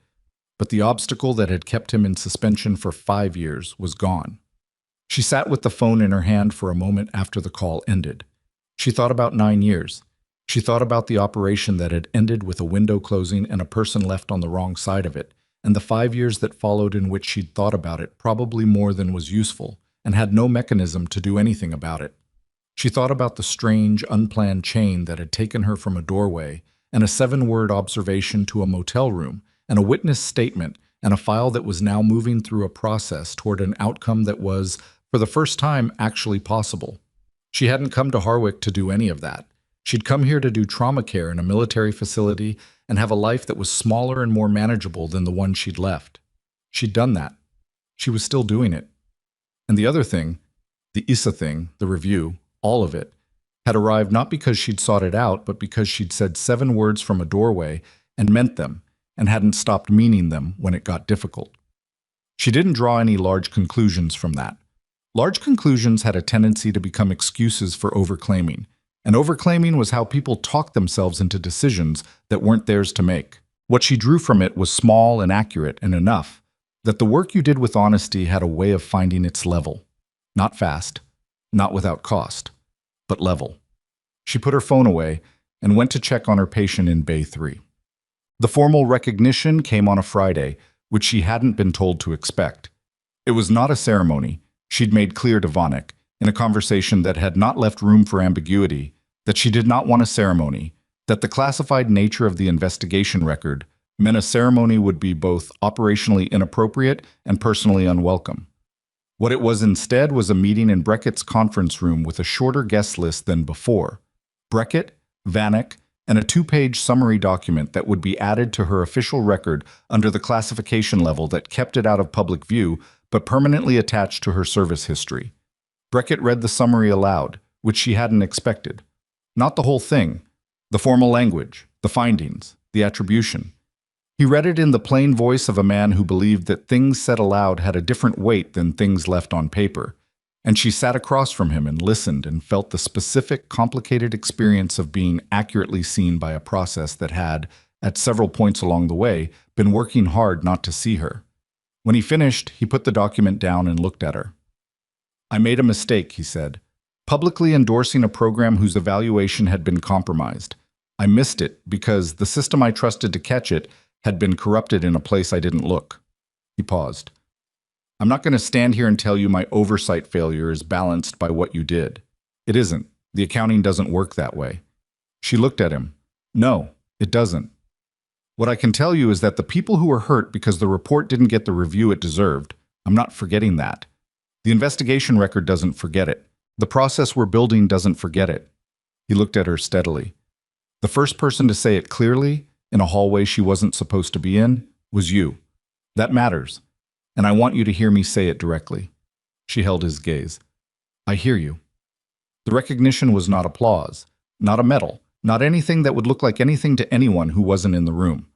But the obstacle that had kept him in suspension for 5 years was gone. She sat with the phone in her hand for a moment after the call ended. She thought about 9 years. She thought about the operation that had ended with a window closing and a person left on the wrong side of it, and the 5 years that followed in which she'd thought about it probably more than was useful, and had no mechanism to do anything about it. She thought about the strange, unplanned chain that had taken her from a doorway, and a 7-word observation to a motel room, and a witness statement, and a file that was now moving through a process toward an outcome that was, for the first time, actually possible. She hadn't come to Harwick to do any of that. She'd come here to do trauma care in a military facility and have a life that was smaller and more manageable than the one she'd left. She'd done that. She was still doing it. And the other thing, the Issa thing, the review, all of it, had arrived not because she'd sought it out, but because she'd said 7 words from a doorway and meant them, and hadn't stopped meaning them when it got difficult. She didn't draw any large conclusions from that. Large conclusions had a tendency to become excuses for overclaiming, and overclaiming was how people talked themselves into decisions that weren't theirs to make. What she drew from it was small and accurate and enough that the work you did with honesty had a way of finding its level. Not fast, not without cost, but level. She put her phone away and went to check on her patient in Bay 3. The formal recognition came on a Friday, which she hadn't been told to expect. It was not a ceremony. She'd made clear to Vanek, in a conversation that had not left room for ambiguity, that she did not want a ceremony, that the classified nature of the investigation record meant a ceremony would be both operationally inappropriate and personally unwelcome. What it was instead was a meeting in Breckett's conference room with a shorter guest list than before. Breckett, Vanek, and a 2-page summary document that would be added to her official record under the classification level that kept it out of public view but permanently attached to her service history. Breckett read the summary aloud, which she hadn't expected. Not the whole thing, the formal language, the findings, the attribution. He read it in the plain voice of a man who believed that things said aloud had a different weight than things left on paper. And she sat across from him and listened and felt the specific, complicated experience of being accurately seen by a process that had, at several points along the way, been working hard not to see her. When he finished, he put the document down and looked at her. "I made a mistake," he said, "publicly endorsing a program whose evaluation had been compromised. I missed it because the system I trusted to catch it had been corrupted in a place I didn't look." He paused. "I'm not going to stand here and tell you my oversight failure is balanced by what you did. It isn't. The accounting doesn't work that way." She looked at him. "No, it doesn't. What I can tell you is that the people who were hurt because the report didn't get the review it deserved, I'm not forgetting that. The investigation record doesn't forget it. The process we're building doesn't forget it." He looked at her steadily. "The first person to say it clearly, in a hallway she wasn't supposed to be in, was you. That matters. And I want you to hear me say it directly." She held his gaze. "I hear you." The recognition was not applause, not a medal, not anything that would look like anything to anyone who wasn't in the room.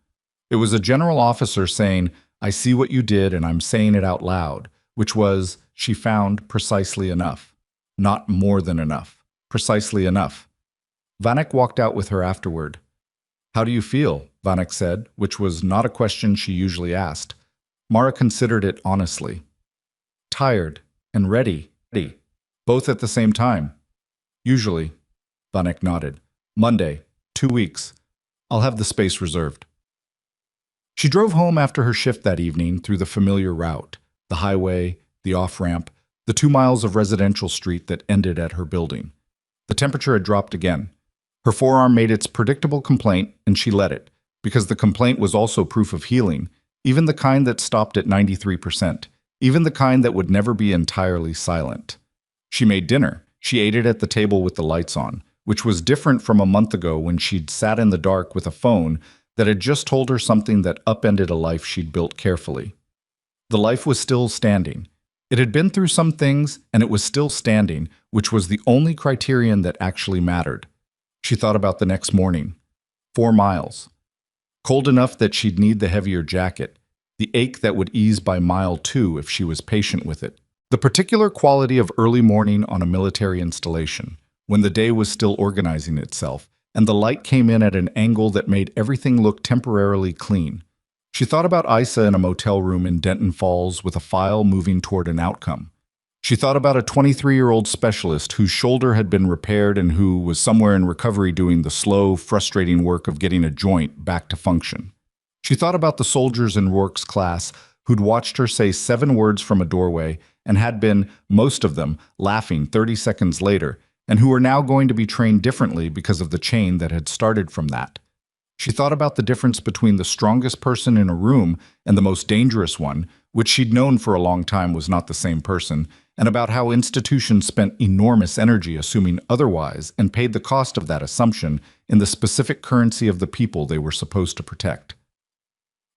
It was a general officer saying, "I see what you did and I'm saying it out loud," which was, she found, precisely enough. Not more than enough. Precisely enough. Vanek walked out with her afterward. "How do you feel?" Vanek said, which was not a question she usually asked. Mara considered it honestly. "Tired and ready, both at the same time." "Usually," Vanek nodded. "Monday, 2 weeks. I'll have the space reserved." She drove home after her shift that evening through the familiar route, the highway, the off-ramp, the 2 miles of residential street that ended at her building. The temperature had dropped again. Her forearm made its predictable complaint, and she let it, because the complaint was also proof of healing, even the kind that stopped at 93%, even the kind that would never be entirely silent. She made dinner. She ate it at the table with the lights on, which was different from a month ago when she'd sat in the dark with a phone that had just told her something that upended a life she'd built carefully. The life was still standing. It had been through some things, and it was still standing, which was the only criterion that actually mattered. She thought about the next morning. 4 miles. Cold enough that she'd need the heavier jacket, the ache that would ease by mile 2 if she was patient with it. The particular quality of early morning on a military installation, when the day was still organizing itself, and the light came in at an angle that made everything look temporarily clean. She thought about Isa in a motel room in Denton Falls with a file moving toward an outcome. She thought about a 23-year-old specialist whose shoulder had been repaired and who was somewhere in recovery doing the slow, frustrating work of getting a joint back to function. She thought about the soldiers in Rourke's class who'd watched her say 7 words from a doorway and had been, most of them, laughing 30 seconds later, and who were now going to be trained differently because of the chain that had started from that. She thought about the difference between the strongest person in a room and the most dangerous one, which she'd known for a long time was not the same person, and about how institutions spent enormous energy assuming otherwise and paid the cost of that assumption in the specific currency of the people they were supposed to protect.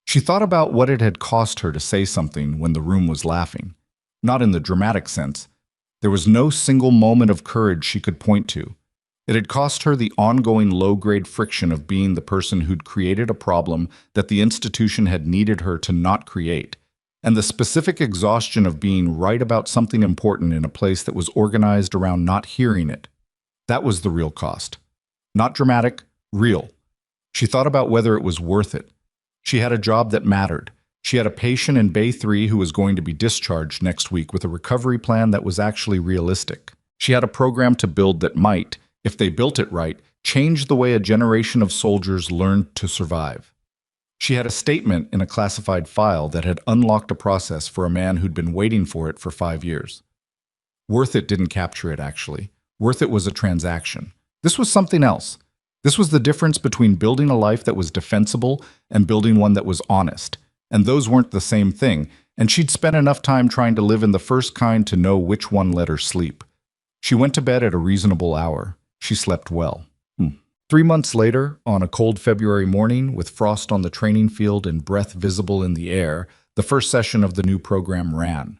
She thought about what it had cost her to say something when the room was laughing. Not in the dramatic sense. There was no single moment of courage she could point to. It had cost her the ongoing low-grade friction of being the person who'd created a problem that the institution had needed her to not create, and the specific exhaustion of being right about something important in a place that was organized around not hearing it. That was the real cost. Not dramatic, real. She thought about whether it was worth it. She had a job that mattered. She had a patient in Bay 3 who was going to be discharged next week with a recovery plan that was actually realistic. She had a program to build that might, if they built it right, change the way a generation of soldiers learned to survive. She had a statement in a classified file that had unlocked a process for a man who'd been waiting for it for 5 years. Worth it didn't capture it, actually. Worth it was a transaction. This was something else. This was the difference between building a life that was defensible and building one that was honest. And those weren't the same thing, and she'd spent enough time trying to live in the first kind to know which one let her sleep. She went to bed at a reasonable hour. She slept well. 3 months later, on a cold February morning with frost on the training field and breath visible in the air, the first session of the new program ran.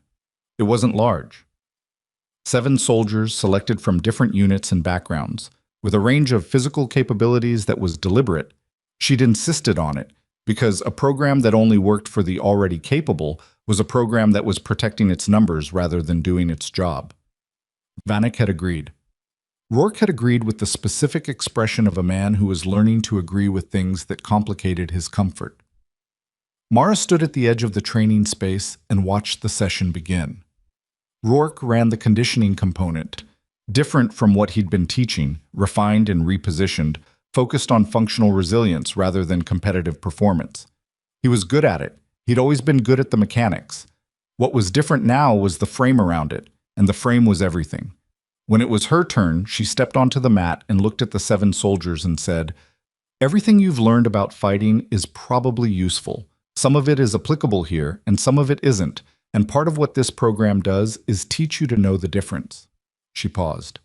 It wasn't large. 7 soldiers selected from different units and backgrounds, with a range of physical capabilities that was deliberate. She'd insisted on it, because a program that only worked for the already capable was a program that was protecting its numbers rather than doing its job. Vanek had agreed. Rourke had agreed with the specific expression of a man who was learning to agree with things that complicated his comfort. Mara stood at the edge of the training space and watched the session begin. Rourke ran the conditioning component, different from what he'd been teaching, refined and repositioned, focused on functional resilience rather than competitive performance. He was good at it. He'd always been good at the mechanics. What was different now was the frame around it, and the frame was everything. When it was her turn, she stepped onto the mat and looked at the 7 soldiers and said, "Everything you've learned about fighting is probably useful. Some of it is applicable here, and some of it isn't, and part of what this program does is teach you to know the difference." She paused.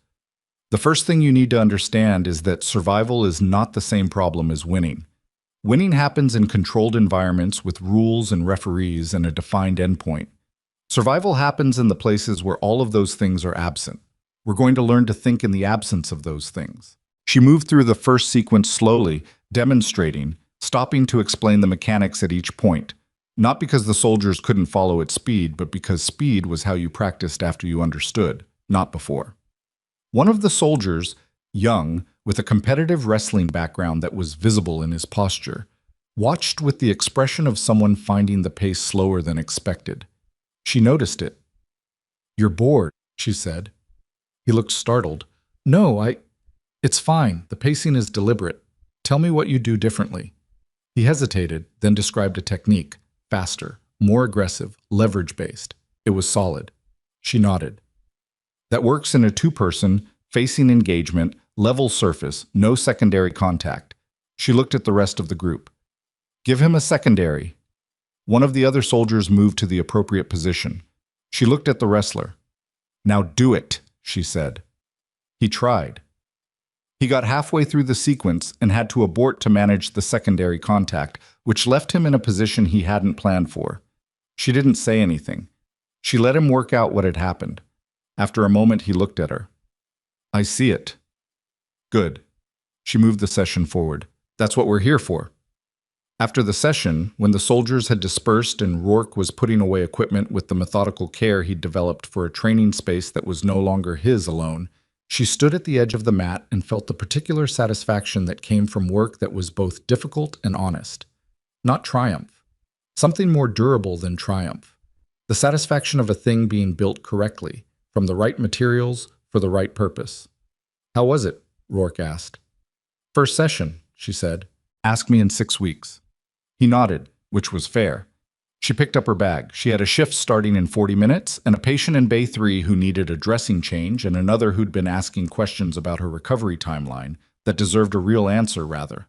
The first thing you need to understand is that survival is not the same problem as winning. Winning happens in controlled environments with rules and referees and a defined endpoint. Survival happens in the places where all of those things are absent. We're going to learn to think in the absence of those things. She moved through the first sequence slowly, demonstrating, stopping to explain the mechanics at each point, not because the soldiers couldn't follow at speed, but because speed was how you practiced after you understood, not before. One of the soldiers, young, with a competitive wrestling background that was visible in his posture, watched with the expression of someone finding the pace slower than expected. She noticed it. "You're bored," she said. He looked startled. "No, it's fine. The pacing is deliberate. Tell me what you do differently." He hesitated, then described a technique, faster, more aggressive, leverage-based. It was solid. She nodded. That works in a two-person, facing engagement, level surface, no secondary contact. She looked at the rest of the group. Give him a secondary. One of the other soldiers moved to the appropriate position. She looked at the wrestler. Now do it, she said. He tried. He got halfway through the sequence and had to abort to manage the secondary contact, which left him in a position he hadn't planned for. She didn't say anything. She let him work out what had happened. After a moment, he looked at her. I see it. Good. She moved the session forward. That's what we're here for. After the session, when the soldiers had dispersed and Rourke was putting away equipment with the methodical care he'd developed for a training space that was no longer his alone, she stood at the edge of the mat and felt the particular satisfaction that came from work that was both difficult and honest. Not triumph. Something more durable than triumph. The satisfaction of a thing being built correctly, from the right materials, for the right purpose. How was it? Rourke asked. First session, she said. Ask me in 6 weeks. He nodded, which was fair. She picked up her bag. She had a shift starting in 40 minutes, and a patient in Bay 3 who needed a dressing change, and another who'd been asking questions about her recovery timeline that deserved a real answer, rather.